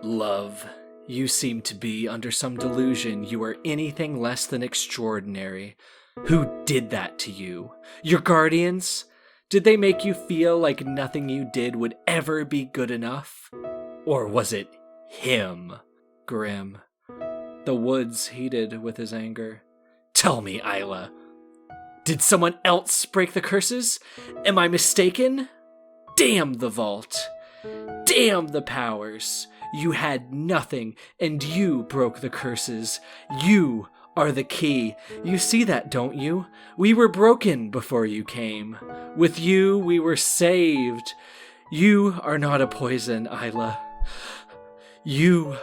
Love, you seem to be under some delusion you are anything less than extraordinary. Who did that to you? Your guardians? Did they make you feel like nothing you did would ever be good enough? Or was it him? Grim. The woods heated with his anger. Tell me, Isla. Did someone else break the curses? Am I mistaken? Damn the vault. Damn the powers. You had nothing, and you broke the curses. You are the key. You see that, don't you? We were broken before you came. With you, we were saved. You are not a poison, Isla. You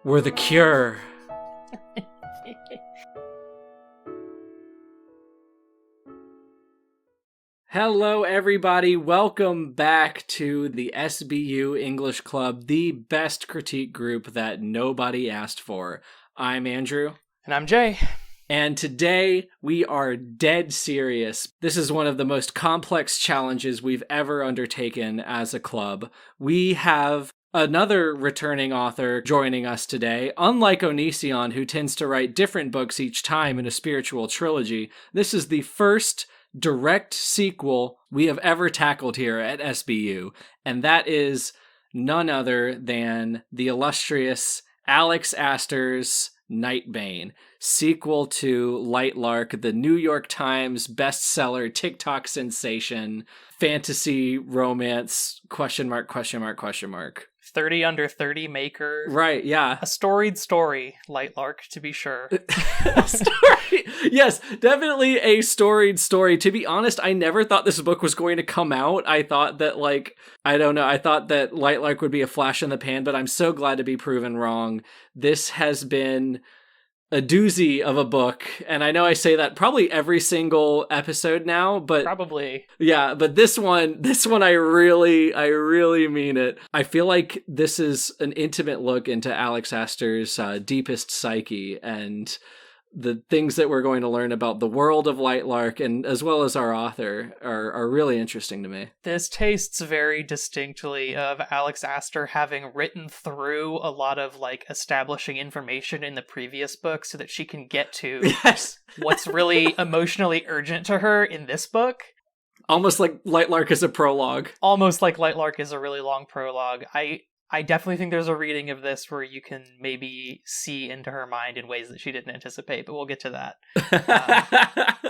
were the cure. Hello, everybody. Welcome back to the SBU English Club, the best critique group that nobody asked for. I'm Andrew. And I'm Jay. And today we are dead serious. This is one of the most complex challenges we've ever undertaken as a club. We have another returning author joining us today. Unlike Onision, who tends to write different books each time in a spiritual trilogy, this is the first direct sequel we have ever tackled here at SBU, and that is none other than the illustrious Alex Astor's Nightbane, sequel to Lightlark, the New York Times bestseller, TikTok sensation, fantasy romance, question mark, question mark, question mark. 30 under 30 maker. Right, yeah. A storied story, Lightlark, to be sure. Story. Yes, definitely a storied story. To be honest, I never thought this book was going to come out. I thought that, I thought that Lightlark would be a flash in the pan, but I'm so glad to be proven wrong. This has been a doozy of a book, and I know I say that probably every single episode now, but probably. Yeah, but this one I really mean it. I feel like this is an intimate look into Alex Astor's deepest psyche and the things that we're going to learn about the world of Lightlark, and as well as our author, are really interesting to me. This tastes very distinctly of Alex Astor having written through a lot of establishing information in the previous book so that she can get to what's really emotionally urgent to her in this book. Almost like Lightlark is a prologue. Almost like Lightlark is a really long prologue. I definitely think there's a reading of this where you can maybe see into her mind in ways that she didn't anticipate, but we'll get to that.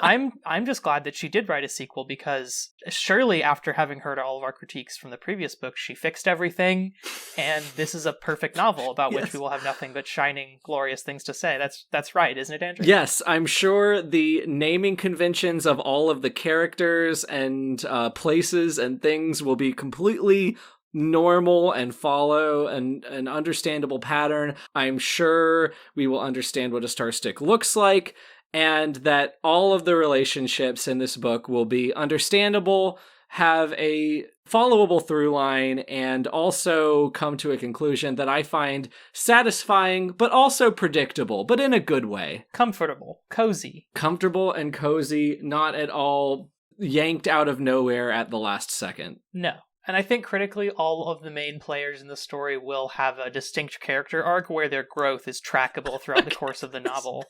I'm just glad that she did write a sequel, because surely after having heard all of our critiques from the previous book, she fixed everything, and this is a perfect novel about which we will have nothing but shining, glorious things to say. That's right, isn't it, Andrew? Yes, I'm sure the naming conventions of all of the characters and places and things will be completely normal and follow an understandable pattern. I'm sure we will understand what a star stick looks like, and that all of the relationships in this book will be understandable, have a followable through line, and also come to a conclusion that I find satisfying, but also predictable, but in a good way. Comfortable, cozy. Comfortable and cozy, not at all yanked out of nowhere at the last second. No. And I think critically, all of the main players in the story will have a distinct character arc where their growth is trackable throughout the course of the novel.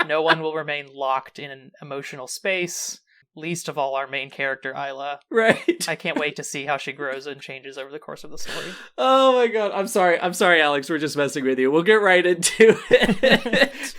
No one will remain locked in an emotional space, least of all our main character, Isla. Right. I can't wait to see how she grows and changes over the course of the story. Oh my god, I'm sorry, Alex, we're just messing with you. We'll get right into it.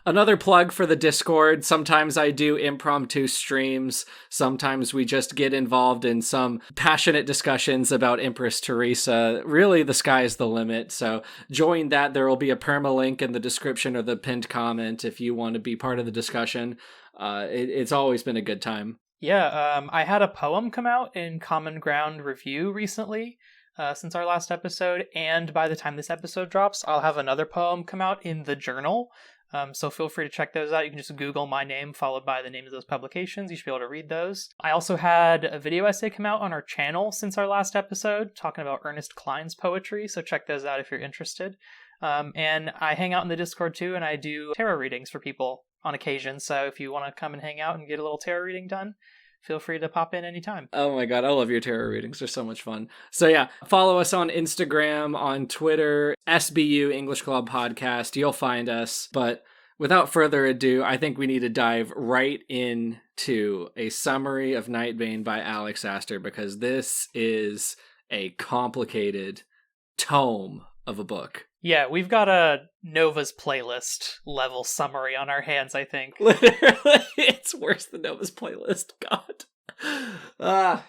Another plug for the Discord. Sometimes I do impromptu streams. Sometimes we just get involved in some passionate discussions about Empress Teresa. Really, the sky's the limit. So join that. There will be a permalink in the description or the pinned comment if you want to be part of the discussion. It's always been a good time. Yeah, I had a poem come out in Common Ground Review recently. Since our last episode, and by the time this episode drops, I'll have another poem come out in the journal. So feel free to check those out. You can just Google my name followed by the names of those publications. You should be able to read those. I also had a video essay come out on our channel since our last episode talking about Ernest Cline's poetry, so check those out if you're interested. And I hang out in the Discord too, and I do tarot readings for people on occasion, so if you want to come and hang out and get a little tarot reading done, feel free to pop in anytime. Oh my god, I love your tarot readings. They're so much fun. So yeah, follow us on Instagram, on Twitter, SBU English Club Podcast. You'll find us. But without further ado, I think we need to dive right into a summary of Nightbane by Alex Astor, because this is a complicated tome of a book. Yeah, we've got a Nova's playlist level summary on our hands, I think. Literally, it's worse than Nova's playlist. God. Ah.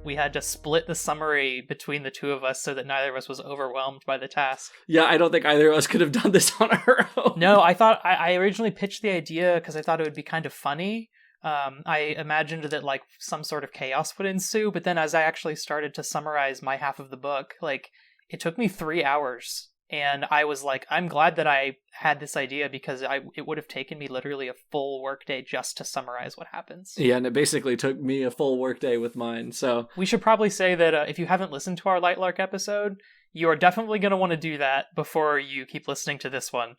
We had to split the summary between the two of us so that neither of us was overwhelmed by the task. Yeah, I don't think either of us could have done this on our own. No, I originally pitched the idea because I thought it would be kind of funny. I imagined that like some sort of chaos would ensue, but then as I actually started to summarize my half of the book, like it took me 3 hours. And I was like, I'm glad that I had this idea, because it would have taken me literally a full workday just to summarize what happens. Yeah, and it basically took me a full workday with mine, so... We should probably say that if you haven't listened to our Lightlark episode, you are definitely going to want to do that before you keep listening to this one,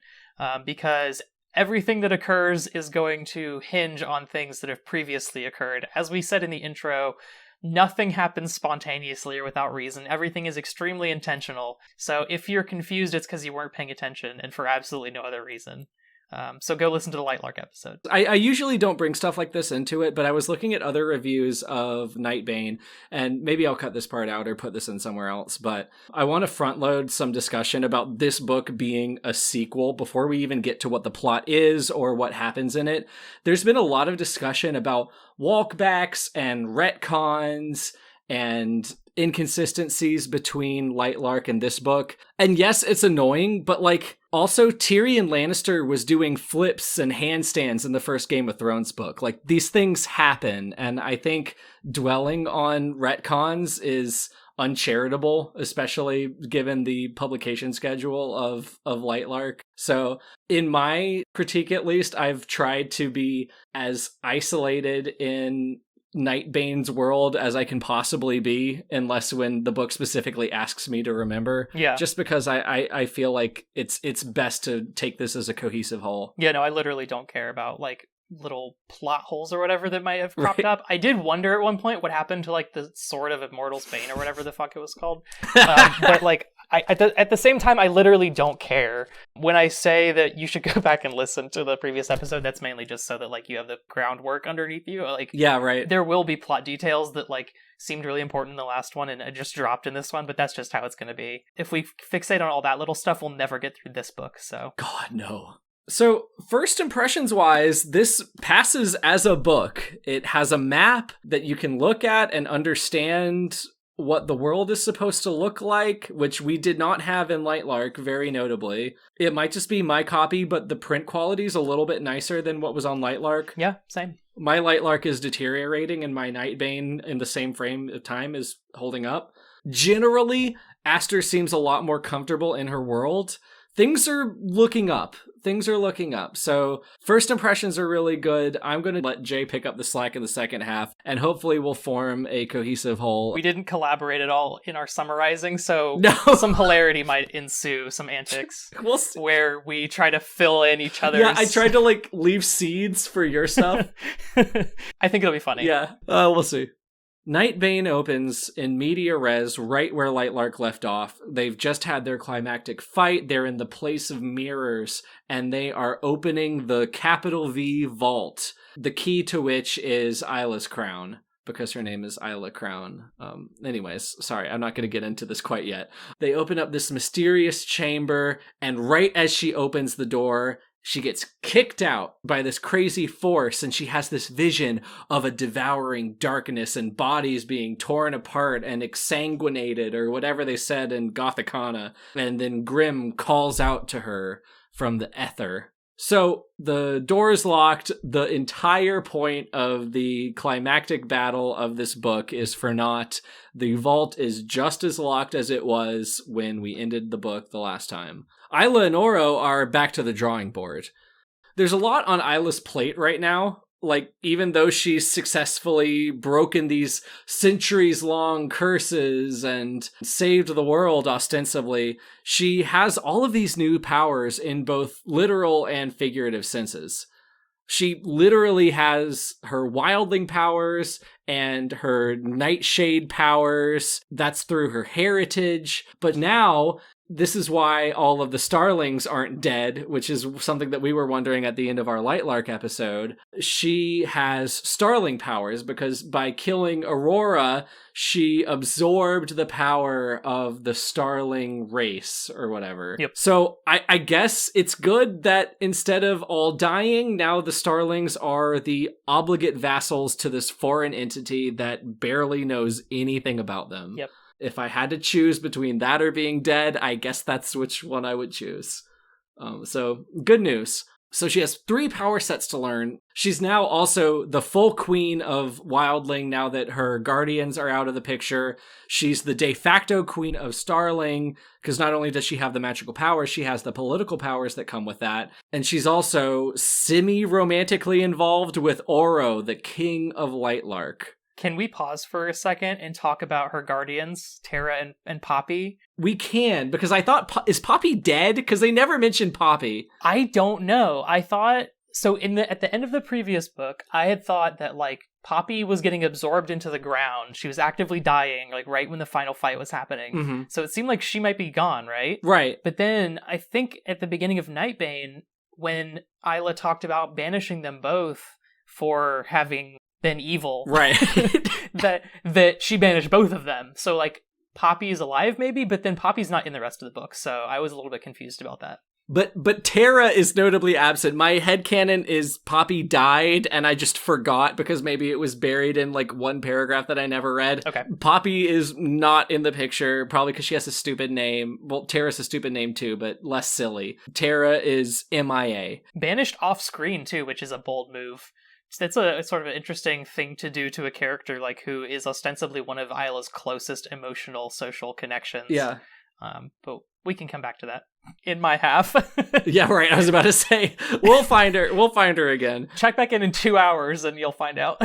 because everything that occurs is going to hinge on things that have previously occurred. As we said in the intro, nothing happens spontaneously or without reason. Everything is extremely intentional. So if you're confused, it's because you weren't paying attention and for absolutely no other reason. So go listen to the Lightlark episode. I usually don't bring stuff like this into it, but I was looking at other reviews of Nightbane, and maybe I'll cut this part out or put this in somewhere else, but I want to front load some discussion about this book being a sequel before we even get to what the plot is or what happens in it. There's been a lot of discussion about walkbacks and retcons and inconsistencies between Lightlark and this book. And yes, it's annoying, but like, also Tyrion Lannister was doing flips and handstands in the first Game of Thrones book. Like, these things happen, and I think dwelling on retcons is uncharitable, especially given the publication schedule of Lightlark. So in my critique, at least, I've tried to be as isolated in Nightbane's world as I can possibly be, unless when the book specifically asks me to remember. Yeah. Just because I feel like it's best to take this as a cohesive whole. Yeah, no, I literally don't care about like little plot holes or whatever that might have cropped Right. up. I did wonder at one point what happened to like the Sword of Immortal's Bane or whatever the fuck it was called. But like, at the same time, I literally don't care. When I say that you should go back and listen to the previous episode, that's mainly just so that like you have the groundwork underneath you. Like, Yeah, right. there will be plot details that like seemed really important in the last one and it just dropped in this one, but that's just how it's going to be. If we fixate on all that little stuff, we'll never get through this book. So God, no. So, first impressions wise, this passes as a book. It has a map that you can look at and understand what the world is supposed to look like, which we did not have in Lightlark, very notably. It might just be my copy, but the print quality is a little bit nicer than what was on Lightlark. yeah, same. My Lightlark is deteriorating, and my Nightbane in the same frame of time is holding up. Generally, Astor seems a lot more comfortable in her world. Things are looking up. So first impressions are really good. I'm going to let Jay pick up the slack in the second half, and hopefully we'll form a cohesive whole. We didn't collaborate at all in our summarizing, so No. some hilarity might ensue, some antics, We'll see. where we try to fill in each other's... Yeah, I tried to like leave seeds for your stuff. I think it'll be funny. Yeah, we'll see. Nightbane opens in media res right where Lightlark left off. They've just had their climactic fight. They're in the place of mirrors, and they are opening the capital V vault, the key to which is Isla's Crown, because her name is Isla Crown. Anyways, sorry, I'm not going to get into this quite yet. They open up this mysterious chamber, and right as she opens the door, she gets kicked out by this crazy force, and she has this vision of a devouring darkness and bodies being torn apart and exsanguinated, or whatever they said in Gothicana. And then Grim calls out to her from the ether. So the door is locked. The entire point of the climactic battle of this book is for naught. The vault is just as locked as it was when we ended the book the last time. Isla and Oro are back to the drawing board. There's a lot on Isla's plate right now. like, even though she's successfully broken these centuries-long curses and saved the world ostensibly, she has all of these new powers in both literal and figurative senses. She literally has her wildling powers and her nightshade powers. That's through her heritage. But now, this is why all of the starlings aren't dead, which is something that we were wondering at the end of our Lightlark episode. She has starling powers because by killing Aurora, she absorbed the power of the starling race or whatever. Yep. So I guess it's good that instead of all dying, now the starlings are the obligate vassals to this foreign entity that barely knows anything about them. Yep. If I had to choose between that or being dead, I guess that's which one I would choose. So good news. So she has 3 power sets to learn. She's now also the full queen of Wildling now that her guardians are out of the picture. She's the de facto queen of Starling, because not only does she have the magical powers, she has the political powers that come with that. And she's also semi-romantically involved with Oro, the king of Lightlark. Can we pause for a second and talk about her guardians, Tara and Poppy? We can, because I thought, is Poppy dead? Because they never mentioned Poppy. I don't know. I thought, so at the end of the previous book, I had thought that, like, Poppy was getting absorbed into the ground. She was actively dying, like, right when the final fight was happening. Mm-hmm. So it seemed like she might be gone, right? Right. But then, I think at the beginning of Nightbane, when Isla talked about banishing them both for having been evil, right? that she banished both of them. So, like, Poppy's alive maybe, but then Poppy's not in the rest of the book. So I was a little bit confused about that. But Tara is notably absent. My headcanon is Poppy died, and I just forgot because maybe it was buried in, like, one paragraph that I never read. Okay. Poppy is not in the picture, probably because she has a stupid name. Well, Tara's a stupid name too, but less silly. Tara is MIA. Banished off screen too, which is a bold move. That's a sort of an interesting thing to do to a character, like, who is ostensibly one of Isla's closest emotional social connections. Yeah. But we can come back to that in my half. Yeah, right. I was about to say, we'll find her. We'll find her again. Check back in 2 hours and you'll find out.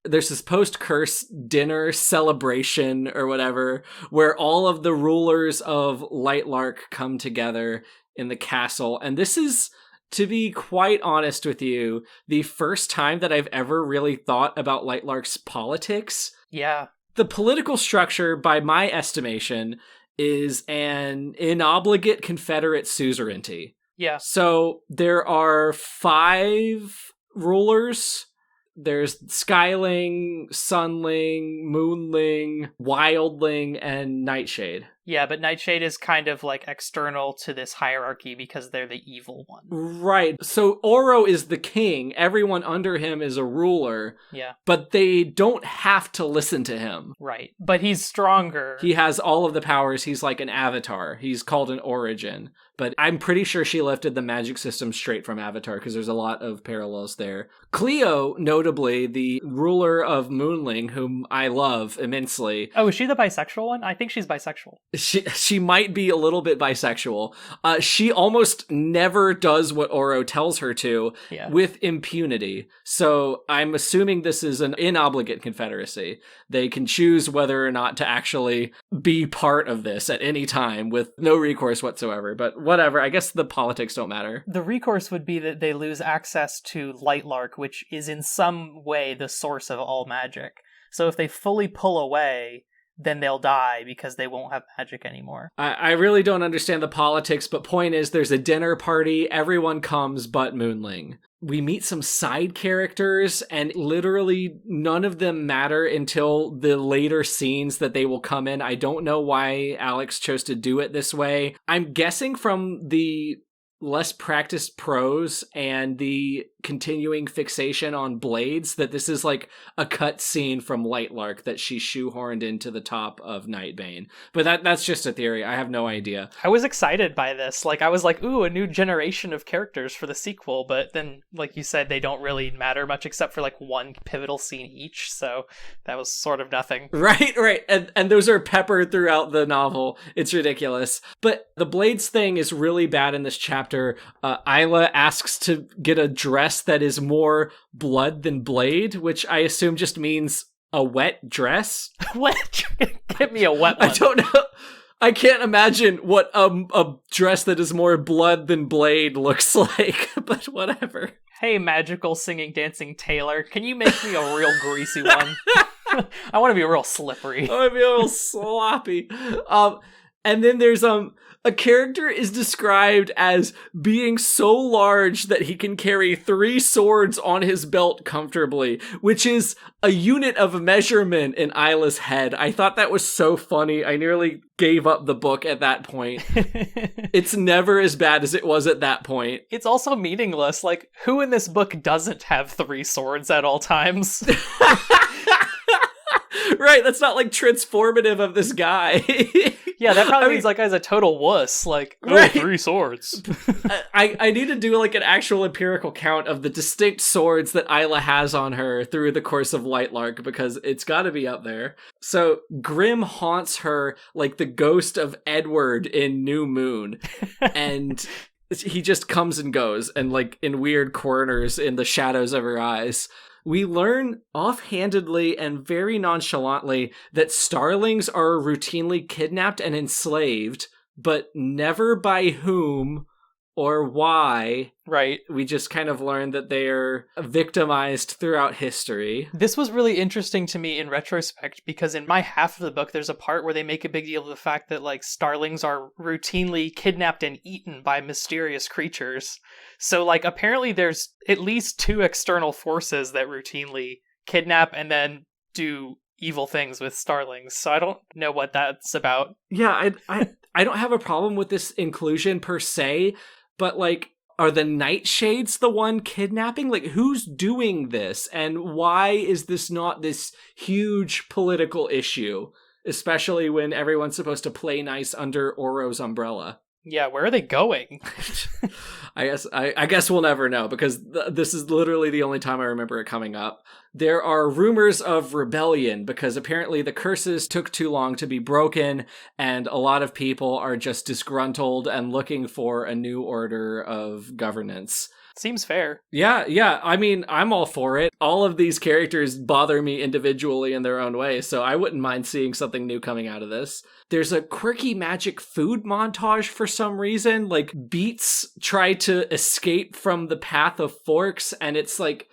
There's this post-curse dinner celebration or whatever where all of the rulers of Lightlark come together in the castle. And this is, to be quite honest with you, the first time that I've ever really thought about Lightlark's politics. Yeah. The political structure, by my estimation, is an inobligate Confederate suzerainty. Yeah. So there are 5 rulers. There's Skyling, Sunling, Moonling, Wildling, and Nightshade. Yeah, but Nightshade is kind of, like, external to this hierarchy because they're the evil one. Right. So Oro is the king. Everyone under him is a ruler. Yeah. But they don't have to listen to him. Right. But he's stronger. He has all of the powers. He's like an avatar. He's called an origin. But I'm pretty sure she lifted the magic system straight from Avatar because there's a lot of parallels there. Cleo, notably, the ruler of Moonling, whom I love immensely. Oh, is she the bisexual one? I think she's bisexual. She might be a little bit bisexual. She almost never does what Oro tells her to with impunity. So I'm assuming this is an inobligate confederacy. They can choose whether or not to actually be part of this at any time with no recourse whatsoever. But whatever, I guess the politics don't matter. The recourse would be that they lose access to Lightlark, which is in some way the source of all magic. So if they fully pull away, then they'll die because they won't have magic anymore. I really don't understand the politics, but point is there's a dinner party, everyone comes but Moonling. We meet some side characters, and literally none of them matter until the later scenes that they will come in. I don't know why Alex chose to do it this way. I'm guessing from the less practiced prose and the continuing fixation on blades that this is like a cut scene from Lightlark that she shoehorned into the top of Nightbane. But that's just a theory. I have no idea. I was excited by this. Like, I was like, ooh, a new generation of characters for the sequel. But then, like you said, they don't really matter much except for like one pivotal scene each. So that was sort of nothing. Right. And those are peppered throughout the novel. It's ridiculous. But the blades thing is really bad in this chapter chapter, Isla asks to get a dress that is more blood than blade, which I assume just means a wet dress. Wet? Give me a wet one. I don't know. I can't imagine what a dress that is more blood than blade looks like, but whatever. Hey, magical singing, dancing tailor, can you make me a real greasy one? I want to be real slippery. I want to be a little sloppy. And then there's a character is described as being so large that he can carry 3 swords on his belt comfortably, which is a unit of measurement in Isla's head. I thought that was so funny. I nearly gave up the book at that point. It's never as bad as it was at that point. It's also meaningless. Like, who in this book doesn't have 3 swords at all times? Right, that's not like transformative of this guy. Yeah, that probably means that guy's a total wuss. Like, right. 3 swords. I need to do like an actual empirical count of the distinct swords that Isla has on her through the course of Lightlark, because it's got to be up there. So Grim haunts her like the ghost of Edward in New Moon, and he just comes and goes, and like in weird corners in the shadows of her eyes. We learn offhandedly and very nonchalantly that starlings are routinely kidnapped and enslaved, but never by whom or why. Right. We just kind of learned that they are victimized throughout history. This was really interesting to me in retrospect, because in my half of the book, there's a part where they make a big deal of the fact that, like, starlings are routinely kidnapped and eaten by mysterious creatures. So, like, apparently there's at least 2 external forces that routinely kidnap and then do evil things with starlings. So I don't know what that's about. Yeah, I don't have a problem with this inclusion per se, but, like, are the Nightshades the one kidnapping? Like, who's doing this? And why is this not this huge political issue? Especially when everyone's supposed to play nice under Oro's umbrella. Yeah, where are they going? I guess we'll never know, because this is literally the only time I remember it coming up. There are rumors of rebellion, because apparently the curses took too long to be broken, and a lot of people are just disgruntled and looking for a new order of governance. Seems fair. Yeah. I mean, I'm all for it. All of these characters bother me individually in their own way, so I wouldn't mind seeing something new coming out of this. There's a quirky magic food montage for some reason. Like, Beats try to escape from the path of forks, and it's like,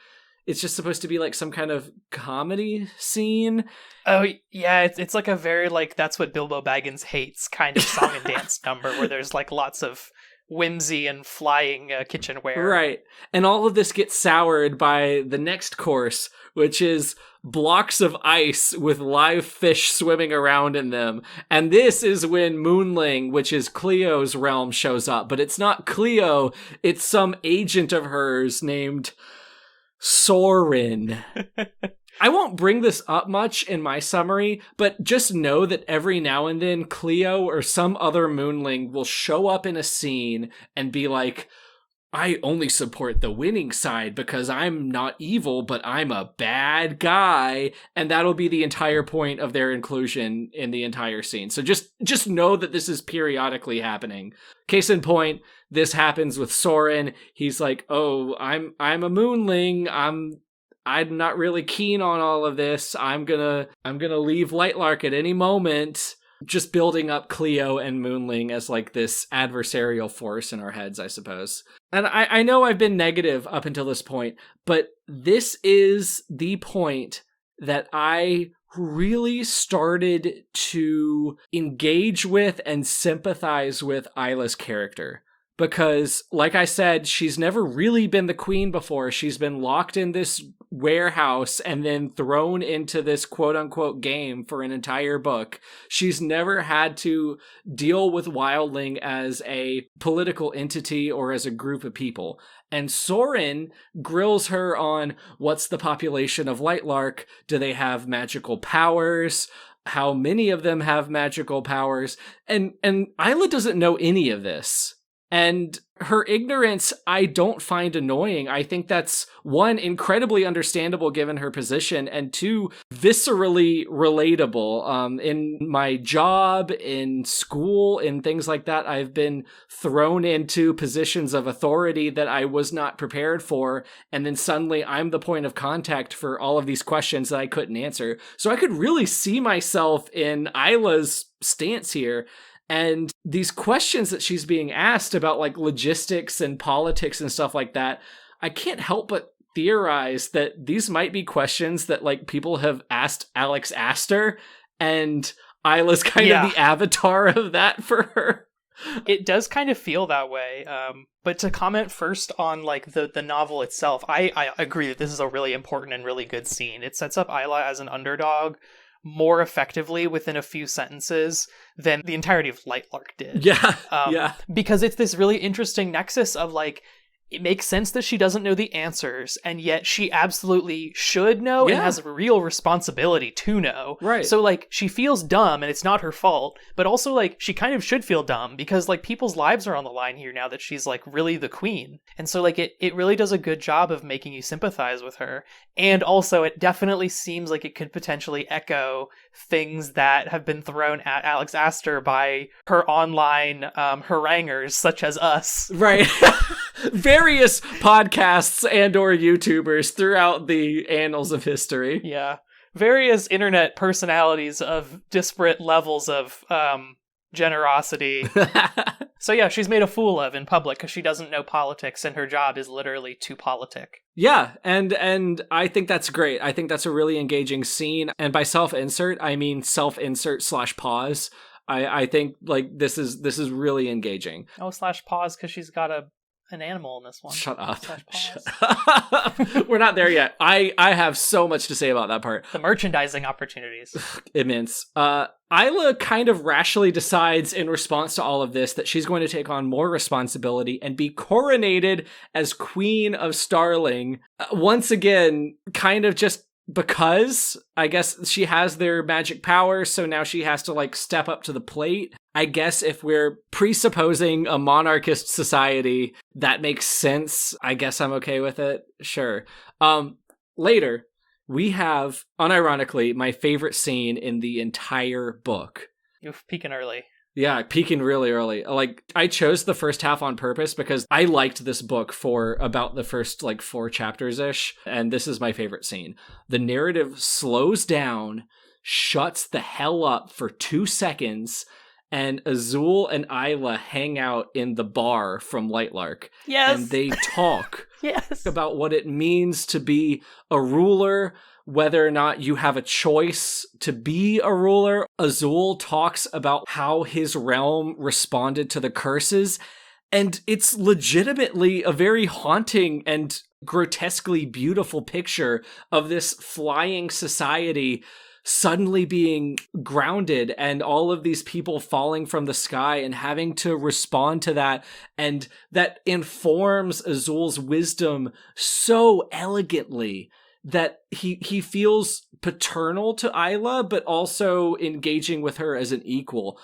it's just supposed to be like some kind of comedy scene. Oh, yeah, it's like a very, like, that's what Bilbo Baggins hates kind of song and dance number, where there's, like, lots of whimsy and flying kitchenware. Right. And all of this gets soured by the next course, which is blocks of ice with live fish swimming around in them. And this is when Moonling, which is Cleo's realm, shows up. But it's not Cleo, it's some agent of hers named Sorin. I won't bring this up much in my summary, but just know that every now and then Cleo or some other Moonling will show up in a scene and be like, I only support the winning side because I'm not evil, but I'm a bad guy. And that'll be the entire point of their inclusion in the entire scene. So just know that this is periodically happening. Case in point, this happens with Sorin. He's like, oh, I'm a Moonling. I'm not really keen on all of this. I'm gonna leave Lightlark at any moment. Just building up Cleo and Moonling as like this adversarial force in our heads, I suppose. And I know I've been negative up until this point, but this is the point that I really started to engage with and sympathize with Isla's character. Because, like I said, she's never really been the queen before. She's been locked in this warehouse and then thrown into this quote-unquote game for an entire book. She's never had to deal with Wildling as a political entity or as a group of people. And Sorin grills her on what's the population of Lightlark? Do they have magical powers? How many of them have magical powers? And Isla doesn't know any of this. And her ignorance, I don't find annoying. I think that's, one, incredibly understandable given her position, and two, viscerally relatable. In my job, in school, in things like that, I've been thrown into positions of authority that I was not prepared for, and then suddenly I'm the point of contact for all of these questions that I couldn't answer. So I could really see myself in Isla's stance here. And these questions that she's being asked about like logistics and politics and stuff like that, I can't help but theorize that these might be questions that like people have asked Alex Astor, and Isla's kind of the avatar of that for her. It does kind of feel that way. But to comment first on like the novel itself, I agree that this is a really important and really good scene. It sets up Isla as an underdog more effectively within a few sentences than the entirety of Lightlark did. Yeah. Because it's this really interesting nexus of like, it makes sense that she doesn't know the answers, and yet she absolutely should know and has a real responsibility to know. Right. So, like, she feels dumb, and it's not her fault, but also, like, she kind of should feel dumb, because, like, people's lives are on the line here now that she's, like, really the queen. And so, like, it really does a good job of making you sympathize with her. And also, it definitely seems like it could potentially echo things that have been thrown at Alex Astor by her online haranguers, such as us. Right. Various podcasts and or YouTubers throughout the annals of history. Yeah. Various internet personalities of disparate levels of generosity. So yeah, she's made a fool of in public because she doesn't know politics, and her job is literally to politic. Yeah, and I think that's great. I think that's a really engaging scene. And by self-insert, I mean self-insert/pause. I think like this is really engaging. Oh, /pause because she's got an animal in this one. Shut up. We're not there yet. I have so much to say about that part. The merchandising opportunities. Immense. Isla kind of rationally decides in response to all of this that she's going to take on more responsibility and be coronated as Queen of Starling. Once again, kind of just because I guess she has their magic power, so now she has to like step up to the plate. I guess if we're presupposing a monarchist society, that makes sense. I guess I'm okay with it. Sure. Later, we have, unironically, my favorite scene in the entire book. You're peaking early. Yeah, peaking really early. Like, I chose the first half on purpose because I liked this book for about the first, like, 4 chapters-ish, and this is my favorite scene. The narrative slows down, shuts the hell up for 2 seconds, and Azul and Isla hang out in the bar from Lightlark. Yes! And they talk yes! about what it means to be a ruler, whether or not you have a choice to be a ruler. Azul talks about how his realm responded to the curses, and it's legitimately a very haunting and grotesquely beautiful picture of this flying society suddenly being grounded and all of these people falling from the sky and having to respond to that. And that informs Azul's wisdom so elegantly that he feels paternal to Isla, but also engaging with her as an equal.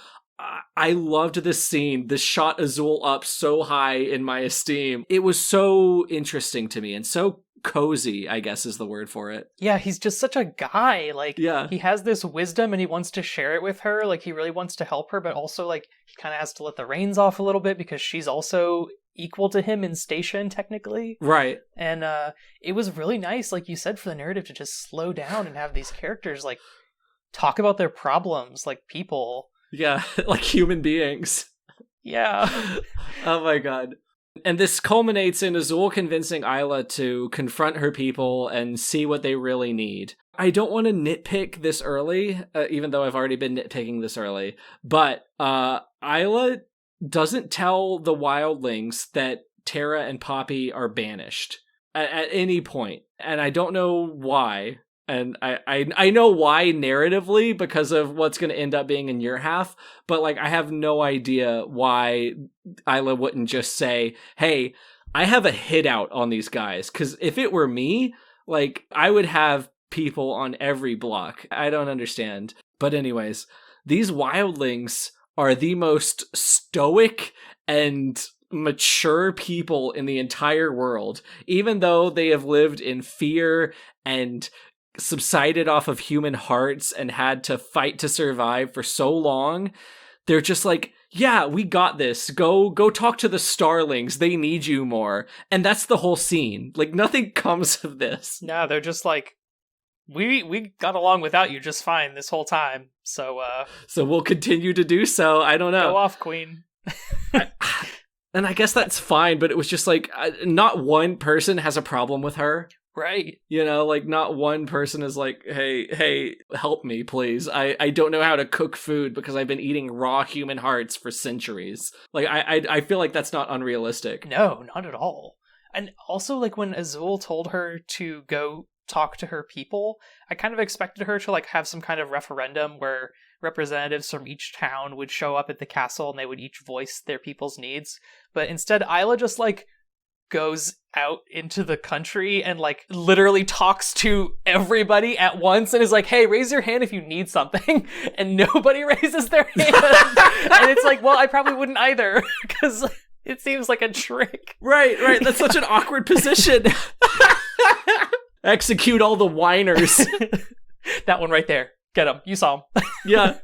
I loved this scene. This shot Azul up so high in my esteem. It was so interesting to me and so cozy, I guess is the word for it. Yeah, he's just such a guy. Like, yeah. He has this wisdom and he wants to share it with her. Like, he really wants to help her, but also, like, he kind of has to let the reins off a little bit because she's also equal to him in station, technically. Right. And it was really nice, like you said, for the narrative to just slow down and have these characters, like, talk about their problems like people. Yeah, like human beings. Yeah. Oh my god. And this culminates in Azul convincing Isla to confront her people and see what they really need. I don't want to nitpick this early, even though I've already been nitpicking this early, but Isla doesn't tell the wildlings that Tara and Poppy are banished at any point. And I don't know why. And I know why narratively because of what's going to end up being in your half, but like I have no idea why Isla wouldn't just say, hey, I have a hit out on these guys. Because if it were me, like I would have people on every block. I don't understand. But anyways, these wildlings are the most stoic and mature people in the entire world, even though they have lived in fear and subsided off of human hearts and had to fight to survive for so long. They're just like, yeah, we got this. Go talk to the starlings. They need you more. And that's the whole scene. Like, nothing comes of this. No, they're just like, we got along without you just fine this whole time. So we'll continue to do so. I don't know. Go off, queen. And I guess that's fine, but it was just like, not one person has a problem with her. Right. You know, like, not one person is like, hey, help me, please. I don't know how to cook food because I've been eating raw human hearts for centuries. Like, I feel like that's not unrealistic. No, not at all. And also, like, when Azul told her to go talk to her people, I kind of expected her to, like, have some kind of referendum where representatives from each town would show up at the castle and they would each voice their people's needs. But instead, Isla just, like, goes out into the country and, like, literally talks to everybody at once and is like, hey, raise your hand if you need something. And nobody raises their hand. And it's like, well, I probably wouldn't either, because it seems like a trick. Right. That's such an awkward position. Execute all the whiners. That one right there. Get him. You saw him. Yeah.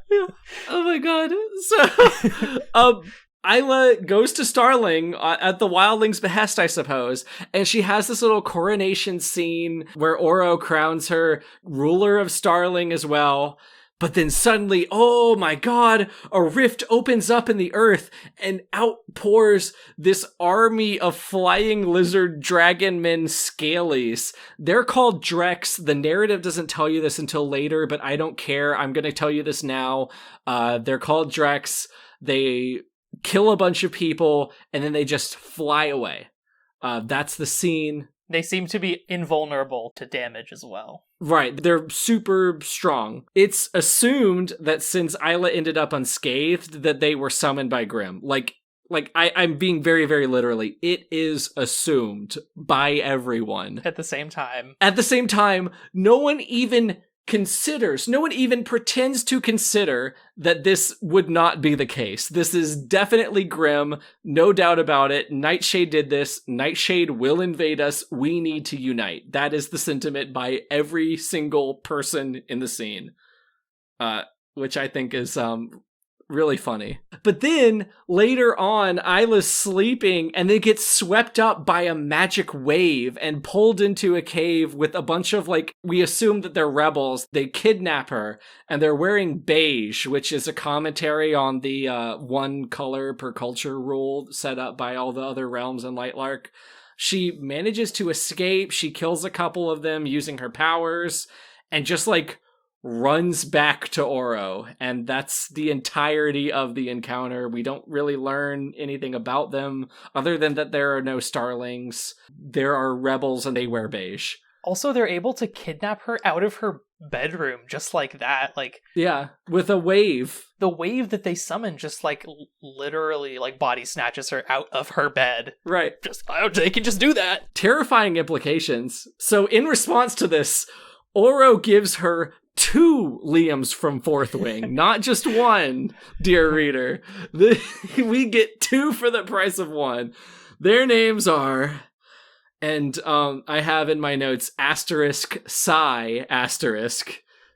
Oh my god. So, Isla goes to Starling at the wildling's behest, I suppose, and she has this little coronation scene where Oro crowns her ruler of Starling as well. But then suddenly, oh my god, a rift opens up in the earth and outpours this army of flying lizard dragon men scalies. They're called Drex. The narrative doesn't tell you this until later, but I don't care. I'm going to tell you this now. They're called Drex. They kill a bunch of people, and then they just fly away. That's the scene. They seem to be invulnerable to damage as well. Right, they're super strong. It's assumed that since Isla ended up unscathed, that they were summoned by Grim. I'm being very, very literally. It is assumed by everyone. At the same time, no one even pretends to consider that this would not be the case. This is definitely Grim, no doubt about it. Nightshade did this. Nightshade will invade us. We need to unite. That is the sentiment by every single person in the scene, which I think is really funny. But then later on, Isla's sleeping and they get swept up by a magic wave and pulled into a cave with a bunch of, like, we assume that they're rebels. They kidnap her and they're wearing beige, which is a commentary on the one color per culture rule set up by all the other realms in Lightlark. She manages to escape. She kills a couple of them using her powers and just, like, runs back to Oro, and that's the entirety of the encounter. We don't really learn anything about them other than that there are no starlings. There are rebels and they wear beige. Also, they're able to kidnap her out of her bedroom just like that. Like, yeah, with a wave. The wave that they summon just, like, literally, like, body snatches her out of her bed. Right. They can just do that. Terrifying implications. So in response to this, Oro gives her 2 Liams from Fourth Wing, not just one, dear reader. We get 2 for the price of 1. Their names are, and I have in my notes, *Psy*,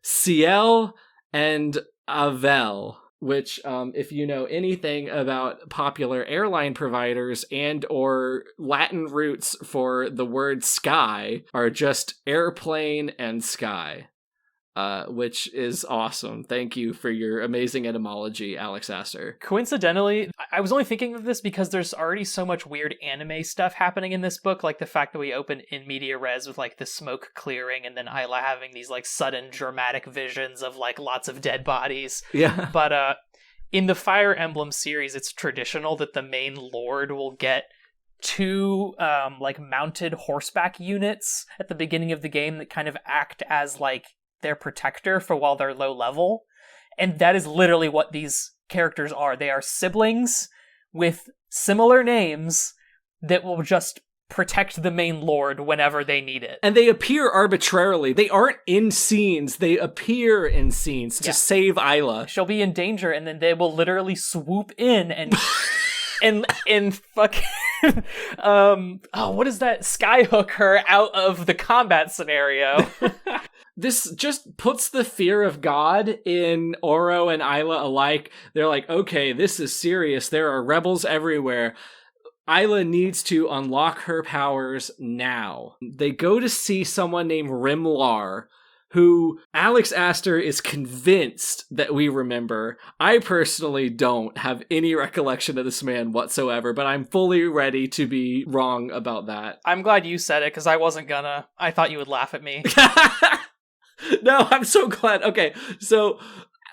Ciel and Avel, which, if you know anything about popular airline providers and or Latin roots for the word sky, are just airplane and sky. Which is awesome. Thank you for your amazing etymology, Alex Astor. Coincidentally, I was only thinking of this because there's already so much weird anime stuff happening in this book, like the fact that we open in media res with, like, the smoke clearing and then Isla having these, like, sudden dramatic visions of, like, lots of dead bodies. Yeah. But in the Fire Emblem series, it's traditional that the main lord will get 2 like, mounted horseback units at the beginning of the game that kind of act as, like, their protector for while they're low level. And that is literally what these characters are. They are siblings with similar names that will just protect the main lord whenever they need it. And they appear arbitrarily. They aren't in scenes. They appear in scenes to save Isla. She'll be in danger and then they will literally swoop in and and fucking what is that? Skyhook her out of the combat scenario. This just puts the fear of God in Oro and Isla alike. They're like, okay, this is serious. There are rebels everywhere. Isla needs to unlock her powers now. They go to see someone named Rimlar, who Alex Astor is convinced that we remember. I personally don't have any recollection of this man whatsoever, but I'm fully ready to be wrong about that. I'm glad you said it, because I wasn't gonna. I thought you would laugh at me. No, I'm so glad. Okay, so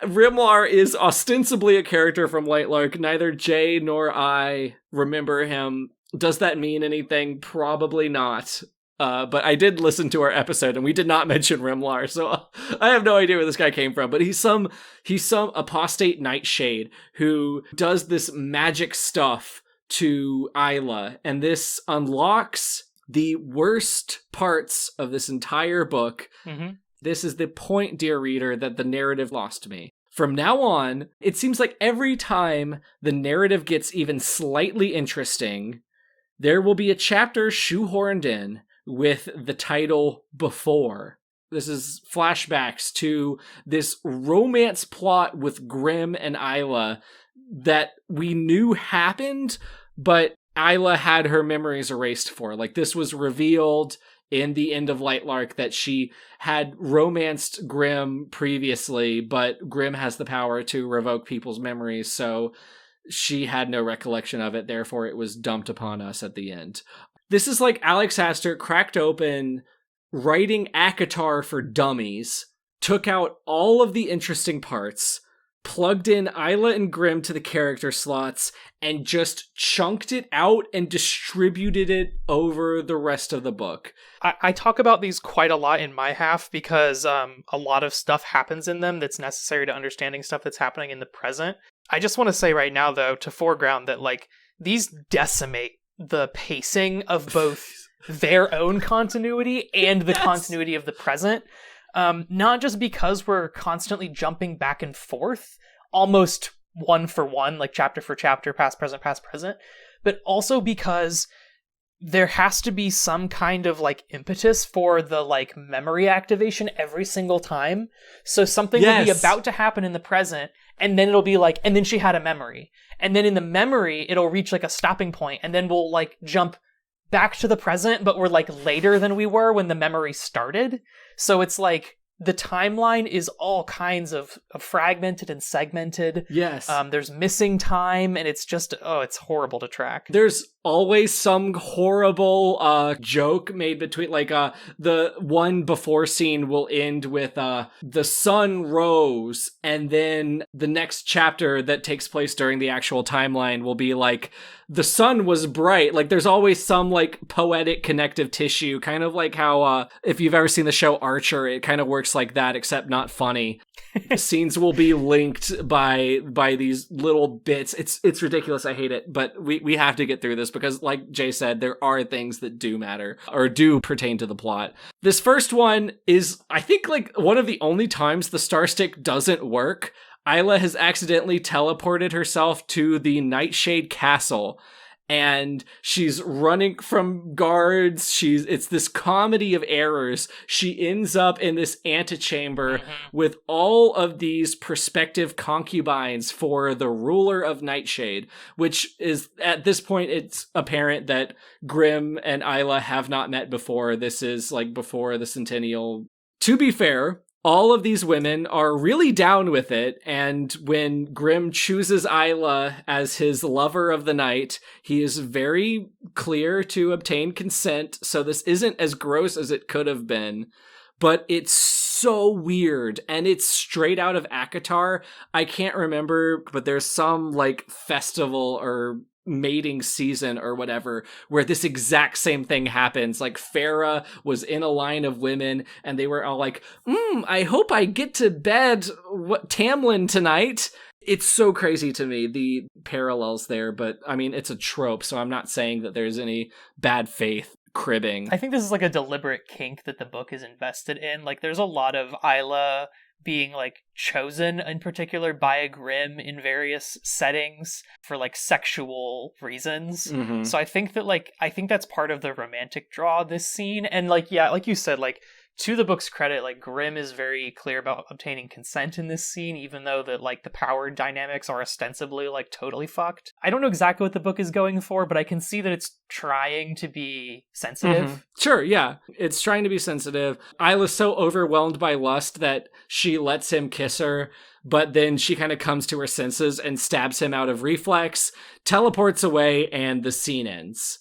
Rimlar is ostensibly a character from Lightlark. Neither Jay nor I remember him. Does that mean anything? Probably not. But I did listen to our episode, and we did not mention Rimlar, so I have no idea where this guy came from. But he's some apostate nightshade who does this magic stuff to Isla, and this unlocks the worst parts of this entire book. Mm-hmm. This is the point, dear reader, that the narrative lost me. From now on, it seems like every time the narrative gets even slightly interesting, there will be a chapter shoehorned in with the title Before. This is flashbacks to this romance plot with Grim and Isla that we knew happened, but Isla had her memories erased for. Like, this was revealed in the end of Lightlark that she had romanced Grim previously, but Grim has the power to revoke people's memories, so she had no recollection of it, therefore it was dumped upon us at the end. This is like Alex Astor cracked open writing ACOTAR for dummies, took out all of the interesting parts, plugged in Isla and Grim to the character slots, and just chunked it out and distributed it over the rest of the book. I talk about these quite a lot in my half because a lot of stuff happens in them that's necessary to understanding stuff that's happening in the present. I just want to say right now, though, to foreground that, like, these decimate the pacing of both their own continuity and the continuity of the present. Not just because we're constantly jumping back and forth, almost one for one, like chapter for chapter, past, present, but also because there has to be some kind of like impetus for the like memory activation every single time. So something will be about to happen in the present, and then it'll be like, and then she had a memory. And then in the memory, it'll reach like a stopping point, and then we'll like jump back to the present, but we're like later than we were when the memory started. So it's like the timeline is all kinds of fragmented and segmented. Yes. There's missing time, and it's just, it's horrible to track. There's always some horrible joke made between, like, the one before scene will end with the sun rose, and then the next chapter that takes place during the actual timeline will be like, the sun was bright. Like, there's always some like poetic connective tissue, kind of like how if you've ever seen the show Archer, it kind of works like that, except not funny. Scenes will be linked by these little bits. It's ridiculous. I hate it, but we have to get through this because, like Jay said, there are things that do matter or do pertain to the plot. This first one is, I think, like one of the only times the Star Stick doesn't work. Isla has accidentally teleported herself to the Nightshade Castle, and she's running from guards. It's this comedy of errors. She ends up in this antechamber with all of these prospective concubines for the ruler of Nightshade, which is, at this point, it's apparent that Grim and Isla have not met before. This is like before the Centennial. To be fair, all of these women are really down with it, and when Grim chooses Isla as his lover of the night, he is very clear to obtain consent, so this isn't as gross as it could have been. But it's so weird, and it's straight out of ACOTAR. I can't remember, but there's some, like, festival or mating season or whatever where this exact same thing happens. Like, Farah was in a line of women, and they were all like, I hope I get to bed Tamlin tonight. It's so crazy to me, the parallels there, but I mean, it's a trope, so I'm not saying that there's any bad faith cribbing. I think this is like a deliberate kink that the book is invested in. Like, there's a lot of Isla being like chosen in particular by a Grimm in various settings for like sexual reasons. Mm-hmm. So I think that's part of the romantic draw of this scene. And like, yeah, like you said, like, to the book's credit, like, Grimm is very clear about obtaining consent in this scene, even though the power dynamics are ostensibly like totally fucked. I don't know exactly what the book is going for, but I can see that it's trying to be sensitive. Mm-hmm. Sure, yeah. It's trying to be sensitive. Isla's so overwhelmed by lust that she lets him kiss her, but then she kind of comes to her senses and stabs him out of reflex, teleports away, and the scene ends.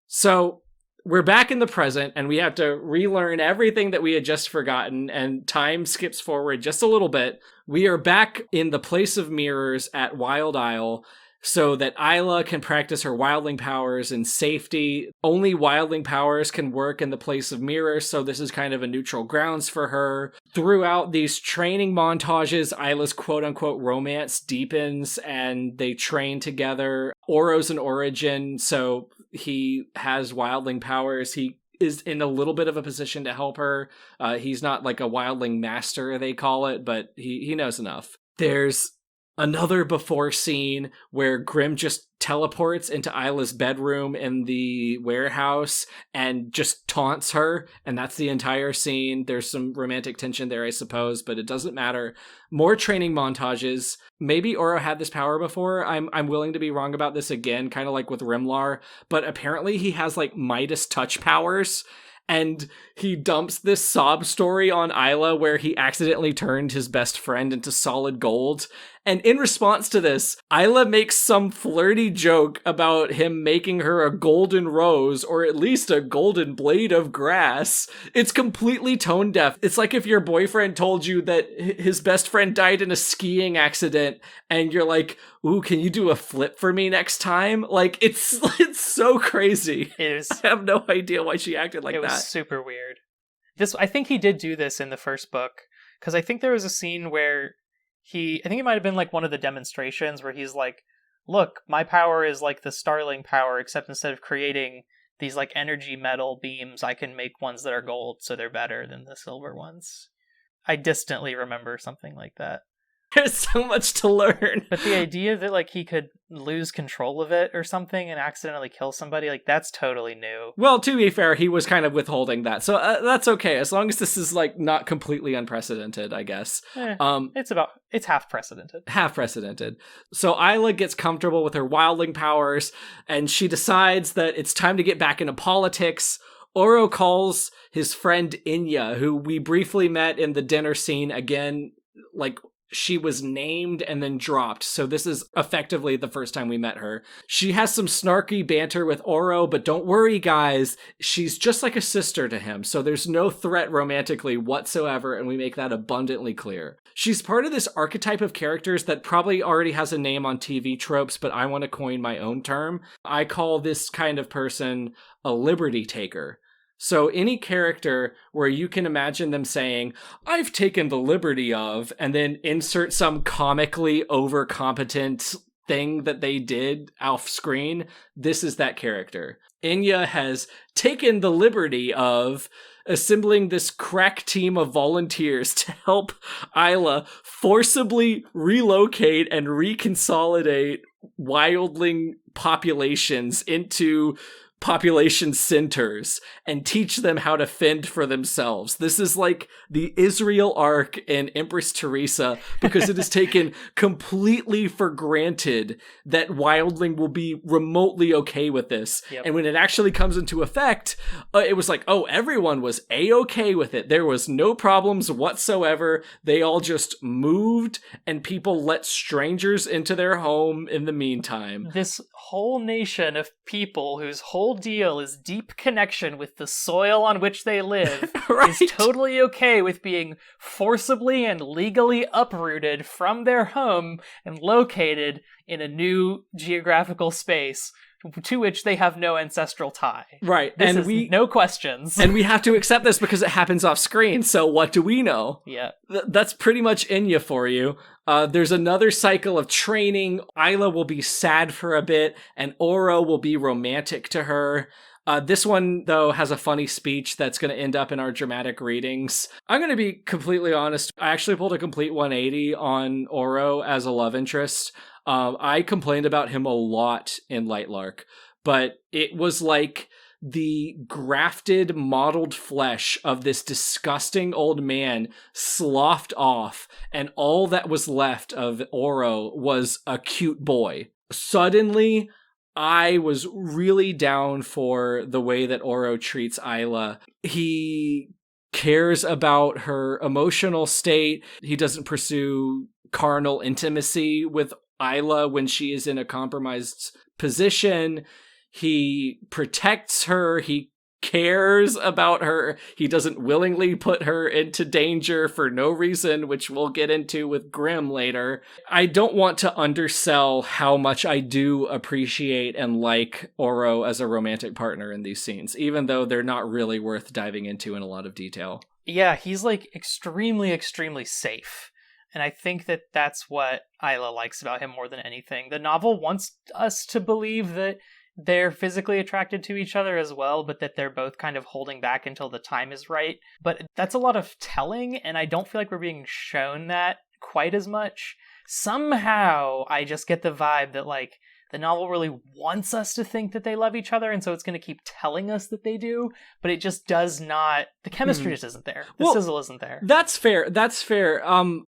So we're back in the present, and we have to relearn everything that we had just forgotten, and time skips forward just a little bit. We are back in the Place of Mirrors at Wild Isle, so that Isla can practice her wildling powers in safety. Only wildling powers can work in the Place of Mirrors, so this is kind of a neutral grounds for her. Throughout these training montages, Isla's quote-unquote romance deepens, and they train together. Oro's an origin, so he has wildling powers. He is in a little bit of a position to help her. He's not like a wildling master, they call it, but he knows enough. There's another before scene where Grimm just teleports into Isla's bedroom in the warehouse and just taunts her, and that's the entire scene. There's some romantic tension there, I suppose, but it doesn't matter. More training montages. Maybe Oro had this power before. I'm willing to be wrong about this again, kind of like with Rimlar, but apparently he has like Midas touch powers. And he dumps this sob story on Isla where he accidentally turned his best friend into solid gold. And in response to this, Isla makes some flirty joke about him making her a golden rose, or at least a golden blade of grass. It's completely tone deaf. It's like if your boyfriend told you that his best friend died in a skiing accident, and you're like, ooh, can you do a flip for me next time? Like, it's so crazy. It is. I have no idea why she acted like that. It was super weird. I think he did do this in the first book, because I think there was a scene where I think it might have been like one of the demonstrations where he's like, look, my power is like the Starling power, except instead of creating these like energy metal beams, I can make ones that are gold, so they're better than the silver ones. I distantly remember something like that. There's so much to learn. But the idea that like he could lose control of it or something and accidentally kill somebody, like, that's totally new. Well, to be fair, he was kind of withholding that, so that's okay, as long as this is like not completely unprecedented, I guess. It's half precedented. Half precedented. So Isla gets comfortable with her wildling powers, and she decides that it's time to get back into politics. Oro calls his friend Inya, who we briefly met in the dinner scene again, like, she was named and then dropped, so this is effectively the first time we met her. She has some snarky banter with Oro, but don't worry, guys, she's just like a sister to him, so there's no threat romantically whatsoever, and we make that abundantly clear. She's part of this archetype of characters that probably already has a name on TV tropes, but I want to coin my own term. I call this kind of person a liberty taker. So any character where you can imagine them saying, I've taken the liberty of, and then insert some comically overcompetent thing that they did off screen, this is that character. Inya has taken the liberty of assembling this crack team of volunteers to help Isla forcibly relocate and reconsolidate wildling populations into population centers and teach them how to fend for themselves. This is like the Israel arc in Empress Teresa, because it is taken completely for granted that wildling will be remotely okay with this. Yep. And when it actually comes into effect, it was like, oh, everyone was a-okay with it. There was no problems whatsoever. They all just moved, and people let strangers into their home in the meantime. This whole nation of people whose whole deal is deep connection with the soil on which they live Right. is totally okay with being forcibly and legally uprooted from their home and located in a new geographical space to which they have no ancestral tie. Right. This and is no questions. And we have to accept this because it happens off screen, so what do we know? Yeah. That's pretty much Inya for you. There's another cycle of training. Isla will be sad for a bit, and Oro will be romantic to her. This one, though, has a funny speech that's going to end up in our dramatic readings. I'm going to be completely honest. I actually pulled a complete 180 on Oro as a love interest. I complained about him a lot in Lightlark, but it was like the grafted, modeled flesh of this disgusting old man sloughed off, and all that was left of Oro was a cute boy. Suddenly, I was really down for the way that Oro treats Isla. He cares about her emotional state. He doesn't pursue carnal intimacy with Isla when she is in a compromised position. He protects her. He cares about her. He doesn't willingly put her into danger for no reason, which we'll get into with Grim later. I don't want to undersell how much I do appreciate and like Oro as a romantic partner in these scenes, even though they're not really worth diving into in a lot of detail. Yeah, he's like extremely, extremely safe. And I think that that's what Isla likes about him more than anything. The novel wants us to believe that they're physically attracted to each other as well, but that they're both kind of holding back until the time is right. But that's a lot of telling, and I don't feel like we're being shown that quite as much. Somehow, I just get the vibe that, like, the novel really wants us to think that they love each other, and so it's going to keep telling us that they do, but it just does not. The chemistry just isn't there. The sizzle isn't there. That's fair. That's fair.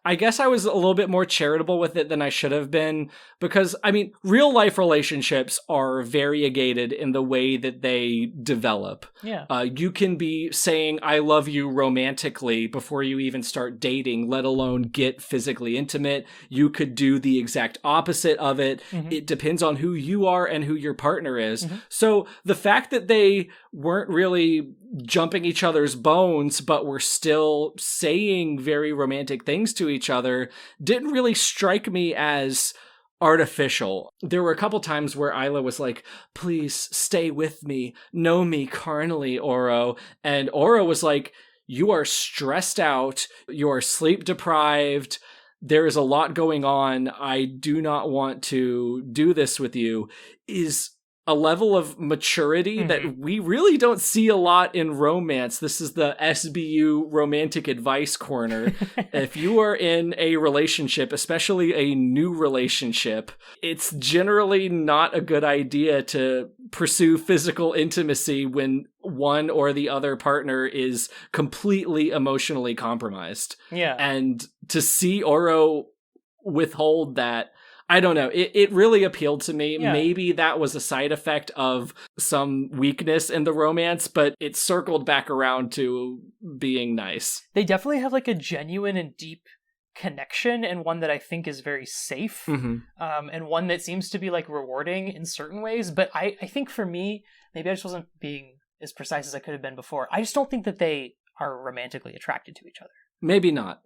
I guess I was a little bit more charitable with it than I should have been, because, I mean, real life relationships are variegated in the way that they develop. Yeah. You can be saying, I love you romantically before you even start dating, let alone get physically intimate. You could do the exact opposite of it. Mm-hmm. It depends on who you are and who your partner is. Mm-hmm. So the fact that they weren't really jumping each other's bones, but were still saying very romantic things to each other, didn't really strike me as artificial. There were a couple times where Isla was like, please stay with me, know me carnally, Oro. And Oro was like, you are stressed out, you are sleep deprived, there is a lot going on, I do not want to do this with you, is a level of maturity that we really don't see a lot in romance. This is the SBU romantic advice corner. If you are in a relationship, especially a new relationship, it's generally not a good idea to pursue physical intimacy when one or the other partner is completely emotionally compromised. Yeah. And to see Oro withhold that, I don't know. It really appealed to me. Yeah. Maybe that was a side effect of some weakness in the romance, but it circled back around to being nice. They definitely have like a genuine and deep connection, and one that I think is very safe, and one that seems to be like rewarding in certain ways. But I think for me, maybe I just wasn't being as precise as I could have been before. I just don't think that they are romantically attracted to each other. Maybe not.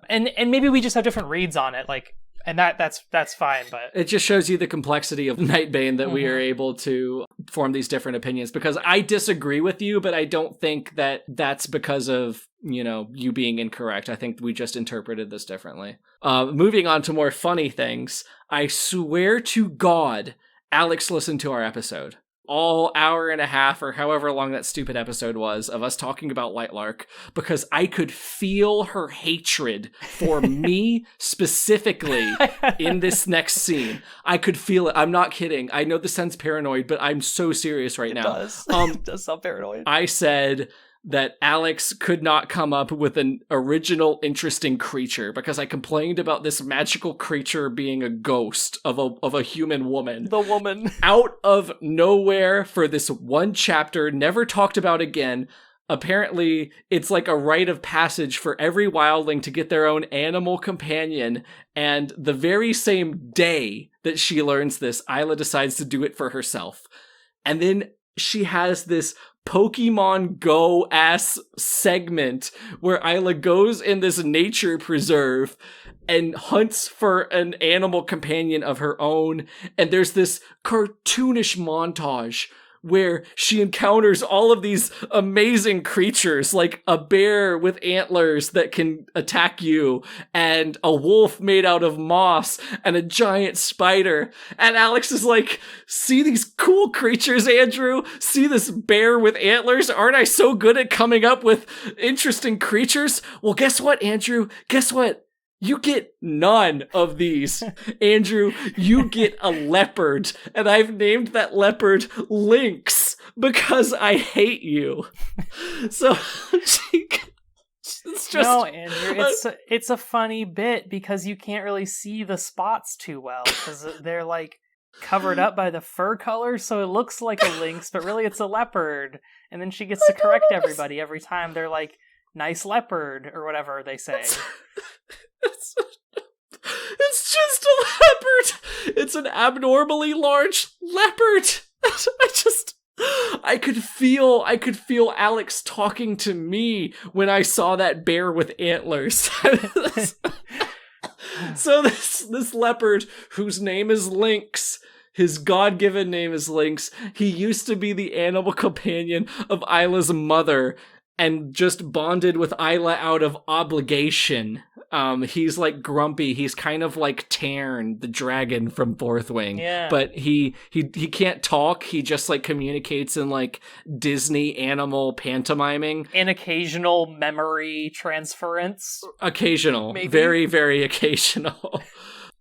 And maybe we just have different reads on it. Like, and that's fine, but it just shows you the complexity of Nightbane that we are able to form these different opinions, because I disagree with you, but I don't think that that's because of, you being incorrect. I think we just interpreted this differently. Moving on to more funny things. I swear to God, Alex listened to our episode. All hour and a half or however long that stupid episode was of us talking about Lightlark, because I could feel her hatred for me specifically in this next scene. I could feel it. I'm not kidding. I know this sounds paranoid, but I'm so serious right now. It does sound paranoid. I said that Alex could not come up with an original, interesting creature because I complained about this magical creature being a ghost of a human woman. The woman. Out of nowhere for this one chapter, never talked about again. Apparently, it's like a rite of passage for every wildling to get their own animal companion, and the very same day that she learns this, Isla decides to do it for herself. And then she has this Pokemon Go ass segment where Isla goes in this nature preserve and hunts for an animal companion of her own, and there's this cartoonish montage where she encounters all of these amazing creatures, like a bear with antlers that can attack you, and a wolf made out of moss, and a giant spider. And Alex is like, see these cool creatures, Andrew? See this bear with antlers? Aren't I so good at coming up with interesting creatures? Well, guess what, Andrew? Guess what? You get none of these. Andrew, you get a leopard, and I've named that leopard Lynx because I hate you. So, it's just... No, Andrew, it's a funny bit because you can't really see the spots too well because they're like covered up by the fur color, so it looks like a lynx, but really it's a leopard. And then she gets to correct everybody every time they're like, nice leopard, or whatever they say. It's just a leopard. It's an abnormally large leopard. I could feel Alex talking to me when I saw that bear with antlers. So this leopard, whose name is Lynx, his God-given name is Lynx, he used to be the animal companion of Isla's mother, and just bonded with Isla out of obligation. He's like grumpy. He's kind of like Tarn, the dragon from Fourth Wing. Yeah. But he can't talk. He just like communicates in like Disney animal pantomiming. An occasional memory transference. Occasional. Maybe? Very, very occasional.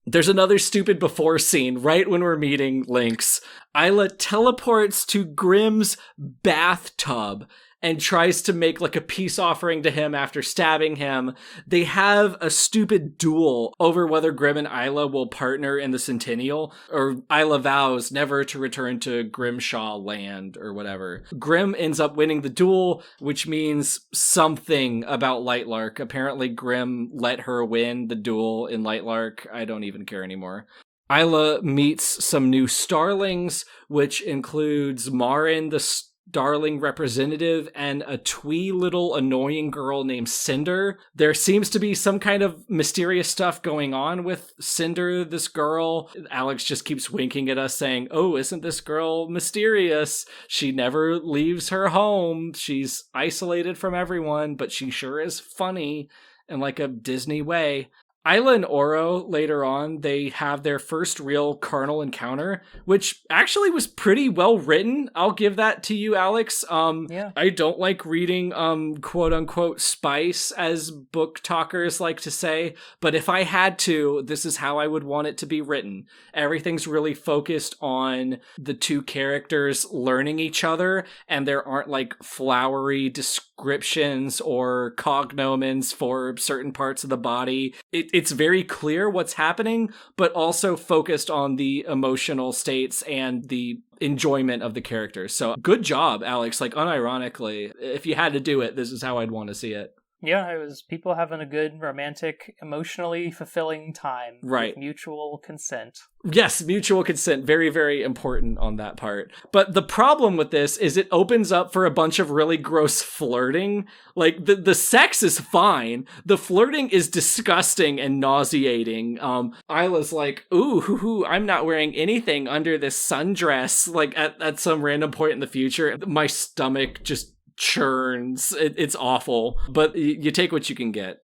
There's another stupid before scene right when we're meeting Lynx. Isla teleports to Grimm's bathtub and tries to make like a peace offering to him after stabbing him. They have a stupid duel over whether Grimm and Isla will partner in the Centennial, or Isla vows never to return to Grimshaw land or whatever. Grimm ends up winning the duel, which means something about Lightlark. Apparently Grimm let her win the duel in Lightlark. I don't even care anymore. Isla meets some new starlings, which includes Marin, the Starling representative, and a twee little annoying girl named Cinder. There seems to be some kind of mysterious stuff going on with Cinder, this girl. Alex just keeps winking at us saying, oh, isn't this girl mysterious? She never leaves her home. She's isolated from everyone, but she sure is funny in like a Disney way. Isla and Oro, later on, they have their first real carnal encounter, which actually was pretty well written. I'll give that to you, Alex. Yeah. I don't like reading, quote-unquote, spice, as book talkers like to say, but if I had to, this is how I would want it to be written. Everything's really focused on the two characters learning each other, and there aren't, like, flowery descriptions or cognomens for certain parts of the body. It's very clear what's happening, but also focused on the emotional states and the enjoyment of the characters. So good job, Alex. Like, unironically, if you had to do it, this is how I'd want to see it. Yeah, it was people having a good, romantic, emotionally fulfilling time. Right. With mutual consent. Yes, mutual consent. Very, very important on that part. But the problem with this is it opens up for a bunch of really gross flirting. Like, the sex is fine. The flirting is disgusting and nauseating. Isla's like, ooh, I'm not wearing anything under this sundress. Like, at some random point in the future, my stomach just churns. It's awful, but you take what you can get.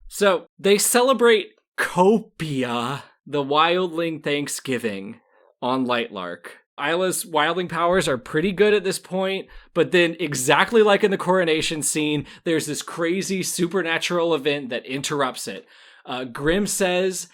So they celebrate Copia, the wildling Thanksgiving, on Lightlark. Isla's wildling powers are pretty good at this point, but then exactly like in the coronation scene, there's this crazy supernatural event that interrupts it. Grimm says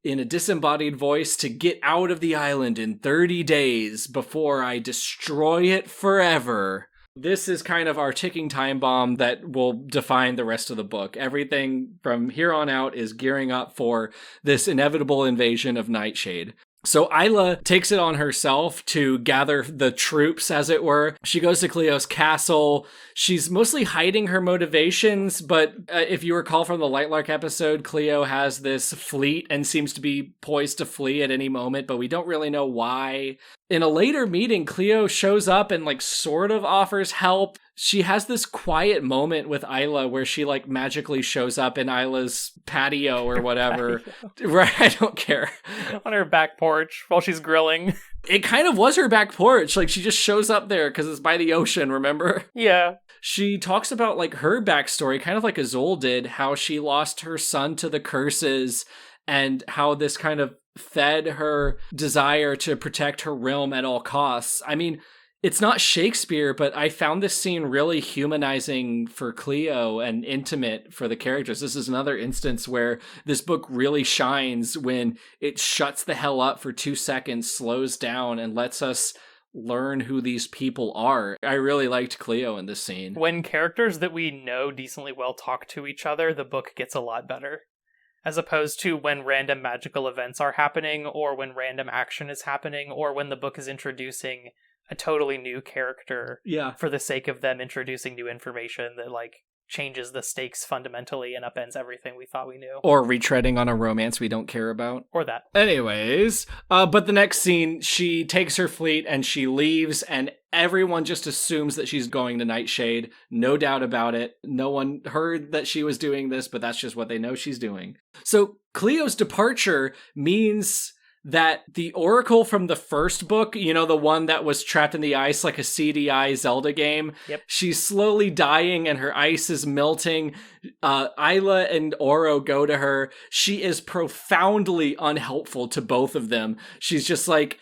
in a disembodied voice to get out of the island in 30 days before I destroy it forever. This is kind of our ticking time bomb that will define the rest of the book. Everything from here on out is gearing up for this inevitable invasion of Nightshade. So Isla takes it on herself to gather the troops, as it were. She goes to Cleo's castle. She's mostly hiding her motivations, but if you recall from the Lightlark episode, Cleo has this fleet and seems to be poised to flee at any moment, but we don't really know why. In a later meeting, Cleo shows up and like sort of offers help. She has this quiet moment with Isla where she like magically shows up in Isla's patio or whatever. Right, I don't care. On her back porch while she's grilling. It kind of was her back porch. Like she just shows up there because it's by the ocean, remember? Yeah. She talks about like her backstory, kind of like Azul did, how she lost her son to the curses and how this kind of fed her desire to protect her realm at all costs. I mean, it's not Shakespeare, but I found this scene really humanizing for Cleo and intimate for the characters. This is another instance where this book really shines when it shuts the hell up for 2 seconds, slows down, and lets us learn who these people are. I really liked Cleo in this scene. When characters that we know decently well talk to each other, the book gets a lot better. As opposed to when random magical events are happening, or when random action is happening, or when the book is introducing a totally new character for the sake of them introducing new information that like changes the stakes fundamentally and upends everything we thought we knew. Or retreading on a romance we don't care about. Or that. Anyways, but the next scene, she takes her fleet and she leaves, and everyone just assumes that she's going to Nightshade. No doubt about it. No one heard that she was doing this, but that's just what they know she's doing. So Cleo's departure means that the Oracle from the first book, you know, the one that was trapped in the ice like a CDI Zelda game, she's slowly dying and her ice is melting. Isla and Oro go to her. She is profoundly unhelpful to both of them. She's just like,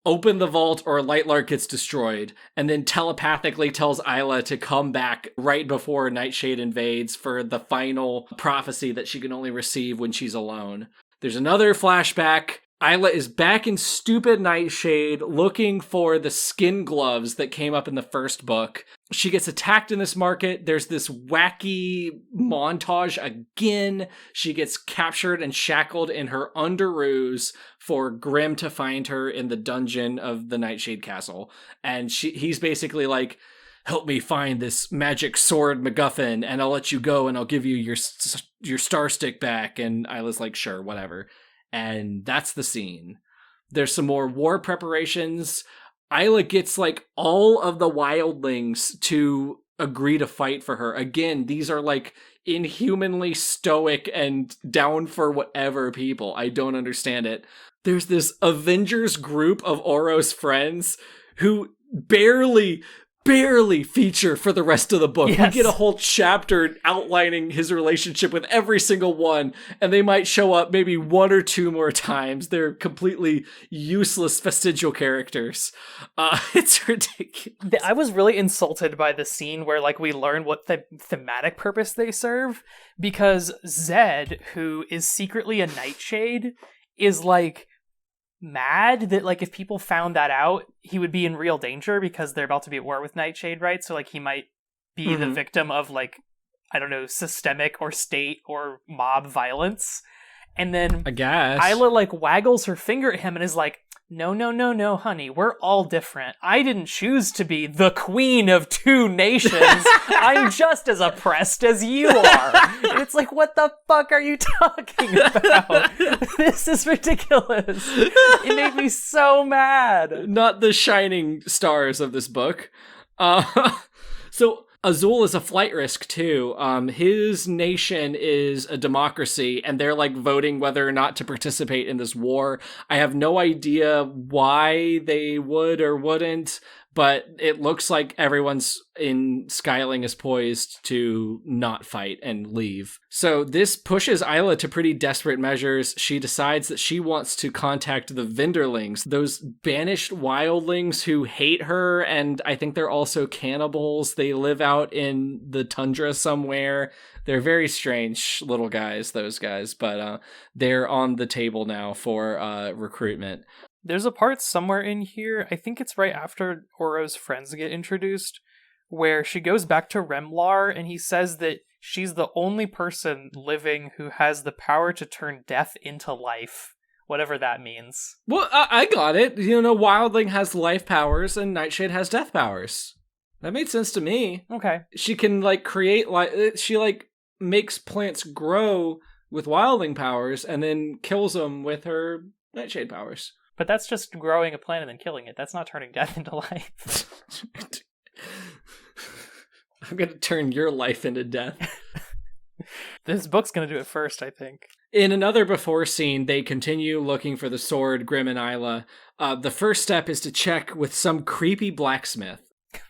open the vault or Lightlark gets destroyed, and then telepathically tells Isla to come back right before Nightshade invades for the final prophecy that she can only receive when she's alone. There's another flashback. Isla is back in stupid Nightshade looking for the skin gloves that came up in the first book. She gets attacked in this market. There's this wacky montage again. She gets captured and shackled in her underoos for Grim to find her in the dungeon of the Nightshade Castle. And he's basically like, help me find this magic sword MacGuffin and I'll let you go and I'll give you your star stick back. And Isla's like, sure, whatever. And that's the scene. There's some more war preparations. Isla gets like all of the wildlings to agree to fight for her. Again, these are like inhumanly stoic and down for whatever people. I don't understand it. There's this Avengers group of Oro's friends who barely feature for the rest of the book. Yes. We get a whole chapter outlining his relationship with every single one, and they might show up maybe 1 or 2 more times. They're completely useless vestigial characters. It's ridiculous. I was really insulted by the scene where like we learn what the thematic purpose they serve, because Zed, who is secretly a Nightshade, is like mad that like if people found that out, he would be in real danger because they're about to be at war with Nightshade, right? So like he might be the victim of like, I don't know, systemic or state or mob violence. And then I guess Isla like waggles her finger at him and is like, no, honey, we're all different. I didn't choose to be the queen of 2 nations. I'm just as oppressed as you are. And it's like, what the fuck are you talking about? This is ridiculous. It made me so mad. Not the shining stars of this book. So Azul is a flight risk too. His nation is a democracy and they're like voting whether or not to participate in this war. I have no idea why they would or wouldn't, but it looks like everyone's in Skyling is poised to not fight and leave. So this pushes Isla to pretty desperate measures. She decides that she wants to contact the Vinderlings, those banished wildlings who hate her, and I think they're also cannibals. They live out in the tundra somewhere. They're very strange little guys, those guys, but they're on the table now for recruitment. There's a part somewhere in here, I think it's right after Oro's friends get introduced, where she goes back to Remlar and he says that she's the only person living who has the power to turn death into life, whatever that means. Well, I got it. You know, Wildling has life powers and Nightshade has death powers. That made sense to me. Okay. She can, like, create, like, she, like, makes plants grow with Wildling powers and then kills them with her Nightshade powers. But that's just growing a plant and then killing it. That's not turning death into life. I'm going to turn your life into death. This book's going to do it first, I think. In another before scene, they continue looking for the sword, Grim and Isla. The first step is to check with some creepy blacksmith.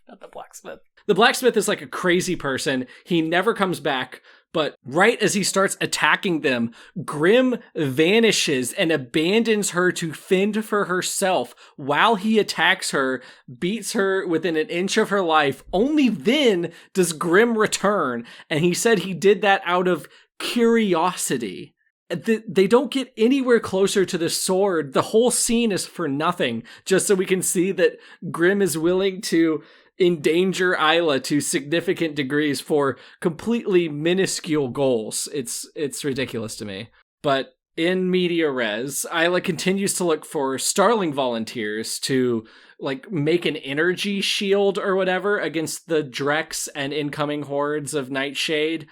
Not the blacksmith. The blacksmith is like a crazy person. He never comes back, but right as he starts attacking them, Grim vanishes and abandons her to fend for herself while he attacks her, beats her within an inch of her life. Only then does Grim return, and he said he did that out of curiosity. They don't get anywhere closer to the sword. The whole scene is for nothing, just so we can see that Grim is willing to endanger Isla to significant degrees for completely minuscule goals. It's ridiculous to me. But in media res, Isla continues to look for Starling volunteers to like make an energy shield or whatever against the Drex and incoming hordes of Nightshade.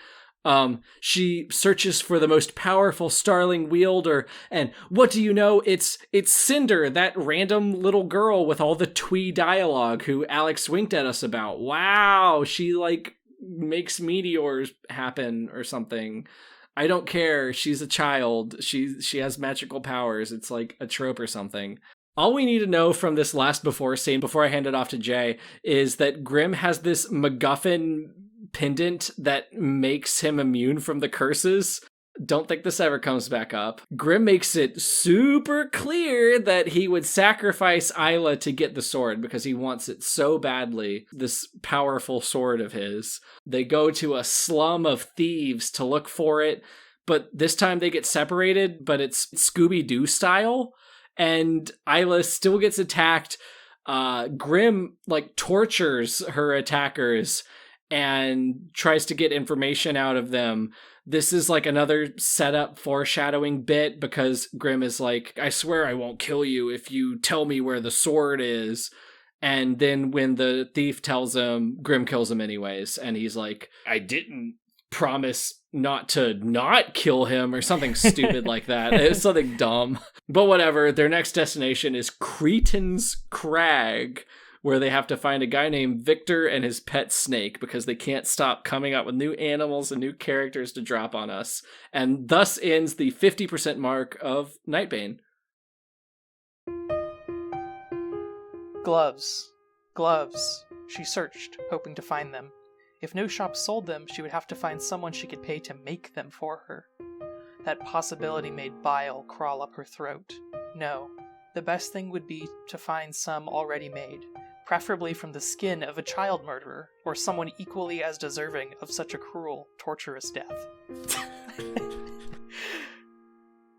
She searches for the most powerful Starling wielder, and what do you know? It's Cinder, that random little girl with all the twee dialogue who Alex winked at us about. Wow, she like makes meteors happen or something. I don't care. She's a child. She has magical powers. It's like a trope or something. All we need to know from this last before scene, before I hand it off to Jay, is that Grim has this MacGuffin pendant that makes him immune from the curses. Don't think this ever comes back up. Grim makes it super clear that he would sacrifice Isla to get the sword because he wants it so badly, this powerful sword of his. They go to a slum of thieves to look for it, but this time they get separated, but it's Scooby-Doo style, and Isla still gets attacked. Grim like tortures her attackers and tries to get information out of them. This is like another setup foreshadowing bit because Grim is like, I swear I won't kill you if you tell me where the sword is. And then when the thief tells him, Grim kills him anyways. And he's like, I didn't promise not to not kill him or something stupid like that. It's something dumb. But whatever, their next destination is Cretan's Crag, where they have to find a guy named Victor and his pet snake because they can't stop coming up with new animals and new characters to drop on us. And thus ends the 50% mark of Nightbane. Gloves. Gloves. She searched, hoping to find them. If no shop sold them, she would have to find someone she could pay to make them for her. That possibility made bile crawl up her throat. No, the best thing would be to find some already made, preferably from the skin of a child murderer, or someone equally as deserving of such a cruel, torturous death.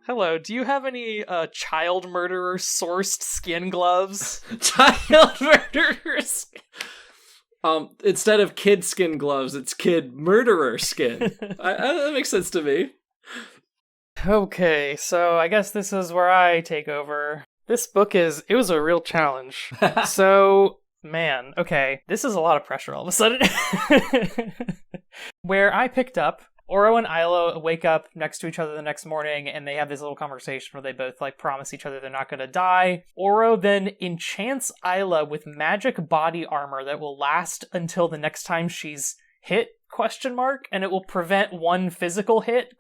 Hello, do you have any child murderer sourced skin gloves? Child murderers. Instead of kid skin gloves, it's kid murderer skin. That makes sense to me. Okay, so I guess this is where I take over. This book it was a real challenge. So, man, okay, this is a lot of pressure all of a sudden. Where I picked up, Oro and Isla wake up next to each other the next morning, and they have this little conversation where they both, like, promise each other they're not going to die. Oro then enchants Isla with magic body armor that will last until the next time she's hit, ? And it will prevent one physical hit, ?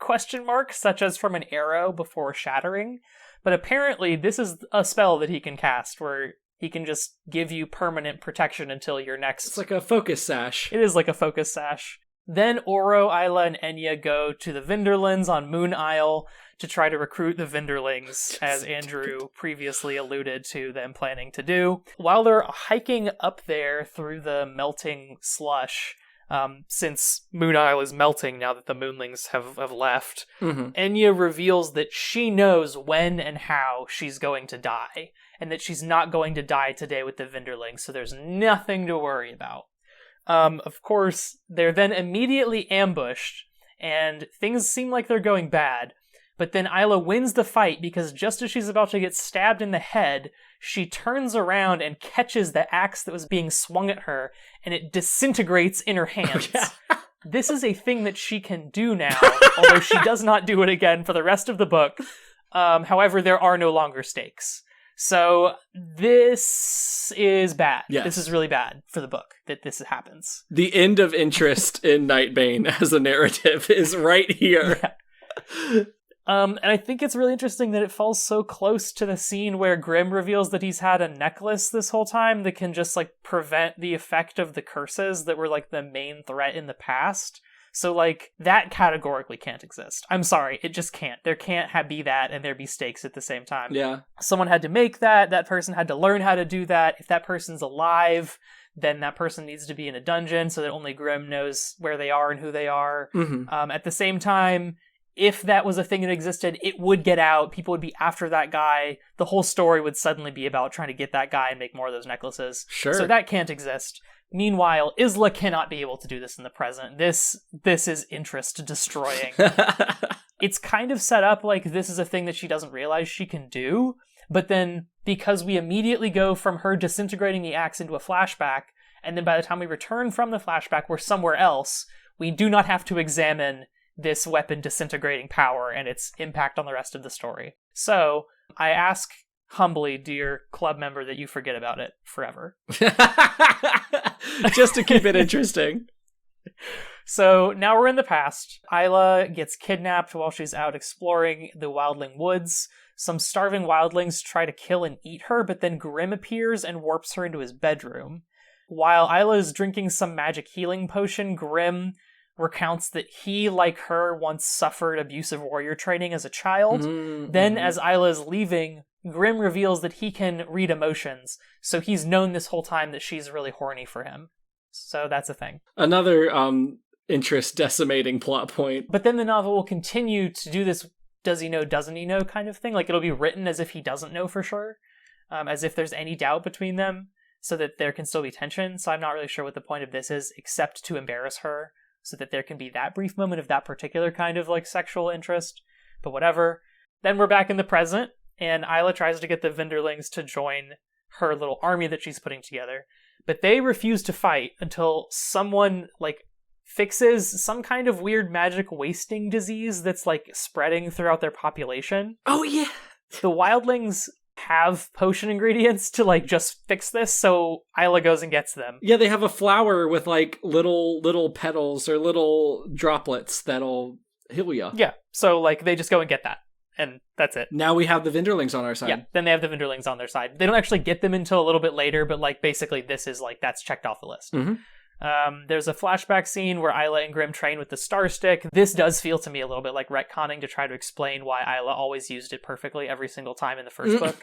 Such as from an arrow before shattering. But apparently this is a spell that he can cast, where he can just give you permanent protection until your next... It's like a focus sash. It is like a focus sash. Then Oro, Isla, and Enya go to the Vinderlands on Moon Isle to try to recruit the Vinderlings, as Andrew previously alluded to them planning to do. While they're hiking up there through the melting slush, since Moon Isle is melting now that the Moonlings have left, Enya reveals that she knows when and how she's going to die, and that she's not going to die today with the Vinderlings, so there's nothing to worry about. Of course, they're then immediately ambushed, and things seem like they're going bad, but then Isla wins the fight because just as she's about to get stabbed in the head, she turns around and catches the axe that was being swung at her, and it disintegrates in her hands. Oh, yeah. This is a thing that she can do now, although she does not do it again for the rest of the book. However, there are no longer stakes. So this is bad. Yes. This is really bad for the book that this happens. The end of interest in Nightbane as a narrative is right here. Yeah. And I think it's really interesting that it falls so close to the scene where Grimm reveals that he's had a necklace this whole time that can just, like, prevent the effect of the curses that were, like, the main threat in the past. So, like, that categorically can't exist. I'm sorry, it just can't. There can't be that and there be stakes at the same time. Yeah. Someone had to make that. That person had to learn how to do that. If that person's alive, then that person needs to be in a dungeon so that only Grimm knows where they are and who they are. Mm-hmm. At the same time, if that was a thing that existed, it would get out. People would be after that guy. The whole story would suddenly be about trying to get that guy and make more of those necklaces. Sure. So that can't exist. Meanwhile, Isla cannot be able to do this in the present. This is interest destroying. It's kind of set up like this is a thing that she doesn't realize she can do, but then because we immediately go from her disintegrating the axe into a flashback, and then by the time we return from the flashback, we're somewhere else, we do not have to examine this weapon disintegrating power and its impact on the rest of the story. So, I ask humbly, dear club member, that you forget about it forever. Just to keep it interesting. So, now we're in the past. Isla gets kidnapped while she's out exploring the wildling woods. Some starving wildlings try to kill and eat her, but then Grimm appears and warps her into his bedroom. While Isla is drinking some magic healing potion, Grimm recounts that he, like her, once suffered abusive warrior training as a child. Mm-hmm. Then, as Isla is leaving, Grimm reveals that he can read emotions, so he's known this whole time that she's really horny for him. So that's a thing. Another interest-decimating plot point. But then the novel will continue to do this does he know, doesn't he know kind of thing. Like, it'll be written as if he doesn't know for sure, as if there's any doubt between them, so that there can still be tension. So I'm not really sure what the point of this is, except to embarrass her, so that there can be that brief moment of that particular kind of, like, sexual interest. But whatever. Then we're back in the present, and Isla tries to get the Vinderlings to join her little army that she's putting together. But they refuse to fight until someone, like, fixes some kind of weird magic wasting disease that's, like, spreading throughout their population. Oh, yeah! The wildlings have potion ingredients to, like, just fix this, so Isla goes and gets them. Yeah, they have a flower with, like, little petals or little droplets that'll heal you. Yeah, so, like, they just go and get that, and that's it. Now we have the Vinderlings on our side. Yeah, then they have the Vinderlings on their side. They don't actually get them until a little bit later, but, like, basically this is, like, that's checked off the list. Mm-hmm. There's a flashback scene where Isla and Grimm train with the Star Stick. This does feel to me a little bit like retconning to try to explain why Isla always used it perfectly every single time in the first book.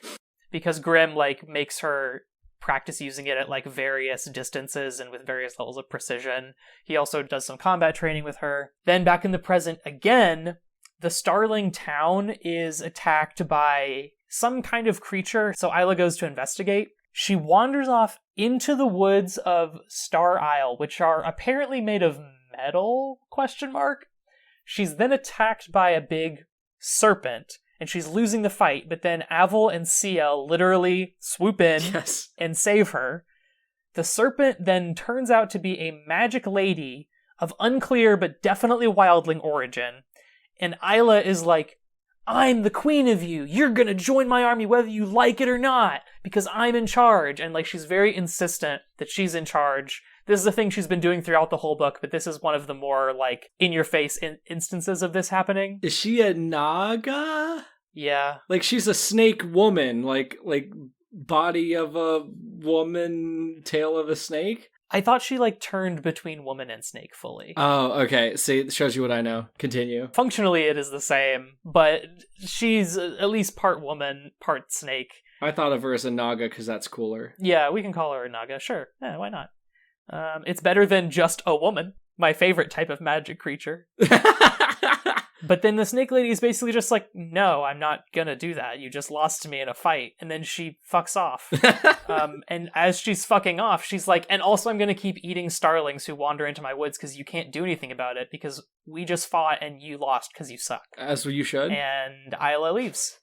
Because Grimm, like, makes her practice using it at, like, various distances and with various levels of precision. He also does some combat training with her. Then back in the present again, the Starling town is attacked by some kind of creature, so Isla goes to investigate. She wanders off into the woods of Star Isle, which are apparently made of metal, ? She's then attacked by a big serpent, and she's losing the fight, but then Avel and Ciel literally swoop in and save her. The serpent then turns out to be a magic lady of unclear but definitely wildling origin, and Isla is like, I'm the queen of you. You're gonna join my army whether you like it or not, because I'm in charge. And, like, she's very insistent that she's in charge. This is a thing she's been doing throughout the whole book, but this is one of the more, like, in-your-face instances of this happening. Is she a Naga? Yeah. Like, she's a snake woman, like body of a woman, tail of a snake? I thought she, like, turned between woman and snake fully. Oh, okay. See, it shows you what I know. Continue. Functionally, it is the same, but she's at least part woman, part snake. I thought of her as a Naga because that's cooler. Yeah, we can call her a Naga, sure. Yeah, why not? It's better than just a woman, my favorite type of magic creature. But then the snake lady is basically just like, no, I'm not gonna do that. You just lost to me in a fight. And then she fucks off. And as she's fucking off, she's like, and also I'm gonna keep eating starlings who wander into my woods because you can't do anything about it because we just fought and you lost because you suck. As you should. And Isla leaves.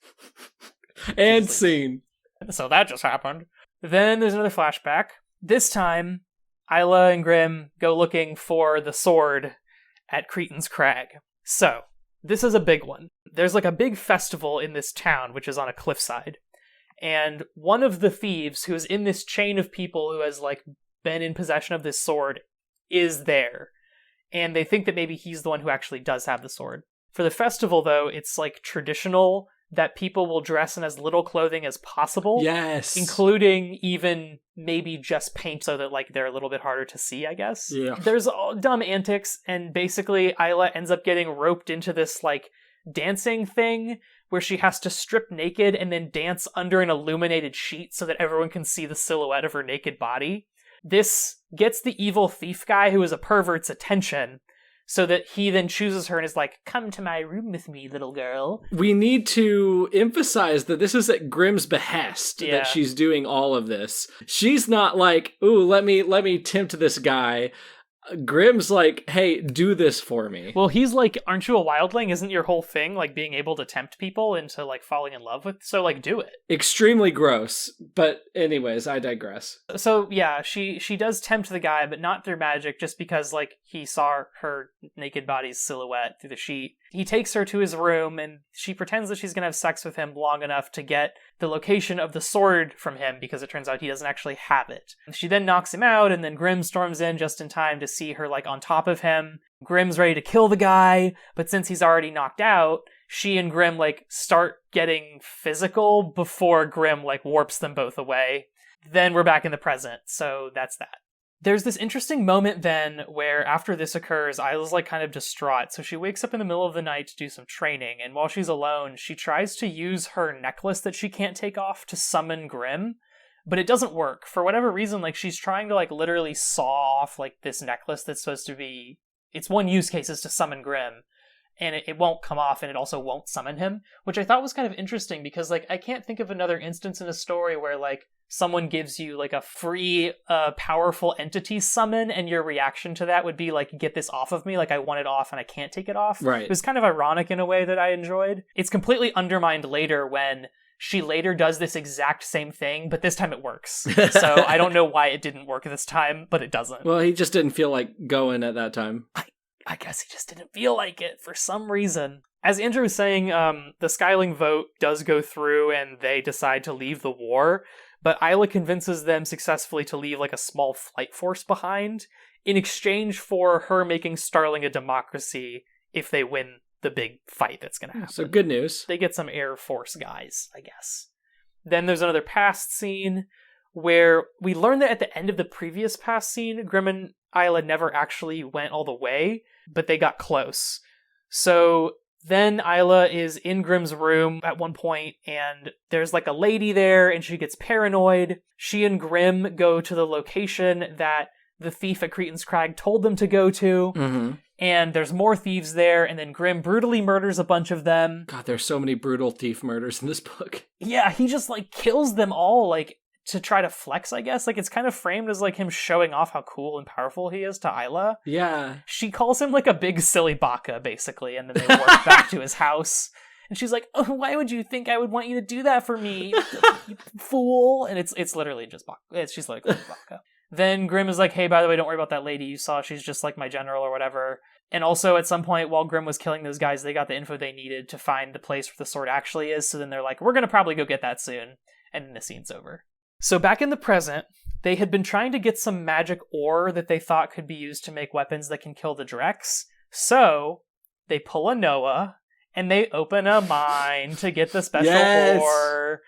And scene. So that just happened. Then there's another flashback. This time, Isla and Grimm go looking for the sword at Cretan's Crag. So, this is a big one. There's, like, a big festival in this town, which is on a cliffside. And one of the thieves who is in this chain of people who has like been in possession of this sword is there. And they think that maybe he's the one who actually does have the sword. For the festival, though, it's like traditional that people will dress in as little clothing as possible. Yes. Including even maybe just paint so that like they're a little bit harder to see, I guess. Yeah. There's all dumb antics, and basically Isla ends up getting roped into this like dancing thing where she has to strip naked and then dance under an illuminated sheet so that everyone can see the silhouette of her naked body. This gets the evil thief guy who is a pervert's attention, so that he then chooses her and is like, come to my room with me, little girl. We need to emphasize that this is at Grimm's behest that she's doing all of this. She's not like, ooh, let me tempt this guy. Grimm's like, hey, do this for me. Well, he's like, aren't you a wildling? Isn't your whole thing like being able to tempt people into like falling in love with? So like, do it. Extremely gross. But anyways, I digress. So yeah, she does tempt the guy, but not through magic, just because like he saw her naked body's silhouette through the sheet. He takes her to his room and she pretends that she's going to have sex with him long enough to get the location of the sword from him, because it turns out he doesn't actually have it. She then knocks him out, and then Grimm storms in just in time to see her like on top of him. Grimm's ready to kill the guy, but since he's already knocked out, she and Grimm like start getting physical before Grimm like warps them both away. Then we're back in the present, so that's that. There's this interesting moment then where after this occurs, Isla's like kind of distraught. So she wakes up in the middle of the night to do some training. And while she's alone, she tries to use her necklace that she can't take off to summon Grimm. But it doesn't work. For whatever reason, like she's trying to like literally saw off like this necklace that's supposed to be... Its one use case is to summon Grimm. And it won't come off, and it also won't summon him. Which I thought was kind of interesting because like I can't think of another instance in a story where like someone gives you like a free powerful entity summon, and your reaction to that would be like, get this off of me, like I want it off and I can't take it off. Right. It was kind of ironic in a way that I enjoyed. It's completely undermined later when she later does this exact same thing, but this time it works. So I don't know why it didn't work this time, but it doesn't. Well, he just didn't feel like going at that time. I guess he just didn't feel like it for some reason. As Andrew was saying, the Skyling vote does go through and they decide to leave the war, but Isla convinces them successfully to leave like a small flight force behind in exchange for her making Starling a democracy if they win the big fight that's going to happen. So good news. They get some Air Force guys, I guess. Then there's another past scene where we learn that at the end of the previous past scene, Grimm and Isla never actually went all the way, but they got close. So then Isla is in Grimm's room at one point, and there's like a lady there, and she gets paranoid. She and Grimm go to the location that the thief at Cretan's Crag told them to go to, and there's more thieves there, and then Grimm brutally murders a bunch of them. God, there's so many brutal thief murders in this book. Yeah, he just like kills them all, like, to try to flex, I guess. Like, it's kind of framed as like him showing off how cool and powerful he is to Isla. Yeah. She calls him like a big silly baka, basically, and then they walk back to his house. And she's like, oh, why would you think I would want you to do that for me, you fool? And it's literally just baka. She's like, baka. Then Grimm is like, hey, by the way, don't worry about that lady you saw. She's just like my general or whatever. And also at some point while Grimm was killing those guys, they got the info they needed to find the place where the sword actually is. So then they're like, we're going to probably go get that soon. And then the scene's over. So back in the present, they had been trying to get some magic ore that they thought could be used to make weapons that can kill the Drex. So they pull a Noah and they open a mine to get the special ore.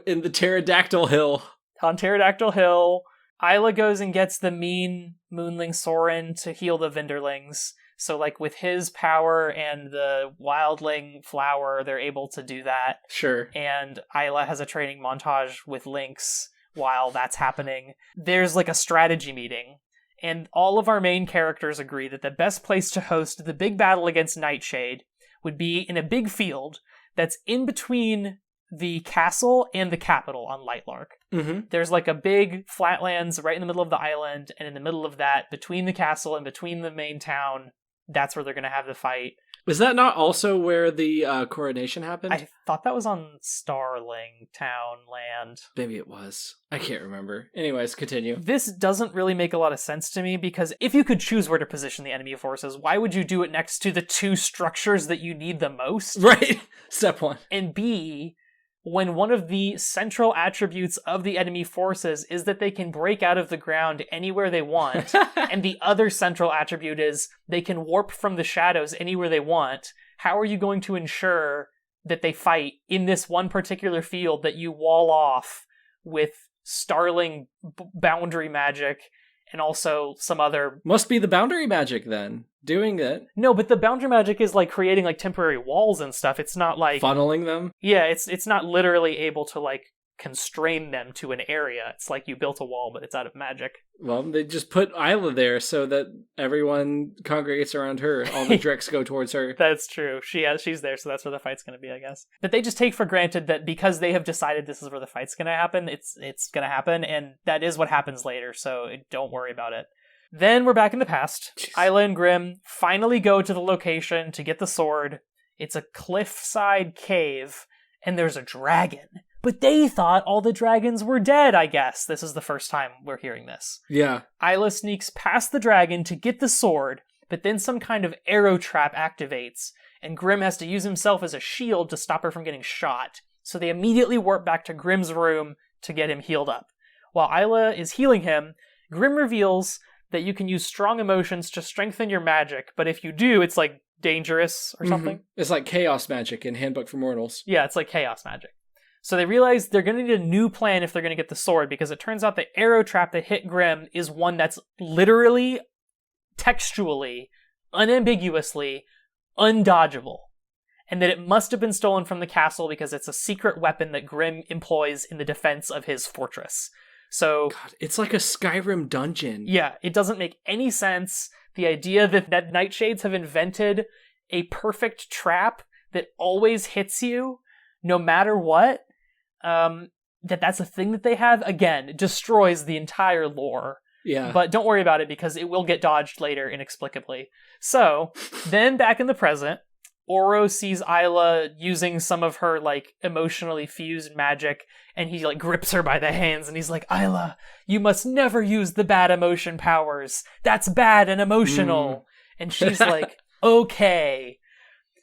In the Pterodactyl Hill. On Pterodactyl Hill, Isla goes and gets the mean Moonling Soren to heal the Vinderlings. So, like, with his power and the Wildling flower, they're able to do that. Sure. And Isla has a training montage with Lynx while that's happening. There's, like, a strategy meeting. And all of our main characters agree that the best place to host the big battle against Nightshade would be in a big field that's in between the castle and the capital on Lightlark. Mm-hmm. There's like a big flatlands right in the middle of the island, and in the middle of that, between the castle and between the main town, that's where they're going to have the fight. Was that not also where the coronation happened? I thought that was on Starling Town land. Maybe it was. I can't remember. Anyways, continue. This doesn't really make a lot of sense to me, because if you could choose where to position the enemy forces, why would you do it next to the two structures that you need the most? Right. Step one. And B, when one of the central attributes of the enemy forces is that they can break out of the ground anywhere they want, and the other central attribute is they can warp from the shadows anywhere they want, how are you going to ensure that they fight in this one particular field that you wall off with starling boundary magic and also some other... Must be the boundary magic, then, doing it. No, but the boundary magic is, like, creating, like, temporary walls and stuff. It's not, like... Funneling them? Yeah, it's not literally able to, like, constrain them to an area. It's like you built a wall, but it's out of magic. Well, they just put Isla there so that everyone congregates around her. All the Drecks go towards her. That's true. She's there, so that's where the fight's going to be, I guess. But they just take for granted that because they have decided this is where the fight's going to happen, it's going to happen, and that is what happens later, so don't worry about it. Then we're back in the past. Jeez. Isla and Grim finally go to the location to get the sword. It's a cliffside cave, and there's a dragon. But they thought all the dragons were dead, I guess. This is the first time we're hearing this. Yeah. Isla sneaks past the dragon to get the sword, but then some kind of arrow trap activates, and Grim has to use himself as a shield to stop her from getting shot. So they immediately warp back to Grim's room to get him healed up. While Isla is healing him, Grim reveals that you can use strong emotions to strengthen your magic, but if you do, it's like dangerous or something. It's like chaos magic in Handbook for Mortals. Yeah, it's like chaos magic. So they realize they're going to need a new plan if they're going to get the sword, because it turns out the arrow trap that hit Grim is one that's literally, textually, unambiguously, undodgeable. And that it must have been stolen from the castle because it's a secret weapon that Grim employs in the defense of his fortress. So, God, it's like a Skyrim dungeon. Yeah, it doesn't make any sense. The idea that Nightshades have invented a perfect trap that always hits you, no matter what, that's a thing that they have, again, destroys the entire lore. Yeah. But don't worry about it because it will get dodged later inexplicably. So, then back in the present, Oro sees Isla using some of her, like, emotionally fused magic, and he, like, grips her by the hands, and he's like, Isla, you must never use the bad emotion powers. That's bad and emotional. And she's like, okay.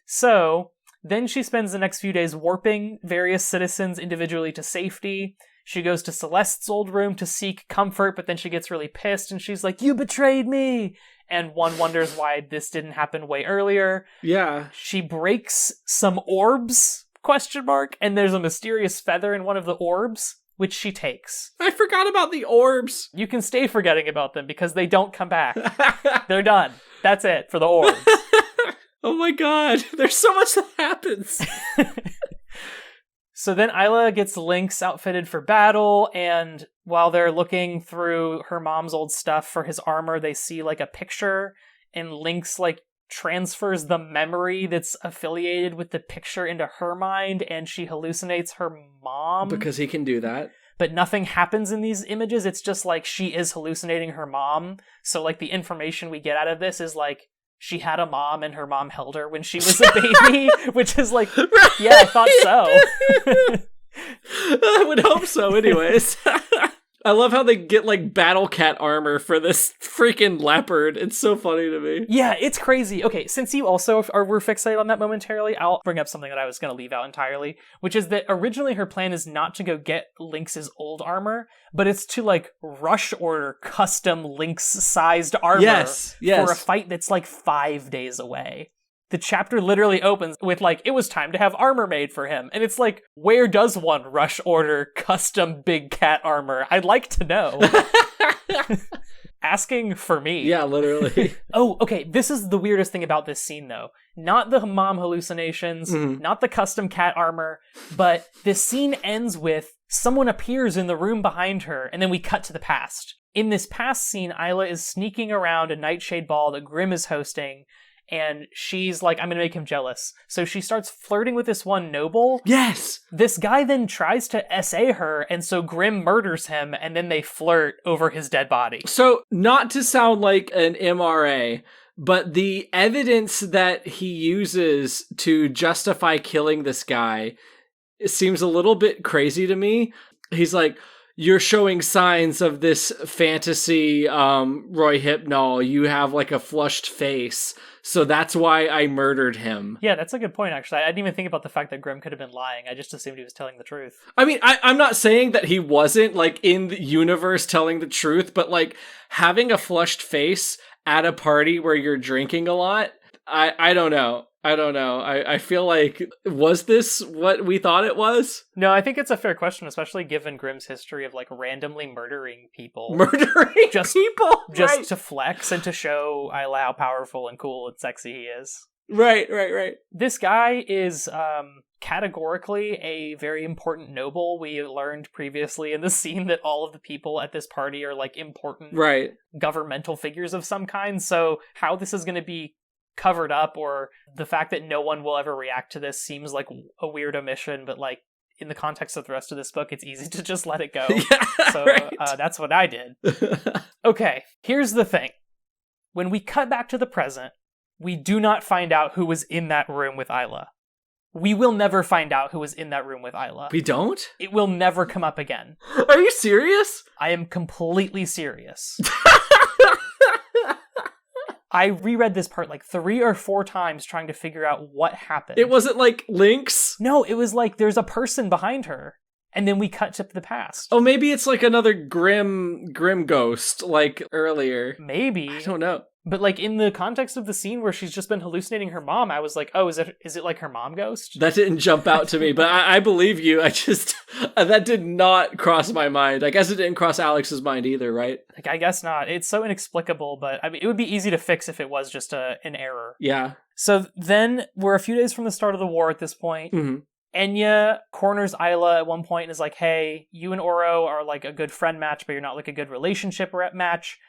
So, then she spends the next few days warping various citizens individually to safety. She goes to Celeste's old room to seek comfort, but then she gets really pissed, and she's like, you betrayed me! And one wonders why this didn't happen way earlier. Yeah. She breaks some orbs, ? And there's a mysterious feather in one of the orbs, which she takes. I forgot about the orbs! You can stay forgetting about them, because they don't come back. They're done. That's it for the orbs. Oh my god, there's so much that happens. So then Isla gets Lynx outfitted for battle, and while they're looking through her mom's old stuff for his armor, they see like a picture, and Lynx like transfers the memory that's affiliated with the picture into her mind, and she hallucinates her mom. Because he can do that. But nothing happens in these images, it's just like she is hallucinating her mom. So like the information we get out of this is like, she had a mom and her mom held her when she was a baby, which is like, yeah, I thought so. I would hope so anyways. I love how they get like battle cat armor for this freaking leopard. It's so funny to me. Yeah, it's were fixated on that momentarily, I'll bring up something that I was going to leave out entirely, which is that originally her plan is not to go get Lynx's old armor, but it's to like rush order custom Lynx-sized armor for a fight that's like 5 days away. The chapter literally opens with like, it was time to have armor made for him. And it's like, where does one rush order custom big cat armor? I'd like to know. Asking for me. Yeah, literally. Oh, okay. This is the weirdest thing about this scene, though. Not the mom hallucinations, not the custom cat armor, but this scene ends with someone appears in the room behind her, and then we cut to the past. In this past scene, Isla is sneaking around a Nightshade ball that Grim is hosting, and she's like, I'm gonna make him jealous. So she starts flirting with this one noble. Yes! This guy then tries to SA her, and so Grim murders him, and then they flirt over his dead body. So, not to sound like an MRA, but the evidence that he uses to justify killing this guy seems a little bit crazy to me. He's like, you're showing signs of this fantasy Roy Hypnol. You have like a flushed face. So that's why I murdered him. Yeah, that's a good point, actually. I didn't even think about the fact that Grim could have been lying. I just assumed he was telling the truth. I mean, I'm not saying that he wasn't, like, in the universe telling the truth, but, like, having a flushed face at a party where you're drinking a lot, I don't know. I feel like, was this what we thought it was? No, I think it's a fair question, especially given Grimm's history of, like, randomly murdering people. Murdering people? Just right. to flex and to show Isla how powerful and cool and sexy he is. Right. This guy is categorically a very important noble. We learned previously in the scene that all of the people at this party are, like, important governmental figures of some kind, so how this is going to be covered up, or the fact that no one will ever react to this, seems like a weird omission, but, like, in the context of the rest of this book, it's easy to just let it go. Yeah, so right. That's what I did. Okay, here's the thing. When we cut back to the present, we do not find out who was in that room with Isla. We will never find out who was in that room with Isla. We don't? It will never come up again. Are you serious? I am completely serious. I reread this part like 3 or 4 times trying to figure out what happened. It wasn't like Lynx? No, it was like there's a person behind her, and then we cut to the past. Oh, maybe it's like another grim ghost, like earlier. Maybe. I don't know. But, like, in the context of the scene where she's just been hallucinating her mom, I was like, oh, is it like her mom ghost? That didn't jump out to me, but I believe you. I just, that did not cross my mind. I guess it didn't cross Alex's mind either, right? Like, I guess not. It's so inexplicable, but, I mean, it would be easy to fix if it was just an error. Yeah. So then, we're a few days from the start of the war at this point. Mm-hmm. Enya corners Isla at one point and is like, hey, you and Oro are, like, a good friend match, but you're not, like, a good relationship match.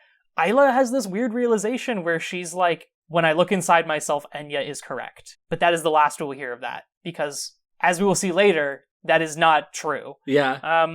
Isla has this weird realization where she's like, when I look inside myself, Enya is correct. But that is the last we'll hear of that, because, as we will see later, that is not true. Yeah.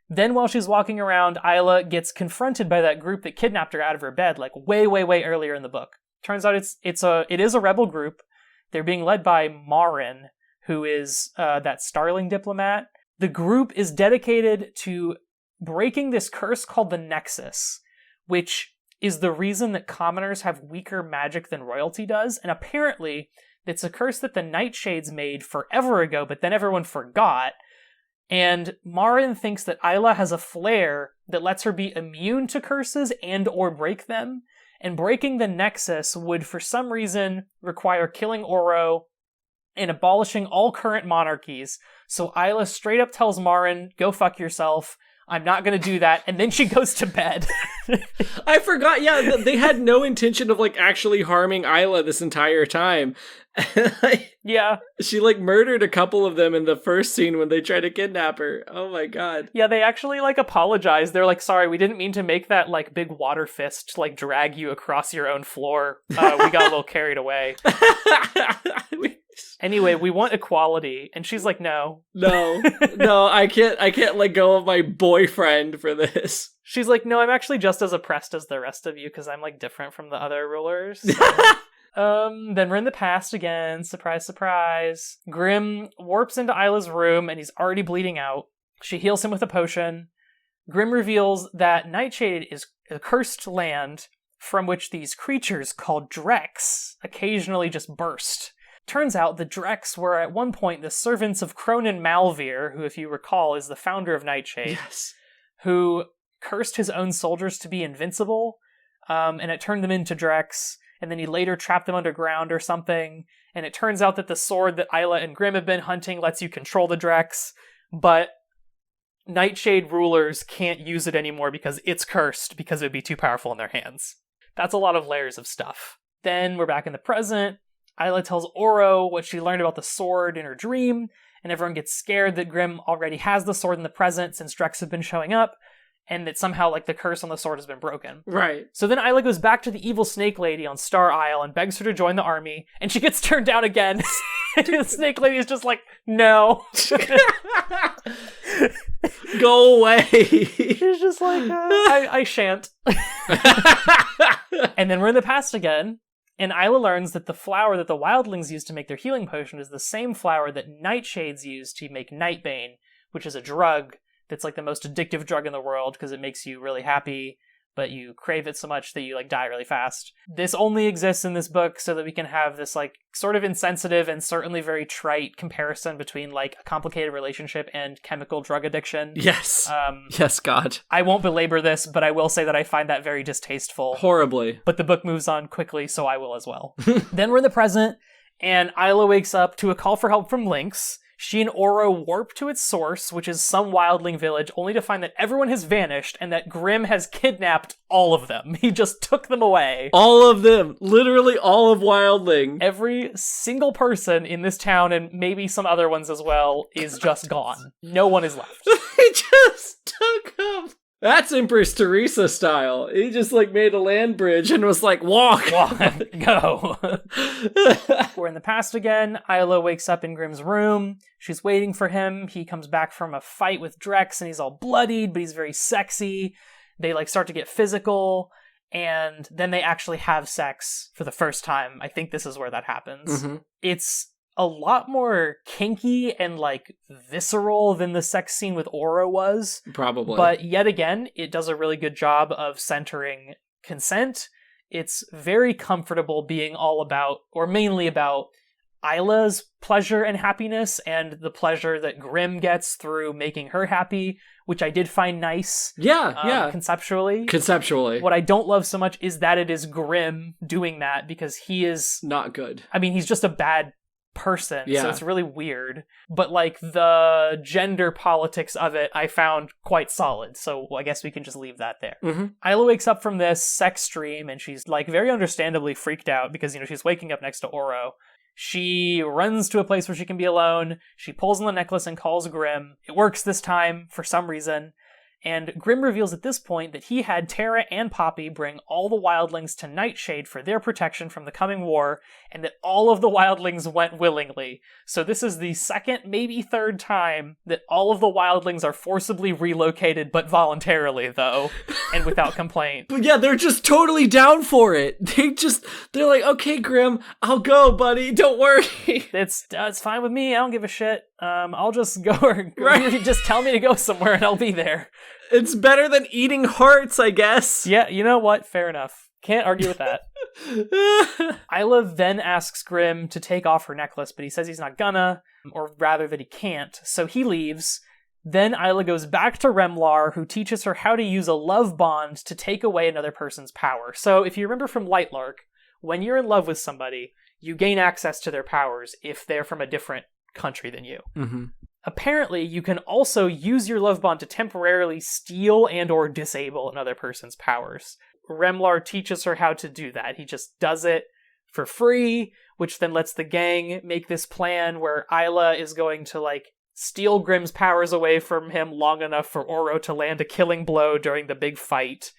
Then while she's walking around, Isla gets confronted by that group that kidnapped her out of her bed, like way earlier in the book. Turns out it is a rebel group. They're being led by Marin, who is that Starling diplomat. The group is dedicated to breaking this curse called the Nexus, which is the reason that commoners have weaker magic than royalty does, and apparently it's a curse that the Nightshades made forever ago, but then everyone forgot, and Marin thinks that Isla has a flare that lets her be immune to curses and or break them, and breaking the Nexus would for some reason require killing Oro and abolishing all current monarchies, so Isla straight up tells Marin, go fuck yourself, I'm not going to do that, and then she goes to bed. I forgot, yeah, they had no intention of, like, actually harming Isla this entire time. Yeah. She, like, murdered a couple of them in the first scene when they tried to kidnap her. Oh my god. Yeah, they actually, like, apologize. They're like, sorry, we didn't mean to make that, like, big water fist, like, drag you across your own floor. We got a little carried away. Anyway, we want equality, and she's like, no, I can't let go of my boyfriend for this. She's like, no, I'm actually just as oppressed as the rest of you because I'm, like, different from the other rulers. So. Then we're in the past again. Surprise, surprise. Grim warps into Isla's room, and he's already bleeding out. She heals him with a potion. Grim reveals that Nightshade is a cursed land from which these creatures called Drex occasionally just burst. Turns out the Drex were at one point the servants of Cronin Malvir, who, if you recall, is the founder of Nightshade, yes, who cursed his own soldiers to be invincible, and it turned them into Drex, and then he later trapped them underground or something, and it turns out that the sword that Isla and Grim have been hunting lets you control the Drex, but Nightshade rulers can't use it anymore because it's cursed, because it would be too powerful in their hands. That's a lot of layers of stuff. Then we're back in the present. Isla tells Oro what she learned about the sword in her dream, and everyone gets scared that Grim already has the sword in the present since Drex have been showing up, and that somehow, like, the curse on the sword has been broken. Right. So then Isla goes back to the evil snake lady on Star Isle and begs her to join the army, and she gets turned down again. And the snake lady is just like, no. Go away. She's just like, I shan't. And then we're in the past again. And Isla learns that the flower that the wildlings use to make their healing potion is the same flower that Nightshades use to make Nightbane, which is a drug that's like the most addictive drug in the world because it makes you really happy, but you crave it so much that you like die really fast. This only exists in this book so that we can have this like sort of insensitive and certainly very trite comparison between like a complicated relationship and chemical drug addiction. Yes. Yes, God. I won't belabor this, but I will say that I find that very distasteful. Horribly. But the book moves on quickly, so I will as well. Then we're in the present, and Isla wakes up to a call for help from Lynx. She and Oro warp to its source, which is some wildling village, only to find that everyone has vanished and that Grim has kidnapped all of them. He just took them away. All of them. Literally all of Wildling. Every single person in this town, and maybe some other ones as well, is just gone. No one is left. He just took them. That's Empress Teresa style. He just like made a land bridge and was like, walk, go. We're in the past again. Isla wakes up in Grim's room. She's waiting for him. He comes back from a fight with Drex and he's all bloodied, but he's very sexy. They like start to get physical, and then they actually have sex for the first time. I think this is where that happens. Mm-hmm. It's a lot more kinky and like visceral than the sex scene with Oro was. Probably. But yet again, it does a really good job of centering consent. It's very comfortable being all about, or mainly about, Isla's pleasure and happiness and the pleasure that Grim gets through making her happy, which I did find nice. Yeah. Conceptually. What I don't love so much is that it is Grim doing that, because he is not good. I mean, he's just a bad person, yeah. So it's really weird. But like the gender politics of it I found quite solid, so I guess we can just leave that there. Mm-hmm. Isla wakes up from this sex dream and she's like very understandably freaked out because, you know, she's waking up next to Oro. She runs to a place where she can be alone. She pulls on the necklace and calls Grim. It works this time for some reason. And Grim reveals at this point that he had Terra and Poppy bring all the wildlings to Nightshade for their protection from the coming war, and that all of the wildlings went willingly. So this is the second, maybe third time that all of the wildlings are forcibly relocated, but voluntarily, though, and without complaint. But yeah, they're just totally down for it. They're like, okay, Grim, I'll go, buddy, don't worry. It's fine with me, I don't give a shit. I'll just go, or right. You just tell me to go somewhere and I'll be there. It's better than eating hearts, I guess. Yeah, you know what? Fair enough. Can't argue with that. Isla then asks Grim to take off her necklace, but he says he's not gonna, or rather that he can't, so he leaves. Then Isla goes back to Remlar, who teaches her how to use a love bond to take away another person's power. So if you remember from Lightlark, when you're in love with somebody, you gain access to their powers if they're from a different country than you. Mm-hmm. Apparently, you can also use your love bond to temporarily steal and or disable another person's powers. Remlar teaches her how to do that. He just does it for free, which then lets the gang make this plan where Isla is going to, like, steal Grim's powers away from him long enough for Oro to land a killing blow during the big fight.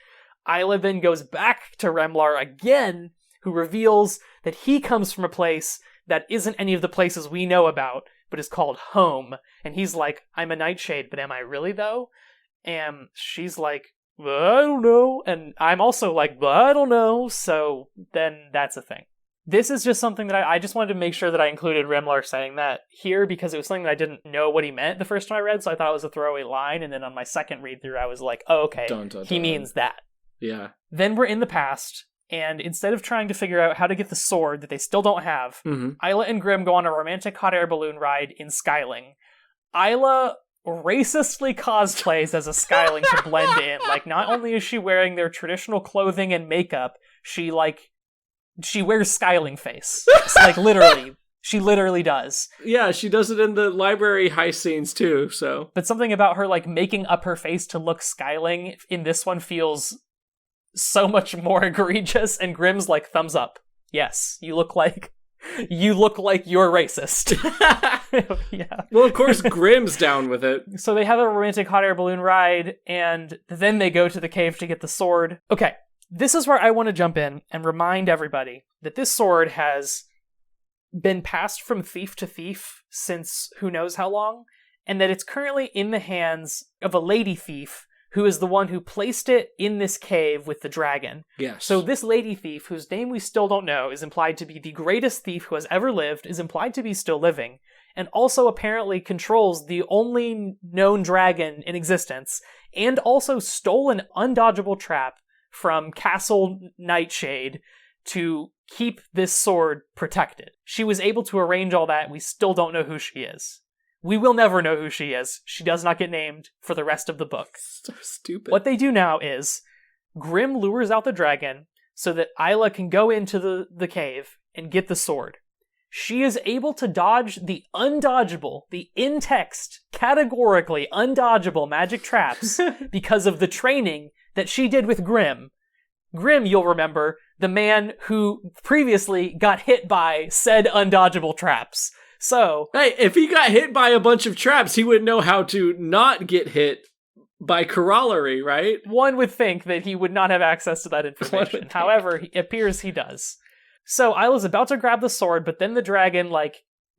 Isla then goes back to Remlar again, who reveals that he comes from a place that isn't any of the places we know about, but is called home. And he's like, I'm a Nightshade, but am I really, though? And she's like, I don't know. And I'm also like, I don't know. So then that's a thing. This is just something that I just wanted to make sure that I included Remlar saying that here, because it was something that I didn't know what he meant the first time I read, so I thought it was a throwaway line, and then on my second read through I was like, oh, okay, he means that. Yeah. Then we're in the past, and instead of trying to figure out how to get the sword that they still don't have, Isla and Grim go on a romantic hot air balloon ride in Skyling. Isla racistly cosplays as a Skyling to blend in. Like, not only is she wearing their traditional clothing and makeup, she wears Skyling face. Like, literally. She literally does. Yeah, she does it in the library heist scenes too, so. But something about her, like, making up her face to look Skyling in this one feels so much more egregious, and Grim's like, thumbs up. Yes, you look like you're racist. Yeah. Well, of course, Grim's down with it. So they have a romantic hot air balloon ride, and then they go to the cave to get the sword. Okay, this is where I want to jump in and remind everybody that this sword has been passed from thief to thief since who knows how long, and that it's currently in the hands of a lady thief who is the one who placed it in this cave with the dragon. Yes. So this lady thief, whose name we still don't know, is implied to be the greatest thief who has ever lived, is implied to be still living, and also apparently controls the only known dragon in existence, and also stole an undodgeable trap from Castle Nightshade to keep this sword protected. She was able to arrange all that, and we still don't know who she is. We will never know who she is. She does not get named for the rest of the book. So stupid. What they do now is Grim lures out the dragon so that Isla can go into the cave and get the sword. She is able to dodge the undodgeable, the in-text, categorically undodgeable magic traps because of the training that she did with Grim. Grim, you'll remember, the man who previously got hit by said undodgeable traps. So, hey, if he got hit by a bunch of traps, he would know how to not get hit by corollary, right? One would think that he would not have access to that information. However, it appears he does. So Isla's about to grab the sword, but then the dragon,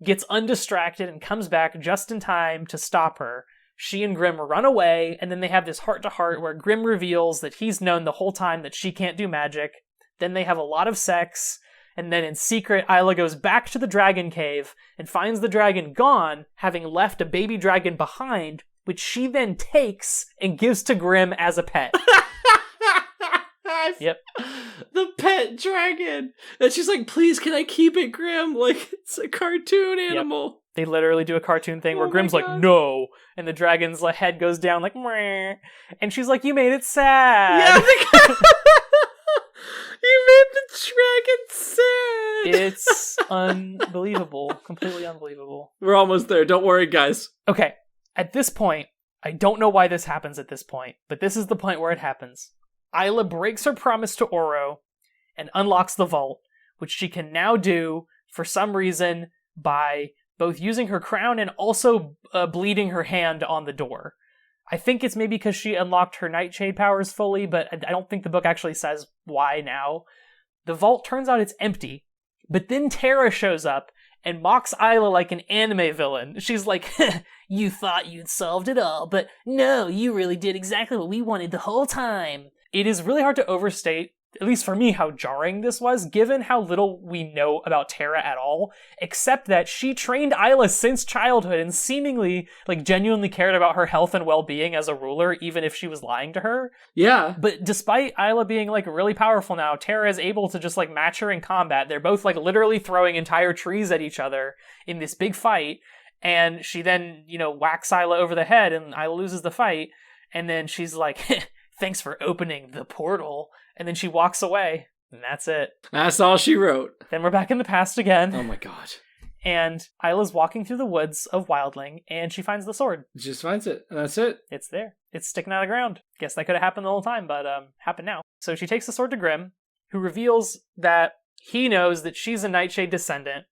gets undistracted and comes back just in time to stop her. She and Grim run away, and then they have this heart-to-heart where Grim reveals that he's known the whole time that she can't do magic. Then they have a lot of sex, and then in secret, Isla goes back to the dragon cave and finds the dragon gone, having left a baby dragon behind, which she then takes and gives to Grim as a pet. Yep. The pet dragon. And she's like, please, can I keep it, Grim? Like, it's a cartoon animal. Yep. They literally do a cartoon thing where Grim's like, no. And the dragon's head goes down like, meh. And she's like, you made it sad. Yeah, you made the dragon sad. It's unbelievable. Completely unbelievable. We're almost there. Don't worry, guys. Okay. At this point, I don't know why this happens at this point, but this is the point where it happens. Isla breaks her promise to Oro and unlocks the vault, which she can now do, for some reason, by both using her crown and also bleeding her hand on the door. I think it's maybe because she unlocked her Nightshade powers fully, but I don't think the book actually says why now. The vault turns out it's empty, but then Terra shows up and mocks Isla like an anime villain. She's like, you thought you'd solved it all, but no, you really did exactly what we wanted the whole time. It is really hard to overstate, at least for me, how jarring this was, given how little we know about Terra at all, except that she trained Isla since childhood and seemingly, genuinely cared about her health and well-being as a ruler, even if she was lying to her. Yeah. But despite Isla being, really powerful now, Terra is able to just, match her in combat. They're both, literally throwing entire trees at each other in this big fight, and she then, whacks Isla over the head, and Isla loses the fight, and then she's like, thanks for opening the portal. And then she walks away, and that's it. That's all she wrote. Then we're back in the past again. Oh my god. And Isla's walking through the woods of Wildling, and she finds the sword. She just finds it, and that's it. It's there. It's sticking out of the ground. Guess that could have happened the whole time, but happened now. So she takes the sword to Grim, who reveals that he knows that she's a Nightshade descendant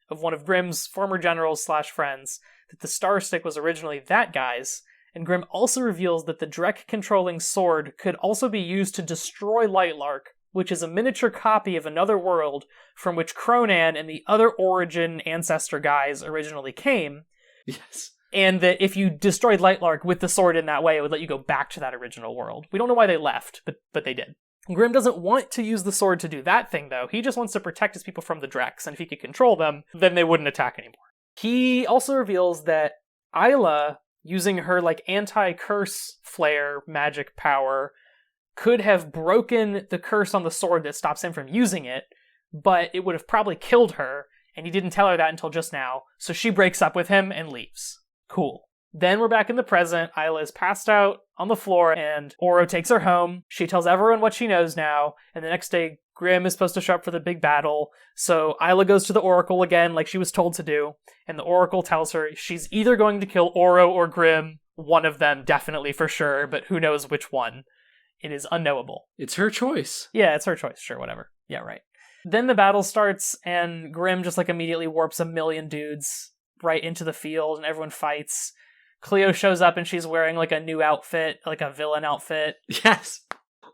of one of Grim's former generals / friends, that the Star Stick was originally that guy's. And Grim also reveals that the Drek-controlling sword could also be used to destroy Lightlark, which is a miniature copy of another world from which Cronan and the other origin ancestor guys originally came. Yes. And that if you destroyed Lightlark with the sword in that way, it would let you go back to that original world. We don't know why they left, but they did. Grim doesn't want to use the sword to do that thing, though. He just wants to protect his people from the Dreks, and if he could control them, then they wouldn't attack anymore. He also reveals that Isla, using her anti-curse flare magic power, could have broken the curse on the sword that stops him from using it, but it would have probably killed her, and he didn't tell her that until just now, so she breaks up with him and leaves. Cool. Then we're back in the present. Isla is passed out on the floor, and Oro takes her home. She tells everyone what she knows now, and the next day, Grim is supposed to show up for the big battle, so Isla goes to the Oracle again like she was told to do, and the Oracle tells her she's either going to kill Oro or Grim, one of them definitely for sure, but who knows which one. It is unknowable. It's her choice. Yeah, it's her choice, sure, whatever. Yeah, right. Then the battle starts, and Grim just immediately warps a million dudes right into the field, and everyone fights. Cleo shows up, and she's wearing a new outfit, a villain outfit. Yes.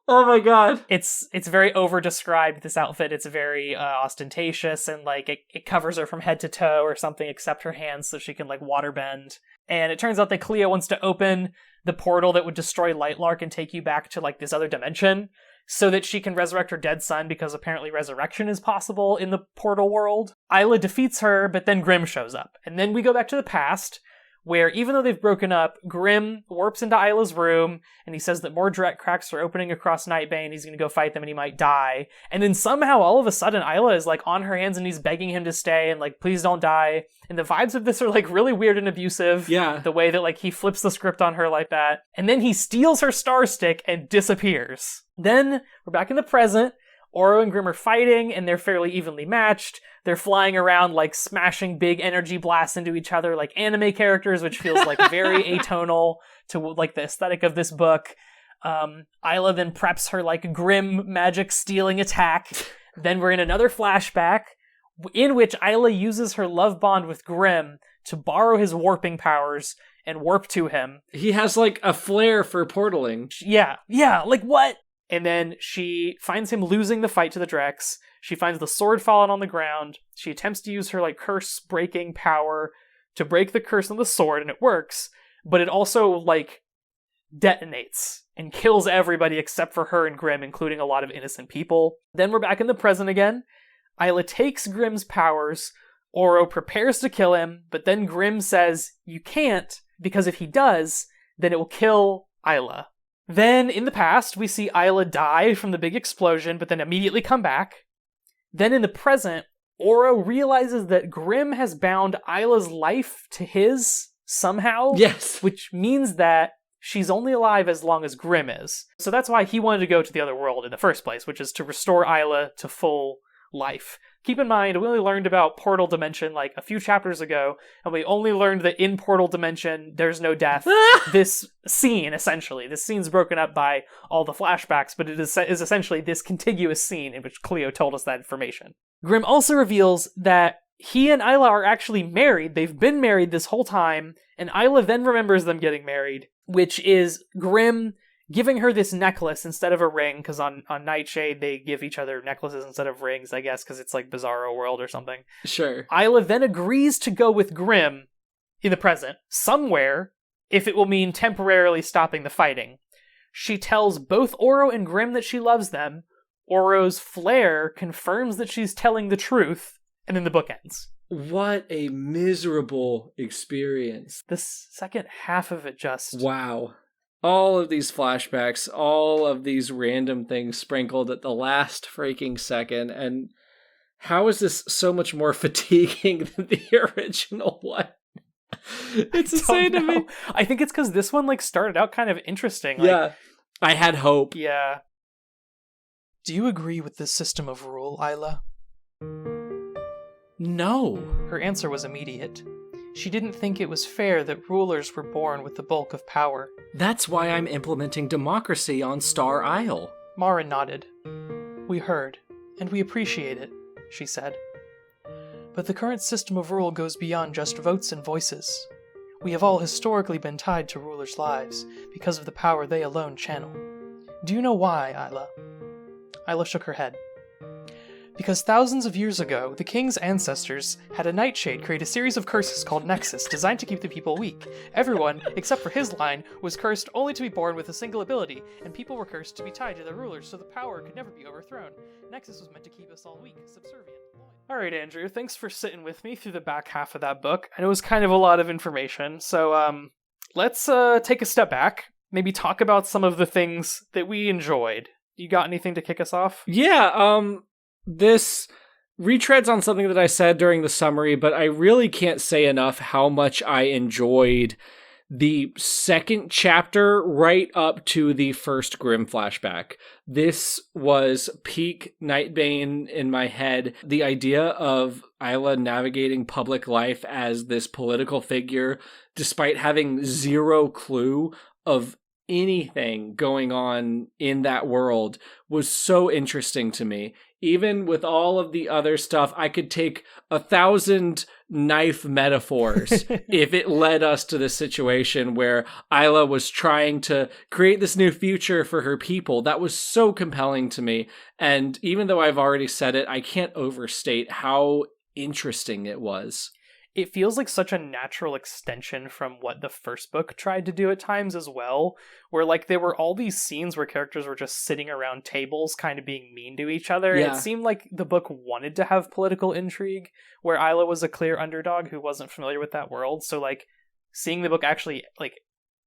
Oh my god. It's very over-described, this outfit. It's very ostentatious, and it covers her from head to toe or something except her hands so she can waterbend. And it turns out that Cleo wants to open the portal that would destroy Lightlark and take you back to this other dimension. so that she can resurrect her dead son, because apparently resurrection is possible in the portal world. Isla defeats her, but then Grim shows up. And then we go back to the past, where even though they've broken up, Grim warps into Isla's room, and he says that more direct cracks are opening across Nightbane, he's gonna go fight them, and he might die. And then somehow, all of a sudden, Isla is, like, on her hands and knees begging him to stay, and, like, please don't die. And the vibes of this are, like, really weird and abusive. Yeah. The way that, like, he flips the script on her like that. And then he steals her star stick and disappears. Then, we're back in the present. Oro and Grim are fighting, and they're fairly evenly matched. They're flying around, like, smashing big energy blasts into each other like anime characters, which feels, like, very atonal to, like, the aesthetic of this book. Isla then preps her, like, Grim magic stealing attack. Then we're in another flashback, in which Isla uses her love bond with Grim to borrow his warping powers and warp to him. He has, like, a flair for portaling. Yeah, like, what? And then she finds him losing the fight to the Drex. She finds the sword fallen on the ground. She attempts to use her, like, curse-breaking power to break the curse on the sword, and it works. But it also, like, detonates and kills everybody except for her and Grim, including a lot of innocent people. Then we're back in the present again. Isla takes Grim's powers. Oro prepares to kill him, but then Grim says, you can't, because if he does, then it will kill Isla. Then, in the past, we see Isla die from the big explosion, but then immediately come back. Then in the present, Oro realizes that Grim has bound Isla's life to his somehow. Yes. Which means that she's only alive as long as Grim is. So that's why he wanted to go to the other world in the first place, which is to restore Isla to full life. Keep in mind, we only learned about Portal Dimension like a few chapters ago, and we only learned that in Portal Dimension, there's no death. This scene's broken up by all the flashbacks, but it is essentially this contiguous scene in which Cleo told us that information. Grim also reveals that he and Isla are actually married. They've been married this whole time, and Isla then remembers them getting married, which is Grim giving her this necklace instead of a ring, because on Nightshade they give each other necklaces instead of rings, I guess, because it's like Bizarro World or something. Sure. Isla then agrees to go with Grim in the present, somewhere, if it will mean temporarily stopping the fighting. She tells both Oro and Grim that she loves them. Oro's flare confirms that she's telling the truth, and then the book ends. What a miserable experience. The second half of it just... Wow. All of these flashbacks, all of these random things sprinkled at the last freaking second, and how is this so much more fatiguing than the original one? It's insane to me. I think it's because this one like started out kind of interesting. Yeah, I had hope. Yeah. Do you agree with this system of rule, Isla? No. Her answer was immediate. She didn't think it was fair that rulers were born with the bulk of power. That's why I'm implementing democracy on Star Isle. Mara nodded. We heard, and we appreciate it, she said. But the current system of rule goes beyond just votes and voices. We have all historically been tied to rulers' lives because of the power they alone channel. Do you know why, Isla? Isla shook her head. Because thousands of years ago, the king's ancestors had a nightshade create a series of curses called Nexus, designed to keep the people weak. Everyone, except for his line, was cursed only to be born with a single ability, and people were cursed to be tied to their rulers so the power could never be overthrown. Nexus was meant to keep us all weak, subservient. Alright, Andrew, thanks for sitting with me through the back half of that book. I know it was kind of a lot of information, so let's take a step back, maybe talk about some of the things that we enjoyed. You got anything to kick us off? Yeah, this retreads on something that I said during the summary, but I really can't say enough how much I enjoyed the second chapter right up to the first Grim flashback. This was peak Nightbane in my head. The idea of Isla navigating public life as this political figure, despite having zero clue of anything going on in that world, was so interesting to me. Even with all of the other stuff, I could take 1,000 knife metaphors if it led us to this situation where Isla was trying to create this new future for her people. That was so compelling to me. And even though I've already said it, I can't overstate how interesting it was. it feels like such a natural extension from what the first book tried to do at times as well, where like there were all these scenes where characters were just sitting around tables kind of being mean to each other. Yeah. It seemed like the book wanted to have political intrigue, where Isla was a clear underdog who wasn't familiar with that world. So like seeing the book actually like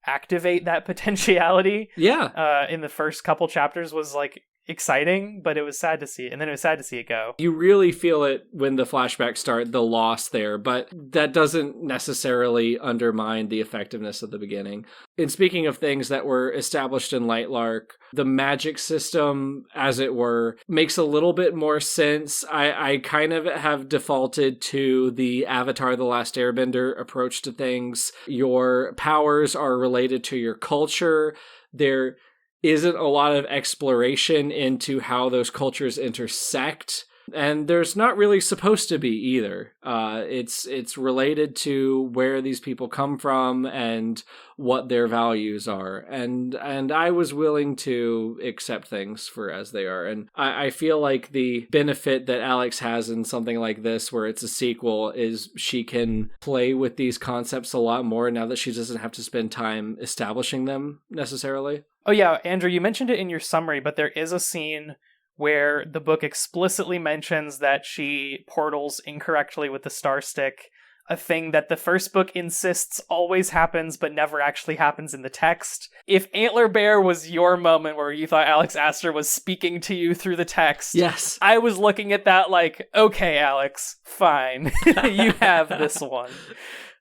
activate that potentiality in the first couple chapters was like exciting, but it was sad to see it, and then it was sad to see it go. You really feel it when the flashbacks start, the loss there, but that doesn't necessarily undermine the effectiveness of the beginning. And speaking of things that were established in Lightlark, the magic system, as it were, makes a little bit more sense. I kind of have defaulted to the Avatar: The Last Airbender approach to things. Your powers are related to your culture. There isn't a lot of exploration into how those cultures intersect, and there's not really supposed to be either. It's related to where these people come from and what their values are, and I was willing to accept things for as they are, and I feel like the benefit that Alex has in something like this, where it's a sequel, is she can play with these concepts a lot more now that she doesn't have to spend time establishing them necessarily. Oh yeah, Andrew, you mentioned it in your summary, but there is a scene where the book explicitly mentions that she portals incorrectly with the star stick, a thing that the first book insists always happens but never actually happens in the text. If Antler Bear was your moment where you thought Alex Astor was speaking to you through the text, yes, I was looking at that like, okay, Alex, fine. You have this one.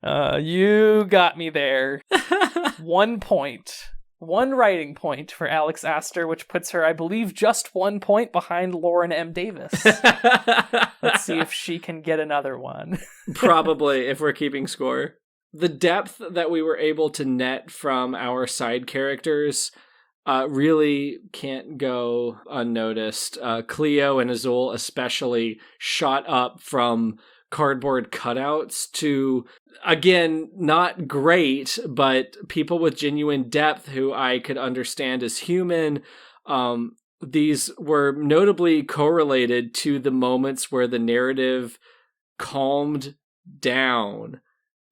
You got me there. 1 point. 1 writing point for Alex Astor, which puts her, I believe, just 1 point behind Lauren M. Davis. Let's see if she can get another one. Probably, if we're keeping score. The depth that we were able to net from our side characters really can't go unnoticed. Cleo and Azul especially shot up from cardboard cutouts to, again, not great, but people with genuine depth who I could understand as human. These were notably correlated to the moments where the narrative calmed down.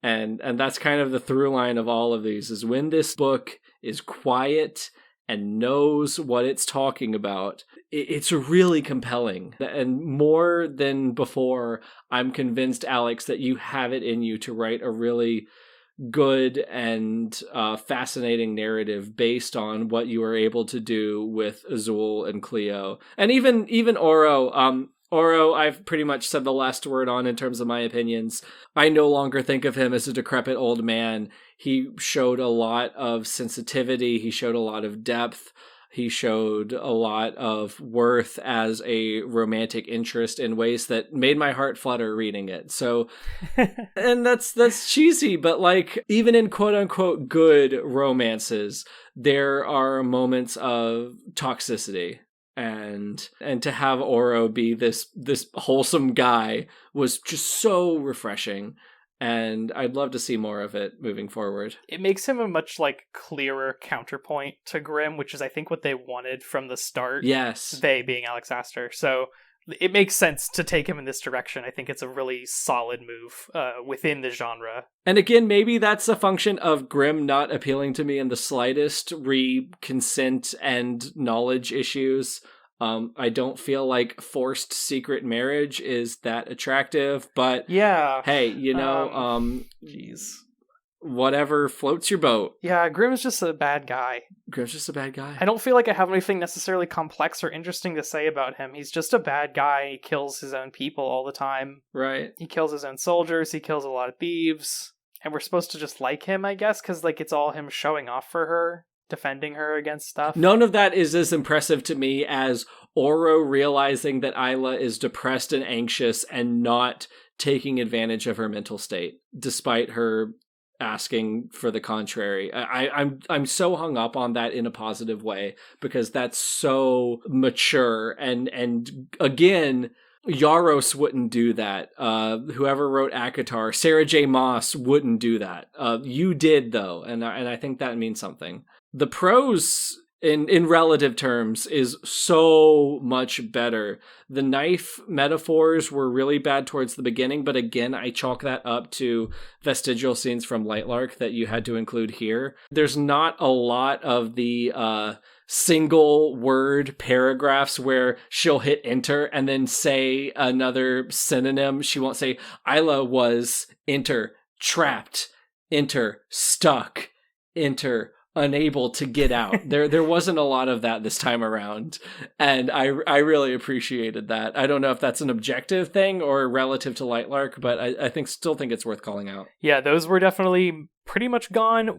And that's kind of the through line of all of these, is when this book is quiet and knows what it's talking about, it's really compelling. And more than before, I'm convinced, Alex, that you have it in you to write a really good and fascinating narrative based on what you were able to do with Azul and Cleo. And even Oro. Oro, I've pretty much said the last word on in terms of my opinions. I no longer think of him as a decrepit old man. He showed a lot of sensitivity. He showed a lot of depth. He showed a lot of worth as a romantic interest in ways that made my heart flutter reading it. So, and that's cheesy, but like, even in quote unquote good romances, there are moments of toxicity. And to have Oro be this wholesome guy was just so refreshing, and I'd love to see more of it moving forward. It makes him a much like clearer counterpoint to Grimm, which is I think what they wanted from the start. Yes, they being Alex Astor. So it makes sense to take him in this direction. I think it's a really solid move within the genre. And again, maybe that's a function of Grimm not appealing to me in the slightest, consent and knowledge issues. I don't feel like forced secret marriage is that attractive, but yeah, hey, jeez. Whatever floats your boat. Yeah, Grimm's just a bad guy. Grimm's just a bad guy. I don't feel like I have anything necessarily complex or interesting to say about him. He's just a bad guy. He kills his own people all the time. Right. He kills his own soldiers. He kills a lot of thieves. And we're supposed to just like him, I guess, because like it's all him showing off for her, defending her against stuff. None of that is as impressive to me as Oro realizing that Isla is depressed and anxious and not taking advantage of her mental state, despite her asking for the contrary. I'm so hung up on that in a positive way, because that's so mature, and again, Yaros wouldn't do that. Whoever wrote ACOTAR, Sarah J. Maas, wouldn't do that. You did, though, and I think that means something. The prose in relative terms, is so much better. The knife metaphors were really bad towards the beginning, but again, I chalk that up to vestigial scenes from Lightlark that you had to include here. There's not a lot of the single word paragraphs where she'll hit enter and then say another synonym. She won't say Isla was enter trapped, enter stuck, enter unable to get out. There wasn't a lot of that this time around, and I really appreciated that. I don't know if that's an objective thing or relative to Lightlark, but I still think it's worth calling out. Yeah, those were definitely pretty much gone.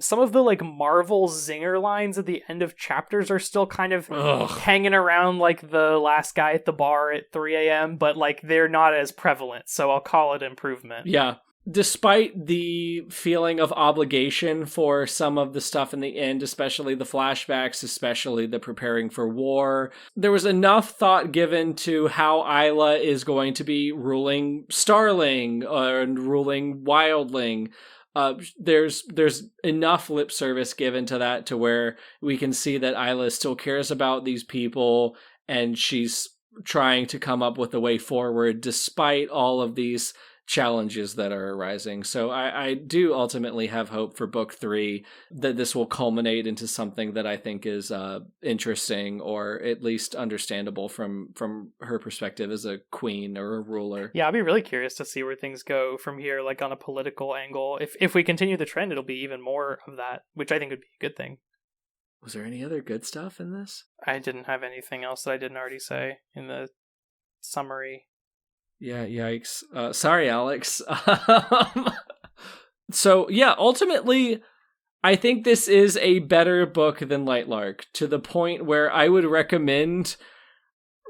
Some of the like Marvel zinger lines at the end of chapters are still kind of hanging around, like the last guy at the bar at 3 a.m., but like they're not as prevalent, so I'll call it improvement. Yeah. Despite the feeling of obligation for some of the stuff in the end, especially the flashbacks, especially the preparing for war, there was enough thought given to how Isla is going to be ruling Starling and ruling Wildling. There's enough lip service given to that to where we can see that Isla still cares about these people and she's trying to come up with a way forward despite all of these challenges that are arising. So I do ultimately have hope for book 3 that this will culminate into something that I think is interesting or at least understandable from her perspective as a queen or a ruler. Yeah, I'll be really curious to see where things go from here, like on a political angle. If we continue the trend, it'll be even more of that, which I think would be a good thing. Was there any other good stuff in this? I didn't have anything else that I didn't already say in the summary. Yeah, yikes. Sorry, Alex. So, yeah, ultimately, I think this is a better book than Lightlark, to the point where I would recommend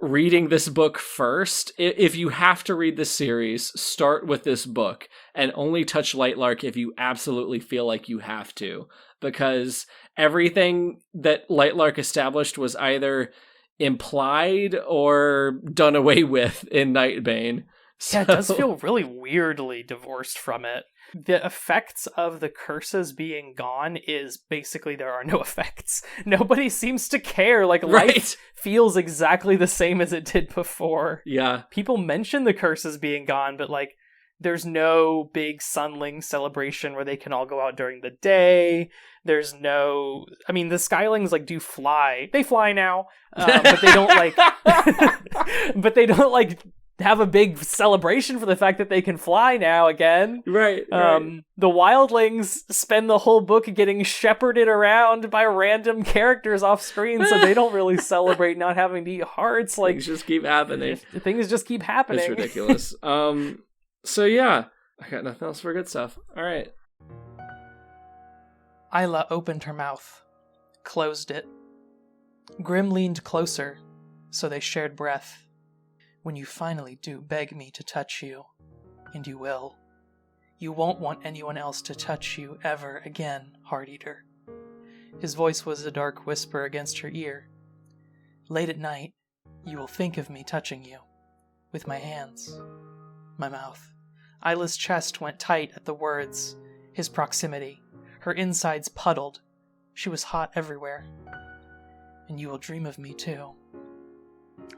reading this book first. If you have to read the series, start with this book, and only touch Lightlark if you absolutely feel like you have to, because everything that Lightlark established was either implied or done away with in Nightbane. So... Yeah, it does feel really weirdly divorced from it. The effects of the curses being gone is basically there are no effects. Nobody seems to care. Like, life feels exactly the same as it did before. Yeah. People mention the curses being gone, but like, there's no big Sunling celebration where they can all go out during the day. There's no... I mean, the Skylings, like, do fly. They fly now, but they don't, like... but they don't, like, have a big celebration for the fact that they can fly now again. Right. The Wildlings spend the whole book getting shepherded around by random characters off screen, so they don't really celebrate not having to eat hearts. Like, things just keep happening. Things just keep happening. It's ridiculous. So yeah, I got nothing else for good stuff. All right. Isla opened her mouth, closed it. Grim leaned closer, so they shared breath. When you finally do beg me to touch you, and you will, you won't want anyone else to touch you ever again, Heart-Eater. His voice was a dark whisper against her ear. Late at night, you will think of me touching you, with my hands. My mouth. Isla's chest went tight at the words, his proximity. Her insides puddled. She was hot everywhere. And you will dream of me too.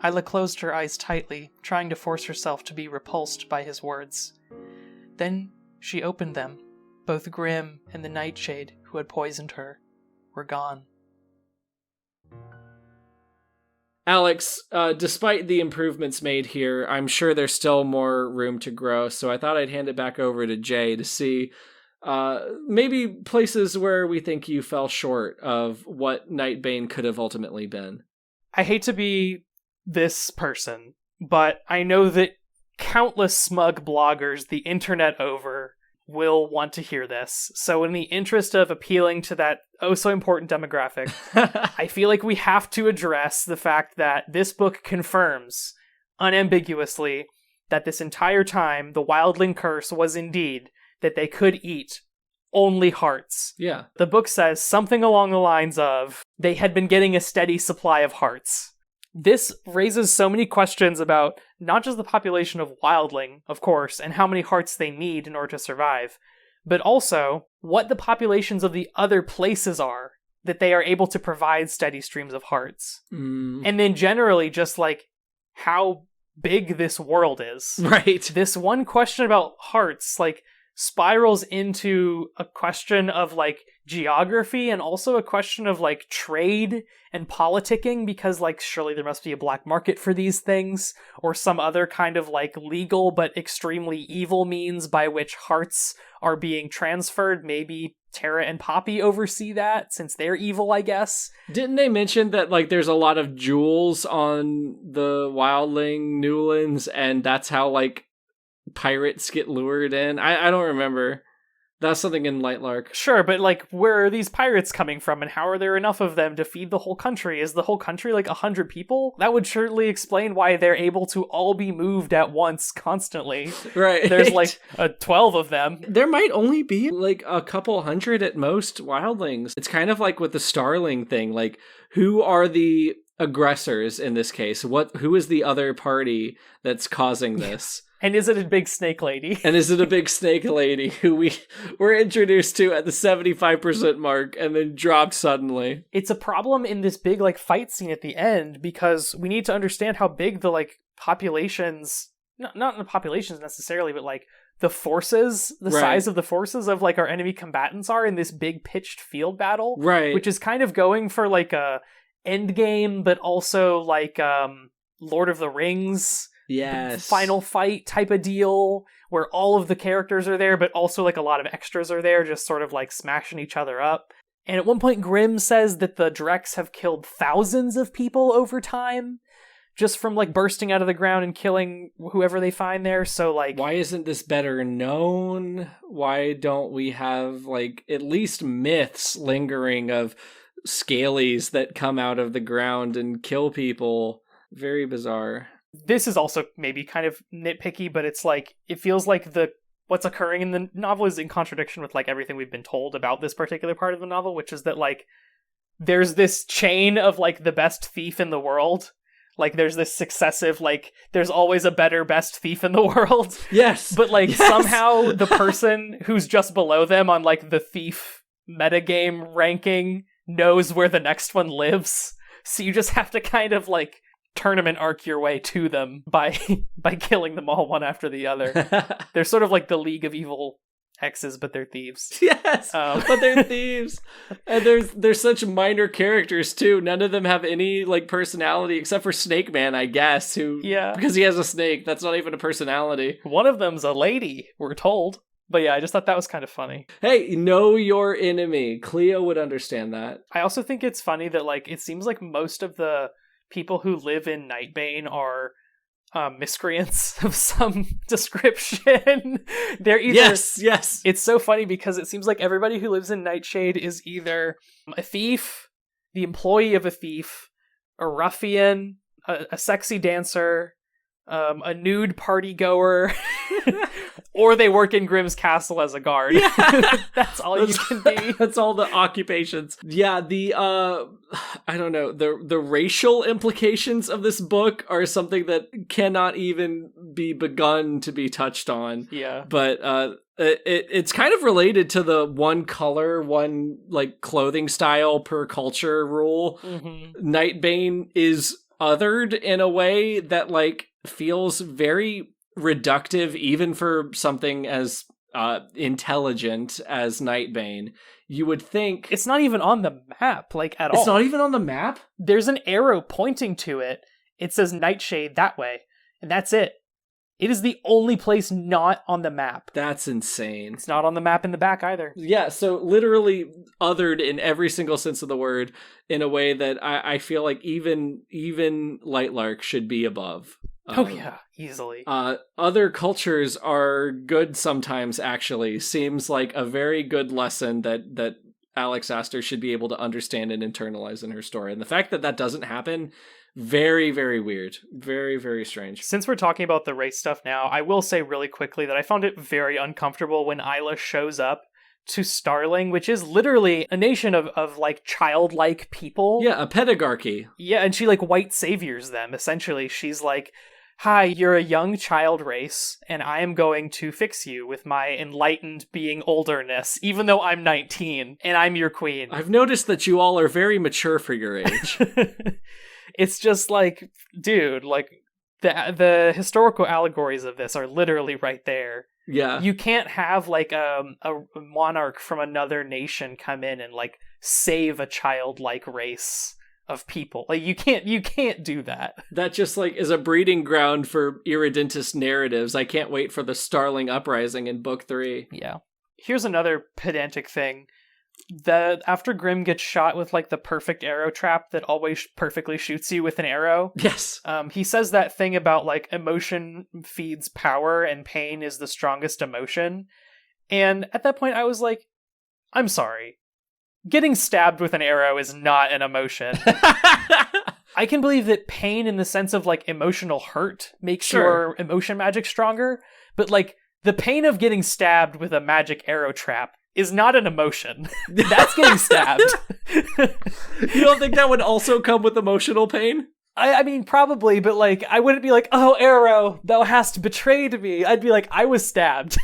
Isla closed her eyes tightly, trying to force herself to be repulsed by his words. Then she opened them. Both Grim and the Nightshade, who had poisoned her, were gone. Alex, despite the improvements made here, I'm sure there's still more room to grow, so I thought I'd hand it back over to Jay to see maybe places where we think you fell short of what Nightbane could have ultimately been. I hate to be this person, but I know that countless smug bloggers the internet over will want to hear this. So in the interest of appealing to that oh-so-important demographic, I feel like we have to address the fact that this book confirms, unambiguously, that this entire time the Wildling curse was indeed that they could eat only hearts. Yeah. The book says something along the lines of, they had been getting a steady supply of hearts. This raises so many questions about not just the population of Wildling, of course, and how many hearts they need in order to survive, but also what the populations of the other places are that they are able to provide steady streams of hearts. Mm. And then generally just like how big this world is. Right. This one question about hearts like spirals into a question of like geography and also a question of like trade and politicking, because like surely there must be a black market for these things or some other kind of like legal but extremely evil means by which hearts are being transferred. Maybe Tara and Poppy oversee that since they're evil, I guess. Didn't they mention that like there's a lot of jewels on the wildling Newlands and that's how like pirates get lured in? I don't remember. That's something in Lightlark. Sure, but like where are these pirates coming from and how are there enough of them to feed the whole country? Is the whole country like 100 people? That would surely explain why they're able to all be moved at once constantly. Right. There's like 12 of them. There might only be like a couple hundred at most wildlings. It's kind of like with the Starling thing. Like, who are the aggressors in this case? Who is the other party that's causing this? And is it a big snake lady? And is it a big snake lady who we were introduced to at the 75% mark and then dropped suddenly? It's a problem in this big like fight scene at the end because we need to understand how big the like populations, not the populations necessarily, but like the forces, the size of the forces of like our enemy combatants are in this big pitched field battle. Right. Which is kind of going for like a end game, but also like Lord of the Rings. Yes. Final fight type of deal where all of the characters are there, but also like a lot of extras are there, just sort of like smashing each other up. And at one point, Grimm says that the Drex have killed thousands of people over time, just from like bursting out of the ground and killing whoever they find there. So like, why isn't this better known? Why don't we have like at least myths lingering of scalies that come out of the ground and kill people? Very bizarre. This is also maybe kind of nitpicky, but it's like, it feels like what's occurring in the novel is in contradiction with like everything we've been told about this particular part of the novel, which is that like there's this chain of like the best thief in the world. Like there's this successive, like there's always a better best thief in the world. Yes. But like somehow the person who's just below them on like the thief metagame ranking knows where the next one lives. So you just have to kind of like tournament arc your way to them by killing them all one after the other. They're sort of like the League of Evil X's, but they're thieves. Yes, but they're thieves. And there's such minor characters too. None of them have any like personality except for Snake Man, I guess, because he has a snake. That's not even a personality. One of them's a lady, we're told. But yeah, I just thought that was kind of funny. Hey, know your enemy. Cleo would understand that. I also think it's funny that like it seems like most of the people who live in Nightbane are miscreants of some description. They're either... Yes. It's so funny because it seems like everybody who lives in Nightshade is either a thief, the employee of a thief, a ruffian, a sexy dancer, a nude party goer, or they work in Grimm's castle as a guard. Yeah. That's all you can be. That's all the occupations. Yeah, the I don't know, the racial implications of this book are something that cannot even be begun to be touched on. Yeah. But it's kind of related to the one color, one like clothing style per culture rule. Mm-hmm. Nightbane is othered in a way that like feels very reductive, even for something as intelligent as Nightbane. You would think it's not even on the map, like at all. It's not even on the map? There's an arrow pointing to it. It says Nightshade that way, and that's it. It is the only place not on the map. That's insane. It's not on the map in the back either. Yeah, so literally othered in every single sense of the word in a way that I feel like even Lightlark should be above. Oh yeah, easily. Other cultures are good sometimes, actually. Seems like a very good lesson that Alex Astor should be able to understand and internalize in her story. And the fact that doesn't happen, very, very weird. Very, very strange. Since we're talking about the race stuff now, I will say really quickly that I found it very uncomfortable when Isla shows up to Starling, which is literally a nation of like childlike people. Yeah, a pedagogy. Yeah, and she like white saviors them, essentially. She's like, hi, you're a young child race, and I am going to fix you with my enlightened being olderness, even though I'm 19, and I'm your queen. I've noticed that you all are very mature for your age. It's just like, dude, like, the historical allegories of this are literally right there. Yeah. You can't have, like, a monarch from another nation come in and, like, save a childlike race of people. Like, you can't do that. That just, like, is a breeding ground for irredentist narratives. I can't wait for the Starling Uprising in book 3. Yeah. Here's another pedantic thing. After Grimm gets shot with, like, the perfect arrow trap that always perfectly shoots you with an arrow. Yes. He says that thing about, like, emotion feeds power and pain is the strongest emotion. And at that point I was like, I'm sorry. Getting stabbed with an arrow is not an emotion. I can believe that pain in the sense of, like, emotional hurt makes your emotion magic stronger, but, like, the pain of getting stabbed with a magic arrow trap is not an emotion. That's getting stabbed. You don't think that would also come with emotional pain? I mean, probably, but, like, I wouldn't be like, oh, arrow, thou hast betrayed me. I'd be like, I was stabbed.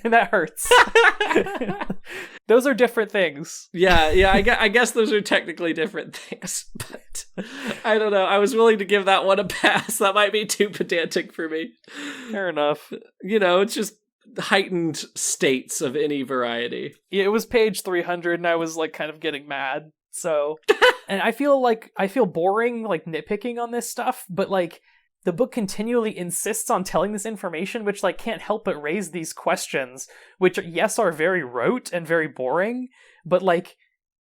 And that hurts. Those are different things. Yeah, I guess those are technically different things, but I don't know. I was willing to give that one a pass. That might be too pedantic for me. Fair enough. You know, it's just heightened states of any variety. Yeah, it was page 300 and I was, like, kind of getting mad. So, and I feel boring, like, nitpicking on this stuff, but, like, the book continually insists on telling this information, which, like, can't help but raise these questions, which, yes, are very rote and very boring, but, like,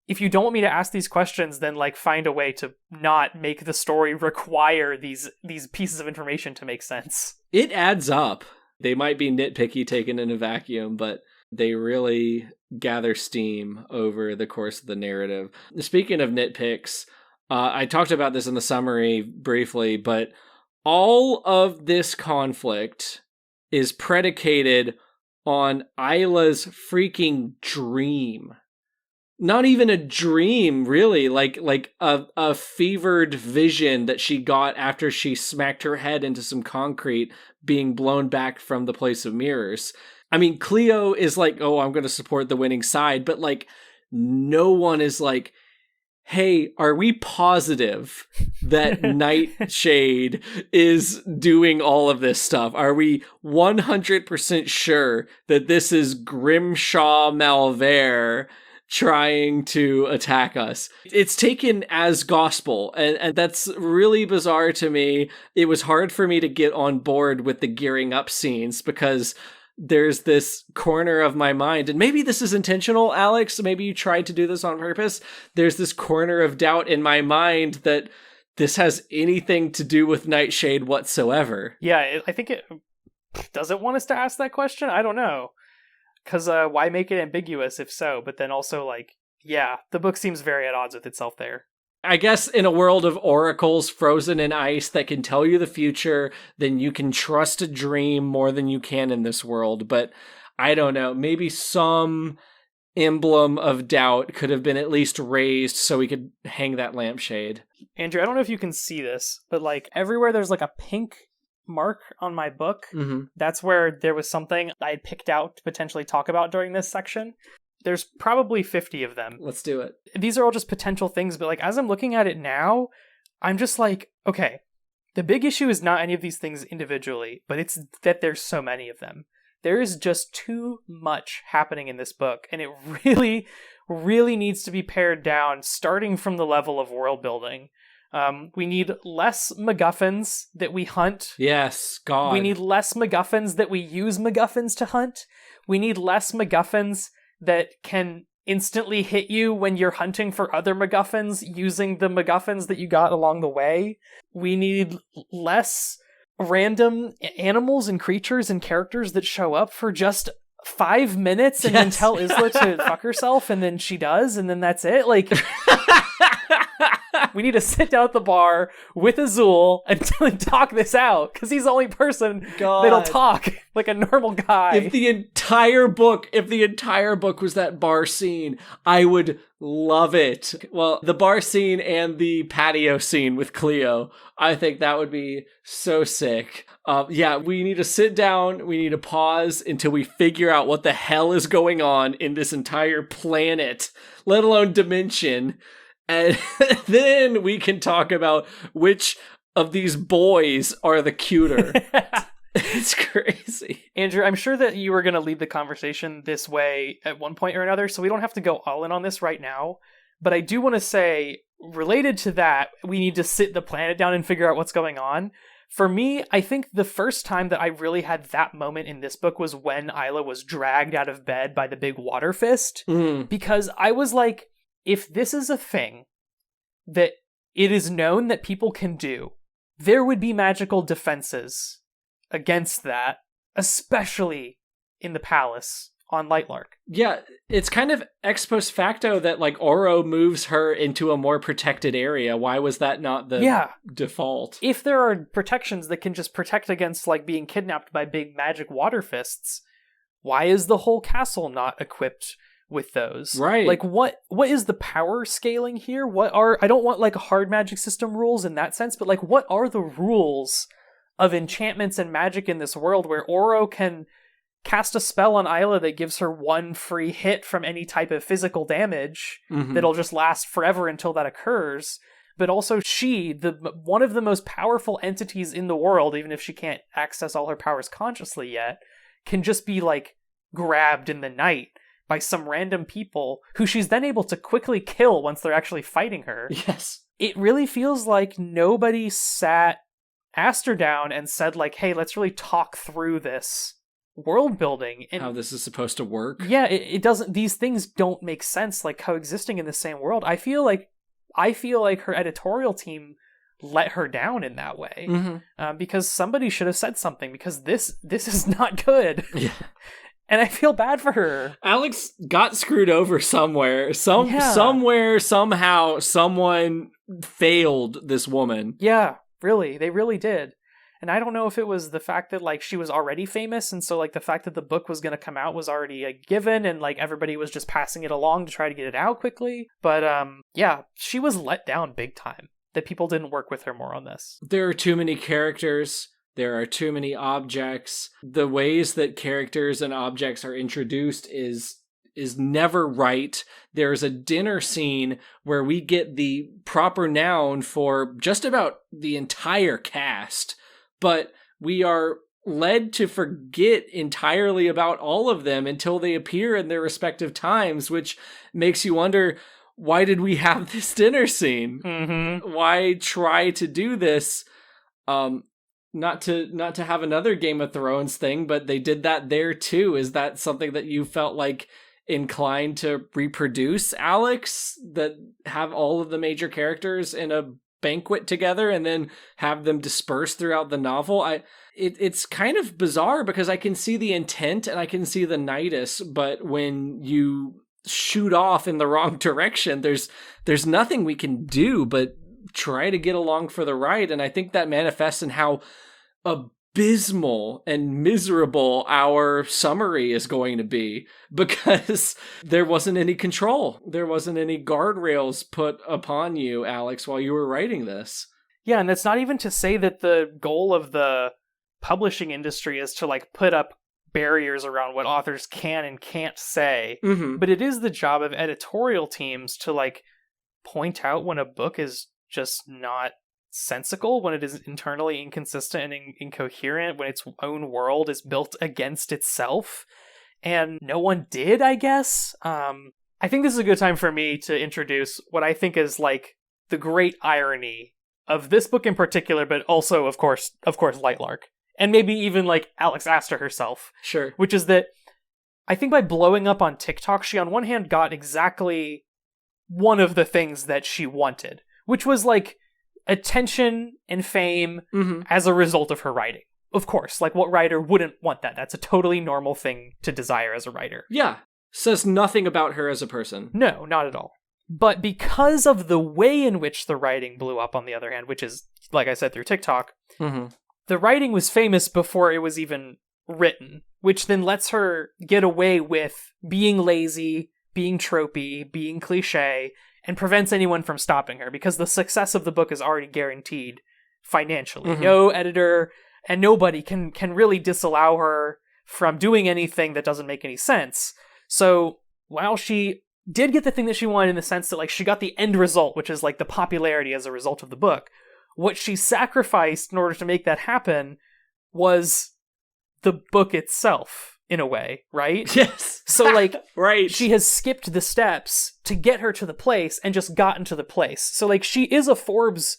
if you don't want me to ask these questions, then, like, find a way to not make the story require these pieces of information to make sense. It adds up. They might be nitpicky taken in a vacuum, but they really gather steam over the course of the narrative. Speaking of nitpicks, I talked about this in the summary briefly, but all of this conflict is predicated on Isla's freaking dream. Not even a dream, really, like a fevered vision that she got after she smacked her head into some concrete being blown back from the place of mirrors. I mean, Cleo is like, oh, I'm going to support the winning side, but, like, no one is like, hey, are we positive that Nightshade is doing all of this stuff? Are we 100% sure that this is Grimshaw Malvere trying to attack us? It's taken as gospel, and that's really bizarre to me. It was hard for me to get on board with the gearing up scenes because there's this corner of my mind, and maybe this is intentional, Alex, maybe you tried to do this on purpose. There's this corner of doubt in my mind that this has anything to do with Nightshade whatsoever. Yeah, I think it doesn't want us to ask that question. I don't know. Because why make it ambiguous if so? But then also, like, yeah, the book seems very at odds with itself there. I guess in a world of oracles frozen in ice that can tell you the future, then you can trust a dream more than you can in this world. But I don't know, maybe some emblem of doubt could have been at least raised so we could hang that lampshade. Andrew, I don't know if you can see this, but, like, everywhere there's, like, a pink mark on my book, that's where there was something I had picked out to potentially talk about during this section. There's probably 50 of them. Let's do it. These are all just potential things, but, like, as I'm looking at it now, I'm just like, okay, the big issue is not any of these things individually, but it's that there's so many of them. There is just too much happening in this book, and it really, really needs to be pared down, starting from the level of world building. We need less MacGuffins that we hunt. Yes, God. We need less MacGuffins that we use MacGuffins to hunt. We need less MacGuffins that can instantly hit you when you're hunting for other MacGuffins using the MacGuffins that you got along the way. We need less random animals and creatures and characters that show up for just 5 minutes and then tell Isla to fuck herself, and then she does, and then that's it. Like, We need to sit down at the bar with Azul and talk this out, because he's the only person that'll talk like a normal guy. If the entire book was that bar scene, I would love it. Well, the bar scene and the patio scene with Cleo, I think that would be so sick. Yeah, we need to sit down, we need to pause until we figure out what the hell is going on in this entire planet, let alone dimension, and then we can talk about which of these boys are the cuter. It's crazy. Andrew, I'm sure that you were going to lead the conversation this way at one point or another, so we don't have to go all in on this right now. But I do want to say, related to that, we need to sit the planet down and figure out what's going on. For me, I think the first time that I really had that moment in this book was when Isla was dragged out of bed by the big water fist. Because I was like, if this is a thing that it is known that people can do, there would be magical defenses against that, especially in the palace on Lightlark. Yeah, it's kind of ex post facto that like Oro moves her into a more protected area. Why was that not the default? If there are protections that can just protect against like being kidnapped by big magic water fists, why is the whole castle not equipped with those? Right. Like what is the power scaling here? I don't want like hard magic system rules in that sense, but like what are the rules of enchantments and magic in this world where Oro can cast a spell on Isla that gives her one free hit from any type of physical damage that'll just last forever until that occurs. But also one of the most powerful entities in the world, even if she can't access all her powers consciously yet, can just be like grabbed in the night by some random people who she's then able to quickly kill once they're actually fighting her. Yes. It really feels like nobody asked her down and said like, hey, let's really talk through this world building and how this is supposed to work. Yeah, it doesn't, these things don't make sense like coexisting in the same world. I feel like her editorial team let her down in that way. Because somebody should have said something, because this is not good. Yeah. And I feel bad for her. Alex got screwed over somewhere. Somewhere, somehow, someone failed this woman. Yeah, really. They really did. And I don't know if it was the fact that like she was already famous, and so like the fact that the book was going to come out was already a given, and like everybody was just passing it along to try to get it out quickly. But yeah, she was let down big time. That people didn't work with her more on this. There are too many characters. There are too many objects. The ways that characters and objects are introduced is never right. There's a dinner scene where we get the proper noun for just about the entire cast, but we are led to forget entirely about all of them until they appear in their respective times, which makes you wonder, why did we have this dinner scene? Why try to do this? Not to have another Game of Thrones thing, but they did that there too. Is that something that you felt like inclined to reproduce, Alex? That have all of the major characters in a banquet together and then have them dispersed throughout the novel? It's kind of bizarre because I can see the intent and I can see the nidus, but when you shoot off in the wrong direction, there's nothing we can do but try to get along for the ride. And I think that manifests in how abysmal and miserable our summary is going to be, because there wasn't any control. There wasn't any guardrails put upon you, Alex, while you were writing this. Yeah, and that's not even to say that the goal of the publishing industry is to like put up barriers around what authors can and can't say. But it is the job of editorial teams to like point out when a book is just not sensical, when it is internally inconsistent and incoherent, when its own world is built against itself. And no one did, I guess. I think this is a good time for me to introduce what I think is like the great irony of this book in particular, but also, of course, Lightlark. And maybe even like Alex Astor herself. Sure. Which is that I think by blowing up on TikTok, she on one hand got exactly one of the things that she wanted, which was like attention and fame as a result of her writing. Of course, like what writer wouldn't want that? That's a totally normal thing to desire as a writer. Yeah. Says nothing about her as a person. No, not at all. But because of the way in which the writing blew up, on the other hand, which is, like I said, through TikTok, the writing was famous before it was even written, which then lets her get away with being lazy, being tropey, being cliche, and prevents anyone from stopping her, because the success of the book is already guaranteed financially. No editor and nobody can really disallow her from doing anything that doesn't make any sense. So while she did get the thing that she wanted, in the sense that, like, she got the end result, which is, like, the popularity as a result of the book, what she sacrificed in order to make that happen was the book itself, in a way, right? Yes. So, like, right. she has skipped the steps to get her to the place and just gotten to the place. So, like, she is a Forbes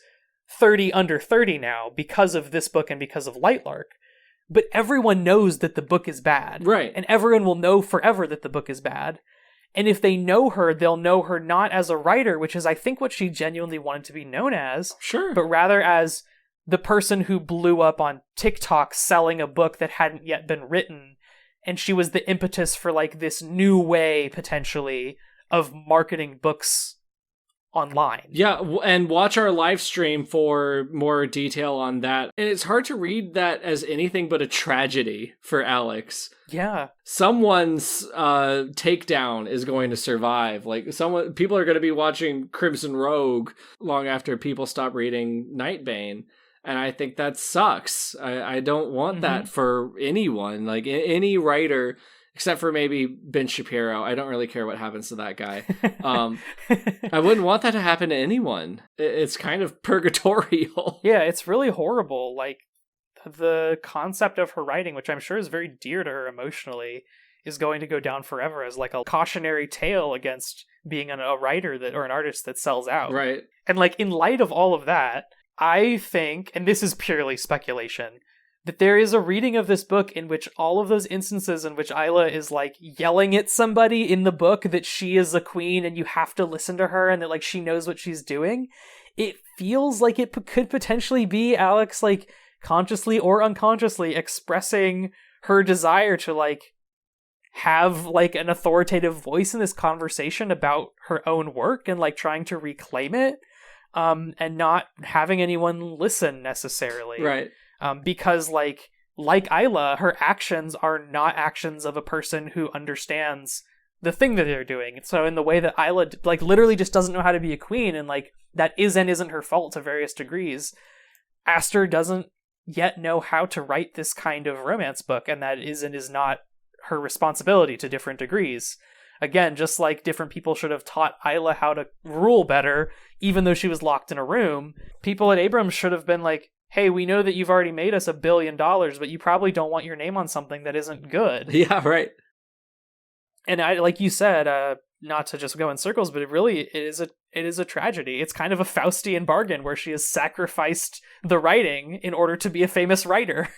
30 under 30 now because of this book and because of Lightlark. But everyone knows that the book is bad. Right. And everyone will know forever that the book is bad. And if they know her, they'll know her not as a writer, which is, I think, what she genuinely wanted to be known as. Sure. But rather as the person who blew up on TikTok selling a book that hadn't yet been written. And she was the impetus for, like, this new way, potentially, of marketing books online. Yeah, and watch our live stream for more detail on that. And it's hard to read that as anything but a tragedy for Alex. Yeah. Someone's takedown is going to survive. Like, people are going to be watching Crimson Rogue long after people stop reading Nightbane. And I think that sucks. I don't want that for anyone. Like, any writer, except for maybe Ben Shapiro. I don't really care what happens to that guy. I wouldn't want that to happen to anyone. It's kind of purgatorial. Yeah, it's really horrible. Like, the concept of her writing, which I'm sure is very dear to her emotionally, is going to go down forever as, like, a cautionary tale against being a writer or an artist that sells out. Right. And, like, in light of all of that, I think, and this is purely speculation, that there is a reading of this book in which all of those instances in which Isla is, like, yelling at somebody in the book that she is a queen and you have to listen to her and that, like, she knows what she's doing, it feels like it could potentially be Alex, like, consciously or unconsciously expressing her desire to, like, have, like, an authoritative voice in this conversation about her own work and, like, trying to reclaim it, and not having anyone listen necessarily. Right. Because, like Isla, her actions are not actions of a person who understands the thing that they're doing. So in the way that Isla, like, literally just doesn't know how to be a queen, and, like, that is and isn't her fault to various degrees, Aster doesn't yet know how to write this kind of romance book, and that is and is not her responsibility to different degrees. Again, just like different people should have taught Isla how to rule better, even though she was locked in a room, people at Abrams should have been like, hey, we know that you've already made us $1 billion, but you probably don't want your name on something that isn't good. Yeah, right. And I, like you said, not to just go in circles, but it is a tragedy. It's kind of a Faustian bargain where she has sacrificed the writing in order to be a famous writer.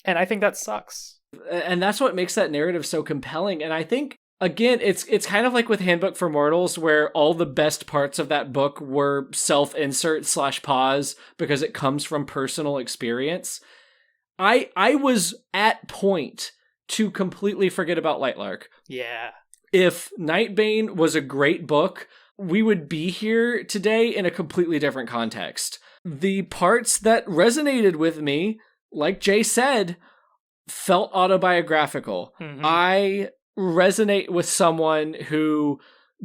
And I think that sucks. And that's what makes that narrative so compelling. And I think, again, it's kind of like with Handbook for Mortals, where all the best parts of that book were self-insert / pause because it comes from personal experience. I was at point to completely forget about Lightlark. Yeah. If Nightbane was a great book, we would be here today in a completely different context. The parts that resonated with me, like Jay said, felt autobiographical. I resonate with someone who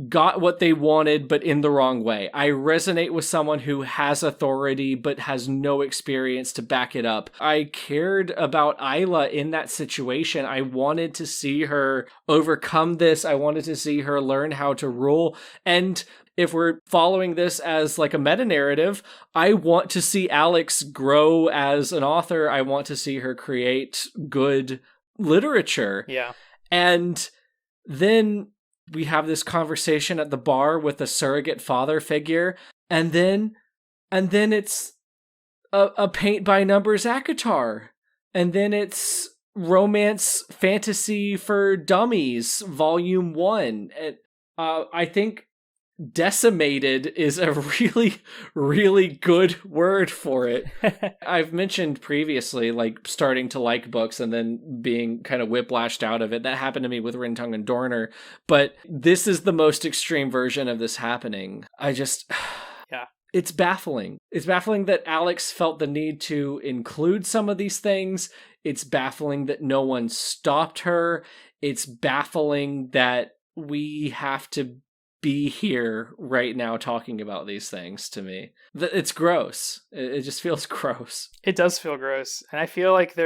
got what they wanted but in the wrong way. I resonate with someone who has authority but has no experience to back it up. I cared about Isla in that situation. I wanted to see her overcome this. I wanted to see her learn how to rule. And if we're following this as like a meta-narrative, I want to see Alex grow as an author. I want to see her create good literature. Yeah. And then we have this conversation at the bar with a surrogate father figure, and then it's a paint by numbers ACOTAR, and then it's romance fantasy for dummies volume 1. And I think Decimated is a really, really good word for it. I've mentioned previously, like, starting to like books and then being kind of whiplashed out of it. That happened to me with Rintung and Dorner, but this is the most extreme version of this happening. Yeah. It's baffling. It's baffling that Alex felt the need to include some of these things. It's baffling that no one stopped her. It's baffling that we have to be here right now talking about these things. To me, it's gross. It just feels gross. It does feel gross, and I feel like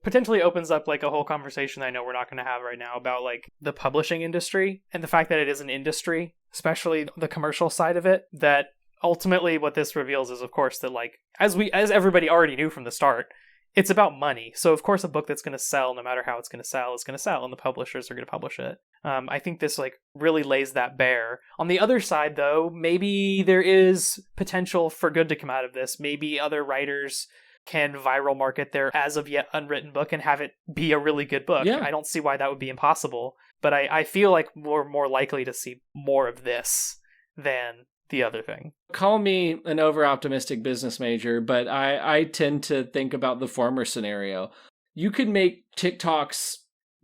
potentially opens up like a whole conversation I know we're not going to have right now about like the publishing industry and the fact that it is an industry, especially the commercial side of it. That ultimately what this reveals is, of course, that like as everybody already knew from the start, it's about money. So of course a book that's going to sell, no matter how it's going to sell, is going to sell, and the publishers are going to publish it. I think this like really lays that bare. On the other side, though, maybe there is potential for good to come out of this. Maybe other writers can viral market their as of yet unwritten book and have it be a really good book. Yeah. I don't see why that would be impossible, but I feel like we're more likely to see more of this than the other thing. Call me an over-optimistic business major, but I tend to think about the former scenario. You could make TikToks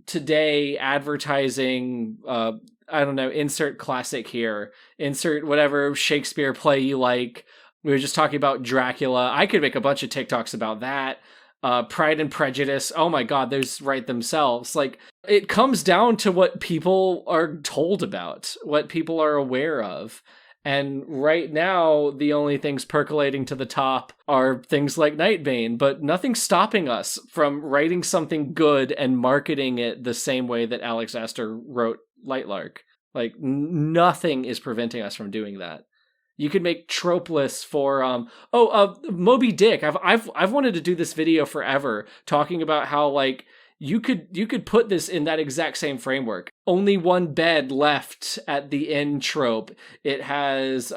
today advertising, I don't know, insert classic here, insert whatever Shakespeare play you like. We were just talking about Dracula. I could make a bunch of TikToks about that. Pride and Prejudice. Oh my God, those write themselves. Like, it comes down to what people are told about, what people are aware of. And right now, the only things percolating to the top are things like Nightbane, but nothing's stopping us from writing something good and marketing it the same way that Alex Astor wrote Lightlark. Like, nothing is preventing us from doing that. You could make trope lists for Moby Dick. I've wanted to do this video forever, talking about how like you could put this in that exact same framework. Only one bed left at the end trope. It has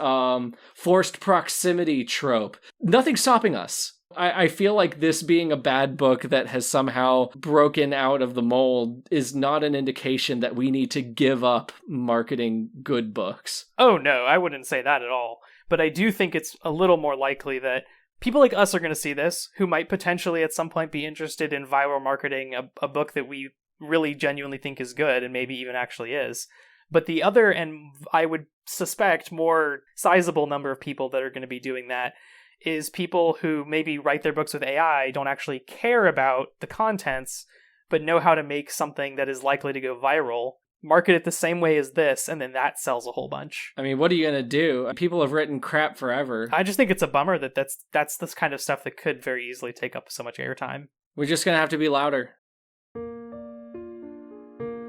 forced proximity trope. Nothing's stopping us. I feel like this being a bad book that has somehow broken out of the mold is not an indication that we need to give up marketing good books. Oh no, I wouldn't say that at all. But I do think it's a little more likely that people like us are going to see this, who might potentially at some point be interested in viral marketing a book that we really genuinely think is good, and maybe even actually is. But the other, and I would suspect more sizable number of people that are going to be doing that, is people who maybe write their books with AI, don't actually care about the contents, but know how to make something that is likely to go viral, market it the same way as this, and then that sells a whole bunch. I mean, what are you going to do? People have written crap forever. I just think it's a bummer that that's this kind of stuff that could very easily take up so much airtime. We're just going to have to be louder.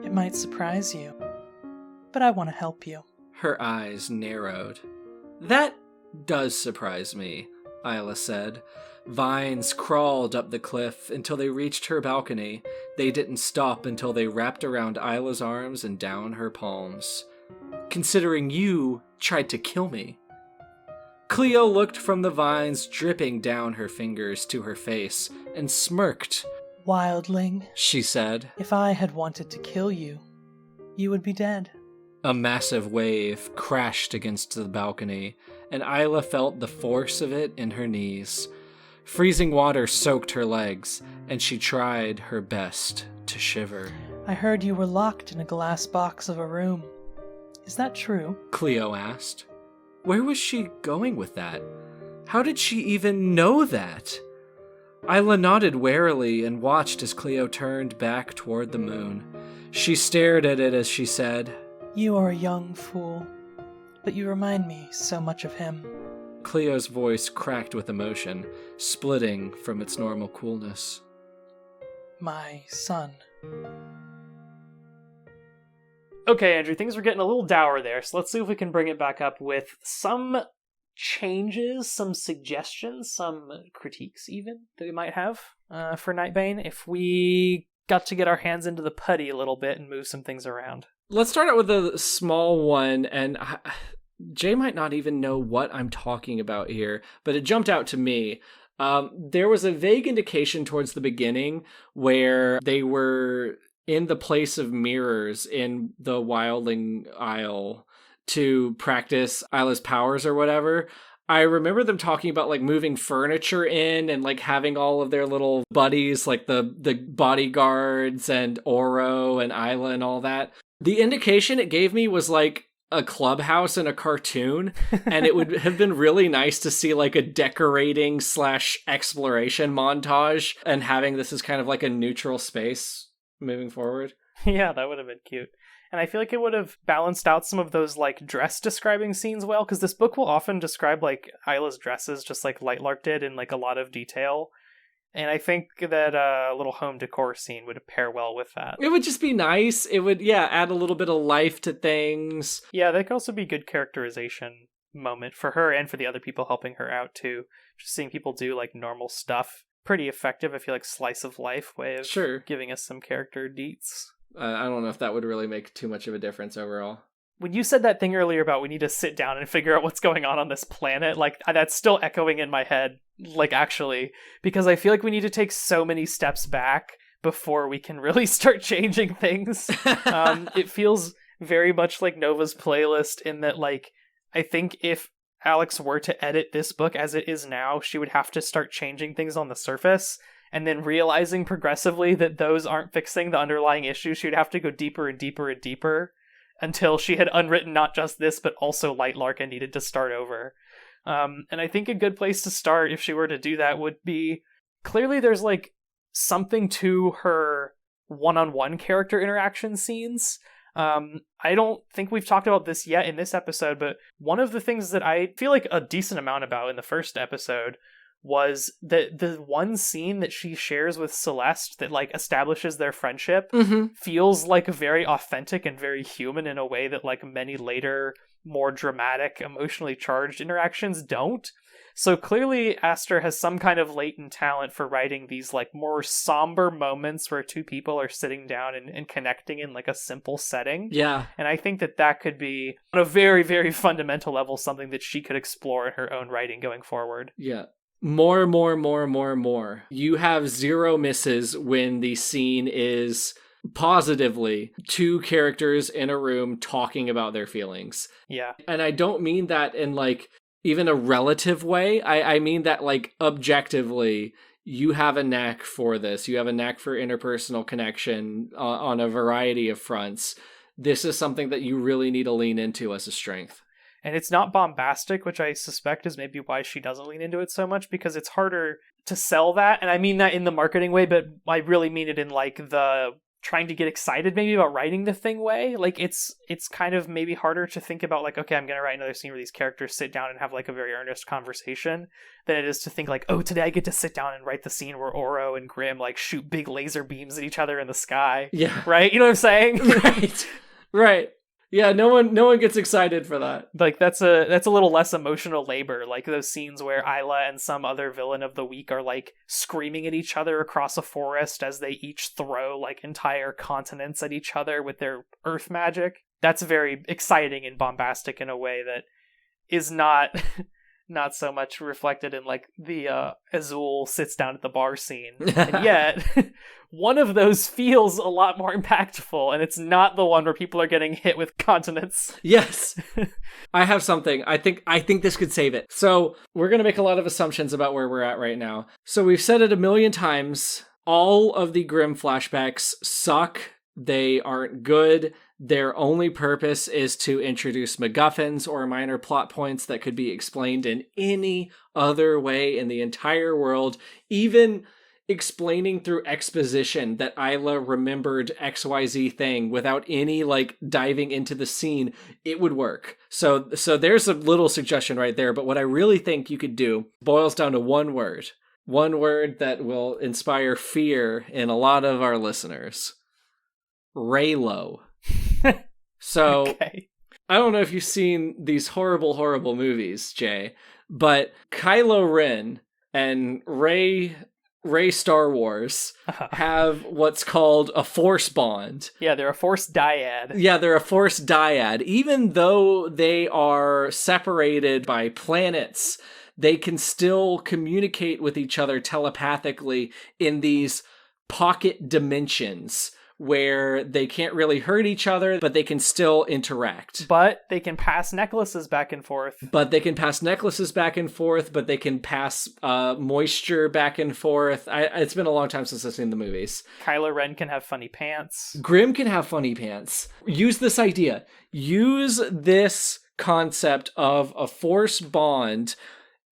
It might surprise you, but I want to help you. Her eyes narrowed. That does surprise me, Isla said. Vines crawled up the cliff until they reached her balcony. They didn't stop until they wrapped around Isla's arms and down her palms. Considering you tried to kill me. Cleo looked from the vines dripping down her fingers to her face and smirked. Wildling, she said. If I had wanted to kill you, you would be dead. A massive wave crashed against the balcony, and Isla felt the force of it in her knees. Freezing water soaked her legs, and she tried her best to shiver. I heard you were locked in a glass box of a room. Is that true? Cleo asked. Where was she going with that? How did she even know that? Isla nodded warily and watched as Cleo turned back toward the moon. She stared at it as she said, You are a young fool, but you remind me so much of him. Cleo's voice cracked with emotion, splitting from its normal coolness. My son. Okay, Andrew, things were getting a little dour there, so let's see if we can bring it back up with some changes, some suggestions, some critiques even, that we might have for Nightbane, if we got to get our hands into the putty a little bit and move some things around. Let's start out with a small one, and Jay might not even know what I'm talking about here, but it jumped out to me. There was a vague indication towards the beginning where they were in the place of mirrors in the Wildling Isle to practice Isla's powers or whatever, I remember them talking about like moving furniture in and like having all of their little buddies, like the bodyguards and Oro and Isla and all that. The indication it gave me was like a clubhouse in a cartoon, and it would have been really nice to see like a decorating / exploration montage and having this as kind of like a neutral space moving forward. Yeah, that would have been cute. And I feel like it would have balanced out some of those like dress describing scenes well, because this book will often describe like Isla's dresses just like Lightlark did in like a lot of detail. And I think that a little home decor scene would pair well with that. It would just be nice. It would, add a little bit of life to things. Yeah, that could also be good characterization moment for her and for the other people helping her out too. Just seeing people do like normal stuff. Pretty effective, I feel like, slice of life way of giving us some character deets. I don't know if that would really make too much of a difference overall. When you said that thing earlier about we need to sit down and figure out what's going on this planet, like, that's still echoing in my head, like, actually, because I feel like we need to take so many steps back before we can really start changing things. It feels very much like Nova's playlist in that, like, I think if Alex were to edit this book as it is now, she would have to start changing things on the surface, and then realizing progressively that those aren't fixing the underlying issue. She would have to go deeper and deeper and deeper until she had unwritten not just this, but also Lightlark and needed to start over. And I think a good place to start, if she were to do that, would be, clearly there's like something to her one-on-one character interaction scenes. I don't think we've talked about this yet in this episode, but one of the things that I feel like a decent amount about in the first episode was the one scene that she shares with Celeste that like establishes their friendship feels like very authentic and very human in a way that like many later, more dramatic, emotionally charged interactions don't. So clearly Aster has some kind of latent talent for writing these like more somber moments where two people are sitting down and connecting in like a simple setting. Yeah. And I think that could be, on a very, very fundamental level, something that she could explore in her own writing going forward. Yeah. More. You have zero misses when the scene is positively two characters in a room talking about their feelings. Yeah. And I don't mean that in like even a relative way. I mean that like objectively, you have a knack for this. You have a knack for interpersonal connection on a variety of fronts. This is something that you really need to lean into as a strength. And it's not bombastic, which I suspect is maybe why she doesn't lean into it so much, because it's harder to sell that. And I mean that in the marketing way, but I really mean it in like the trying to get excited maybe about writing the thing way. Like it's kind of maybe harder to think about like, okay, I'm going to write another scene where these characters sit down and have like a very earnest conversation than it is to think like, oh, today I get to sit down and write the scene where Oro and Grim like shoot big laser beams at each other in the sky. Yeah. Right? You know what I'm saying? Right. Yeah, no one gets excited for that. Like that's a little less emotional labor. Like those scenes where Isla and some other villain of the week are like screaming at each other across a forest as they each throw like entire continents at each other with their earth magic. That's very exciting and bombastic in a way that is not not so much reflected in like the Azul sits down at the bar scene. And yet one of those feels a lot more impactful, and it's not the one where people are getting hit with continents. Yes. I have something. I think this could save it. So we're going to make a lot of assumptions about where we're at right now. So we've said it a million times. All of the Grimm flashbacks suck. They aren't good. Their only purpose is to introduce MacGuffins or minor plot points that could be explained in any other way in the entire world. Even explaining through exposition that Isla remembered XYZ thing without any like diving into the scene, it would work. So there's a little suggestion right there, but what I really think you could do boils down to one word that will inspire fear in a lot of our listeners. Reylo. So okay. I don't know if you've seen these horrible movies, Jay, but Kylo Ren and Rey Star Wars have what's called a force bond. Yeah, they're a force dyad. Yeah, they're a force dyad. Even though they are separated by planets, they can still communicate with each other telepathically in these pocket dimensions where they can't really hurt each other, but they can still interact. But they can pass necklaces back and forth. But they can pass necklaces back and forth, but they can pass moisture back and forth. It's been a long time since I've seen the movies. Kylo Ren can have funny pants. Grimm can have funny pants. Use this idea. Use this concept of a force bond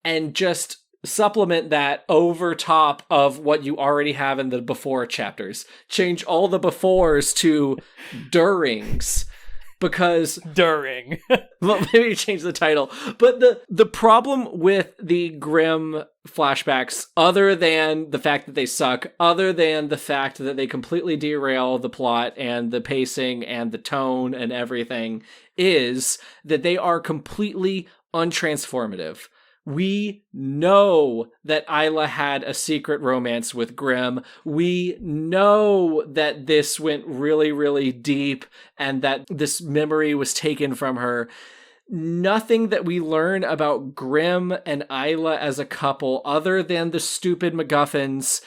and just supplement that over top of what you already have in the before chapters. Change all the befores to durings. Because during. Well, maybe change the title. But the problem with the Grimm flashbacks, other than the fact that they suck, other than the fact that they completely derail the plot and the pacing and the tone and everything, is that they are completely untransformative. We know that Isla had a secret romance with Grimm. We know that this went really, really deep and that this memory was taken from her. Nothing that we learn about Grimm and Isla as a couple, other than the stupid MacGuffins,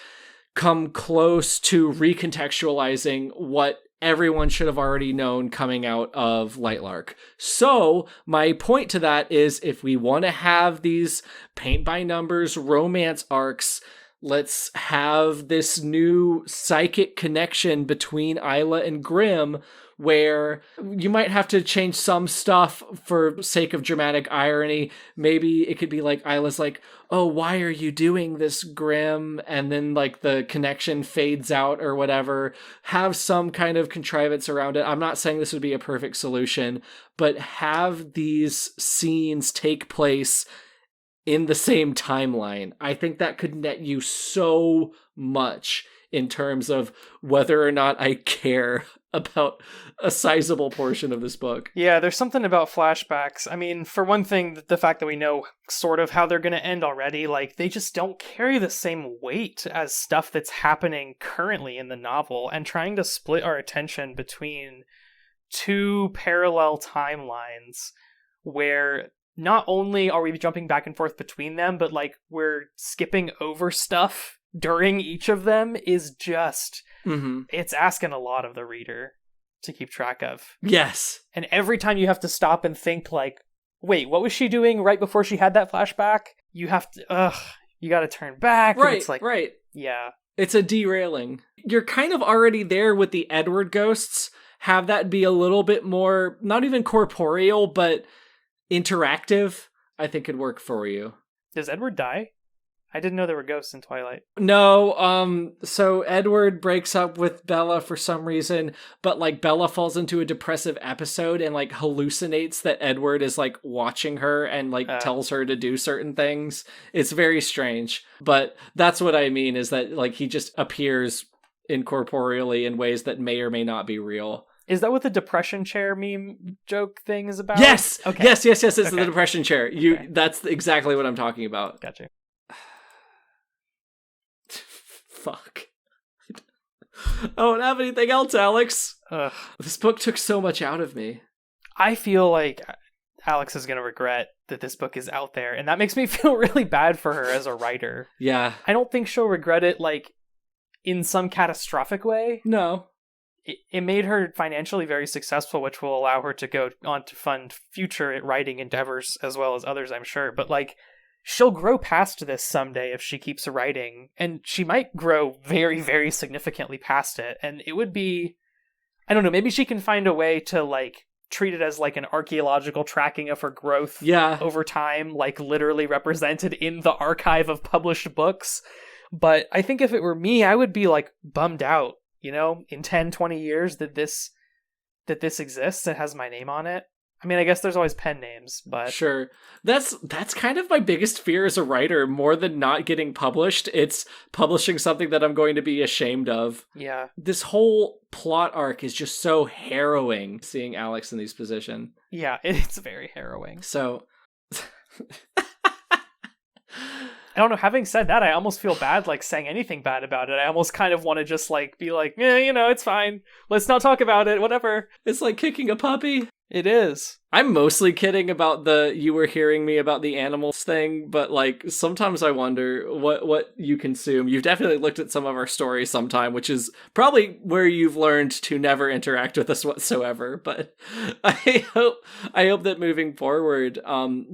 come close to recontextualizing what everyone should have already known coming out of Lightlark. So my point to that is, if we want to have these paint by numbers romance arcs, let's have this new psychic connection between Isla and Grimm, where you might have to change some stuff for sake of dramatic irony. Maybe it could be like Isla's like, oh, why are you doing this, Grimm? And then like the connection fades out or whatever. Have some kind of contrivance around it. I'm not saying this would be a perfect solution, but have these scenes take place in the same timeline. I think that could net you so much in terms of whether or not I care about a sizable portion of this book. Yeah, there's something about flashbacks. I mean, for one thing, the fact that we know sort of how they're going to end already, like, they just don't carry the same weight as stuff that's happening currently in the novel, and trying to split our attention between two parallel timelines where not only are we jumping back and forth between them, but like we're skipping over stuff during each of them is just... It's asking a lot of the reader to keep track of. Yes. And every time you have to stop and think like, wait, what was she doing right before she had that flashback? You have to, you gotta turn back. Right, and it's like, right. Yeah. It's a derailing. You're kind of already there with the Edward ghosts. Have that be a little bit more, not even corporeal, but interactive. I think could work for you. Does Edward die? I didn't know there were ghosts in Twilight. No, so Edward breaks up with Bella for some reason, but like Bella falls into a depressive episode and like hallucinates that Edward is like watching her and like tells her to do certain things. It's very strange, but that's what I mean, is that like he just appears incorporeally in ways that may or may not be real. Is that what the depression chair meme joke thing is about? Yes! Okay. Yes, it's Okay. the depression chair. That's exactly what I'm talking about. Gotcha. Fuck. I don't have anything else, Alex. Ugh. This book took so much out of me. I feel like Alex is going to regret that this book is out there, and that makes me feel really bad for her as a writer. Yeah. I don't think she'll regret it, like, in some catastrophic way. No. It made her financially very successful, which will allow her to go on to fund future writing endeavors as well as others, I'm sure. But, like, she'll grow past this someday if she keeps writing, and she might grow very, very significantly past it. And it would be, I don't know, maybe she can find a way to like treat it as like an archaeological tracking of her growth over time, like literally represented in the archive of published books. But I think if it were me, I would be like bummed out, you know, in 10, 20 years that this exists and has my name on it. I mean, I guess there's always pen names, but... Sure. That's kind of my biggest fear as a writer, more than not getting published. It's publishing something that I'm going to be ashamed of. Yeah. This whole plot arc is just so harrowing, seeing Alex in this position. Yeah, it's very harrowing. So... I don't know, having said that, I almost feel bad, like, saying anything bad about it. I almost kind of want to just, like, be like, you know, it's fine. Let's not talk about it, whatever. It's like kicking a puppy. It is. I'm mostly kidding about you were hearing me about the animals thing, but like sometimes I wonder what you consume. You've definitely looked at some of our stories sometime, which is probably where you've learned to never interact with us whatsoever. But I hope that moving forward,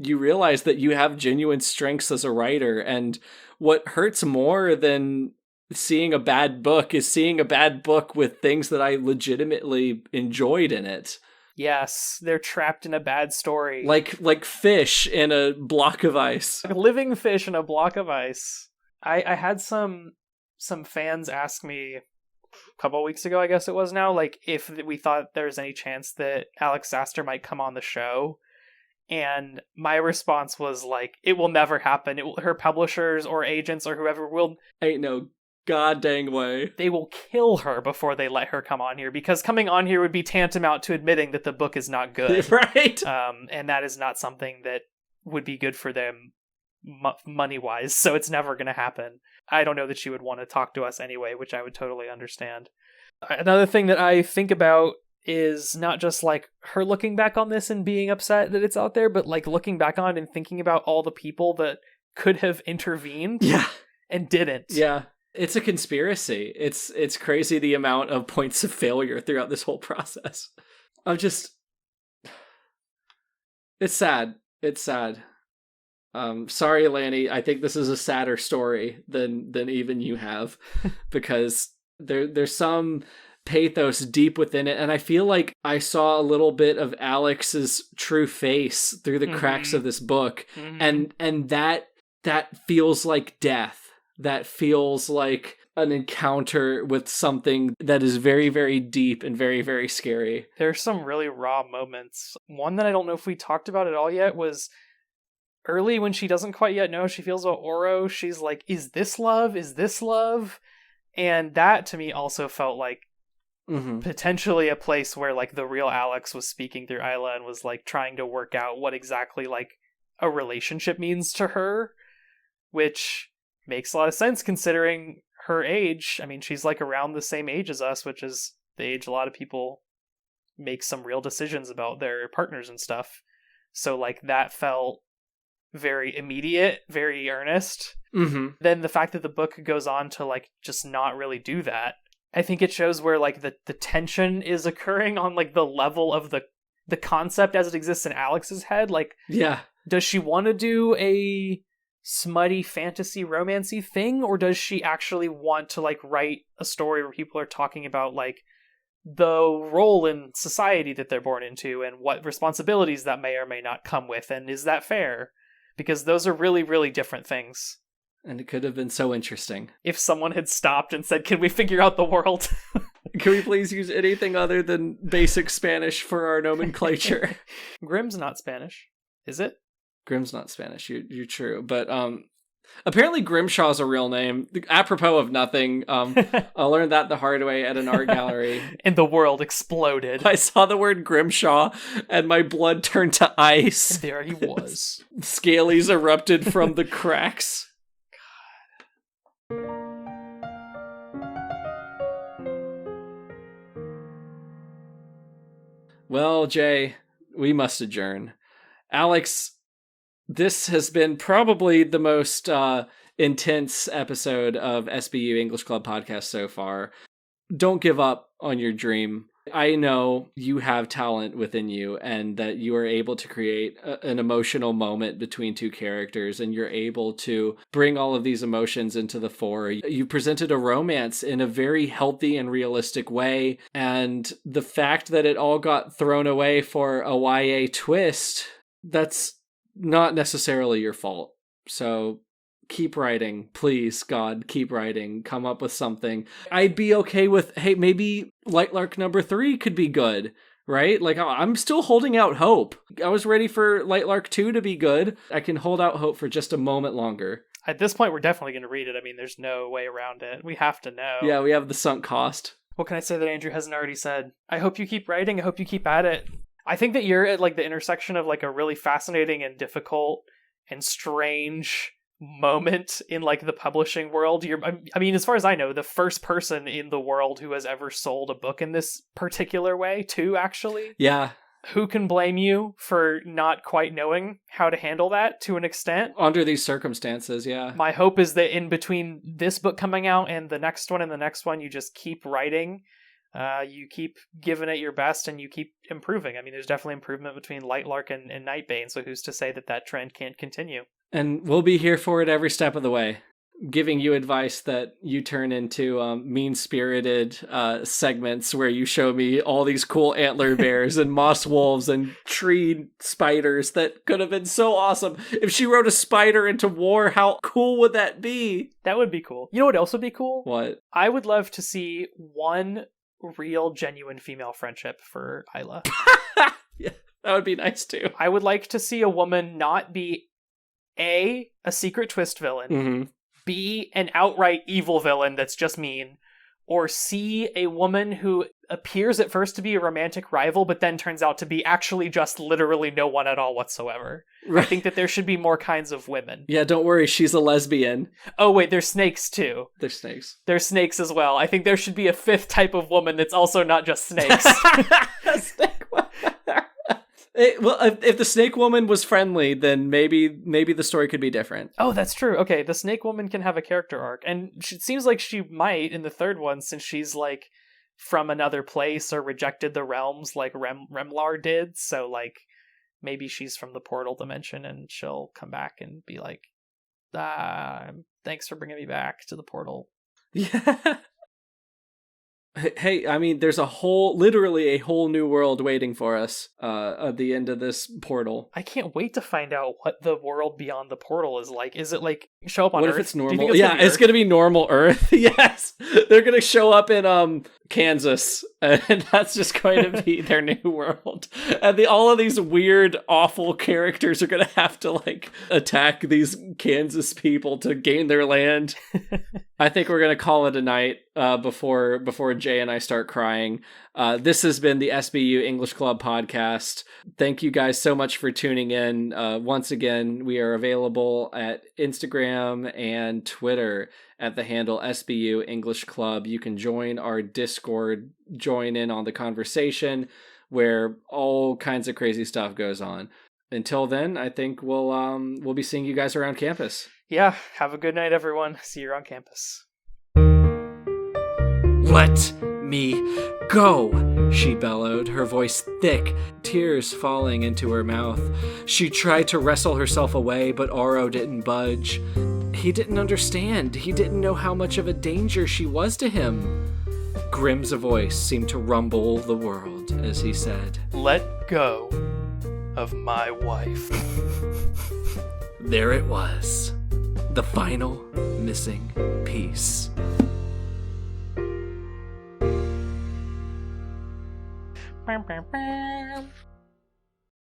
you realize that you have genuine strengths as a writer, and what hurts more than seeing a bad book is seeing a bad book with things that I legitimately enjoyed in it. Yes, they're trapped in a bad story. Like fish in a block of ice. Like living fish in a block of ice. I had some fans ask me a couple of weeks ago, I guess it was now, like if we thought there was any chance that Alex Zaster might come on the show. And my response was like, it will never happen. Her publishers or agents or whoever will... Ain't no god dang way. They will kill her before they let her come on here, because coming on here would be tantamount to admitting that the book is not good. Right? And that is not something that would be good for them money-wise, so it's never going to happen. I don't know that she would want to talk to us anyway, which I would totally understand. Another thing that I think about is not just like her looking back on this and being upset that it's out there, but like looking back on and thinking about all the people that could have intervened and didn't. Yeah. It's a conspiracy. It's crazy the amount of points of failure throughout this whole process. It's sad. It's sad. Sorry, Lanny. I think this is a sadder story than even you have, because there's some pathos deep within it, and I feel like I saw a little bit of Alex's true face through the cracks of this book, and that feels like death. That feels like an encounter with something that is very, very deep and very, very scary. There's some really raw moments. One that I don't know if we talked about at all yet was early when she doesn't quite yet know how she feels about Oro. She's like, is this love? Is this love? And that to me also felt like potentially a place where like the real Alex was speaking through Isla and was like trying to work out what exactly like a relationship means to her, which makes a lot of sense considering her age. I mean, she's like around the same age as us, which is the age a lot of people make some real decisions about their partners and stuff. So like that felt very immediate, very earnest. Then the fact that the book goes on to like just not really do that, I think it shows where like the tension is occurring on like the level of the concept as it exists in Alex's head. Like, does she want to do a smutty fantasy romancy thing, or does she actually want to like write a story where people are talking about like the role in society that they're born into and what responsibilities that may or may not come with, and is that fair? Because those are really, really different things. And it could have been so interesting if someone had stopped and said, can we figure out the world? Can we please use anything other than basic Spanish for our nomenclature? Grimm's not Spanish, is it? Grimm's not Spanish. You're true, but apparently Grimshaw is a real name. Apropos of nothing, I learned that the hard way at an art gallery, and the world exploded. I saw the word Grimshaw, and my blood turned to ice. And there he was. Scalies erupted from the cracks. Well, Jay, we must adjourn. Alex, this has been probably the most intense episode of SBU English Club podcast so far. Don't give up on your dream. I know you have talent within you, and that you are able to create an emotional moment between two characters, and you're able to bring all of these emotions into the fore. You presented a romance in a very healthy and realistic way, and the fact that it all got thrown away for a YA twist, that's not necessarily your fault. So keep writing, please, God, keep writing. Come up with something. I'd be okay with, hey, maybe Lightlark number 3 could be good, right? Like, I'm still holding out hope. I was ready for Lightlark 2 to be good. I can hold out hope for just a moment longer. At this point, we're definitely going to read it. I mean, there's no way around it. We have to know. Yeah, we have the sunk cost. What can I say that Andrew hasn't already said? I hope you keep writing. I hope you keep at it. I think that you're at like the intersection of like a really fascinating and difficult and strange moment in like the publishing world. I mean, as far as I know, the first person in the world who has ever sold a book in this particular way too, actually. Yeah. who can blame you for not quite knowing how to handle that to an extent? Under these circumstances, yeah. My hope is that in between this book coming out and the next one, you just keep writing. You keep giving it your best and you keep improving. I mean, there's definitely improvement between Lightlark and Nightbane, so who's to say that trend can't continue? And we'll be here for it every step of the way, giving you advice that you turn into mean-spirited segments where you show me all these cool antler bears and moss wolves and tree spiders that could have been so awesome. If she wrote a spider into war, how cool would that be? That would be cool. You know what else would be cool? What? I would love to see one real, genuine female friendship for Isla. Yeah, that would be nice too. I would like to see a woman not be A, a secret twist villain, Mm-hmm. B, an outright evil villain that's just mean, or C, a woman who appears at first to be a romantic rival, but then turns out to be actually just literally no one at all whatsoever. Right. I think that there should be more kinds of women. Yeah, don't worry, she's a lesbian. Oh wait, there's snakes too. They're snakes. There's snakes as well. I think there should be a fifth type of woman that's also not just snakes. Well, if the snake woman was friendly, then maybe the story could be different. Oh, that's true. Okay, the snake woman can have a character arc, and it seems like she might in the third one, since she's like from another place or rejected the realms like Remlar did. So like maybe she's from the portal dimension, and she'll come back and be like, thanks for bringing me back to the portal. Yeah. Hey, I mean, there's literally a whole new world waiting for us at the end of this portal. I can't wait to find out what the world beyond the portal is like. Is it like show up on Earth? What if it's Do you normal? think Yeah, it's going to be normal Earth. Yes. They're going to show up in Kansas, and that's just going to be their new world. And all of these weird, awful characters are going to have to like attack these Kansas people to gain their land. I think we're going to call it a night before Jay and I start crying. This has been the SBU English Club podcast. Thank you guys so much for tuning in. Once again, we are available at Instagram and Twitter at the handle SBU English Club. You can join our Discord, join in on the conversation where all kinds of crazy stuff goes on. Until then, I think we'll be seeing you guys around campus. Yeah, have a good night, everyone. See you around campus. Let me go, she bellowed, her voice thick, tears falling into her mouth. She tried to wrestle herself away, but Oro didn't budge. He didn't understand. He didn't know how much of a danger she was to him. Grimm's voice seemed to rumble the world as he said, "Let go of my wife." There it was. The final missing piece. Bam, bam, bam.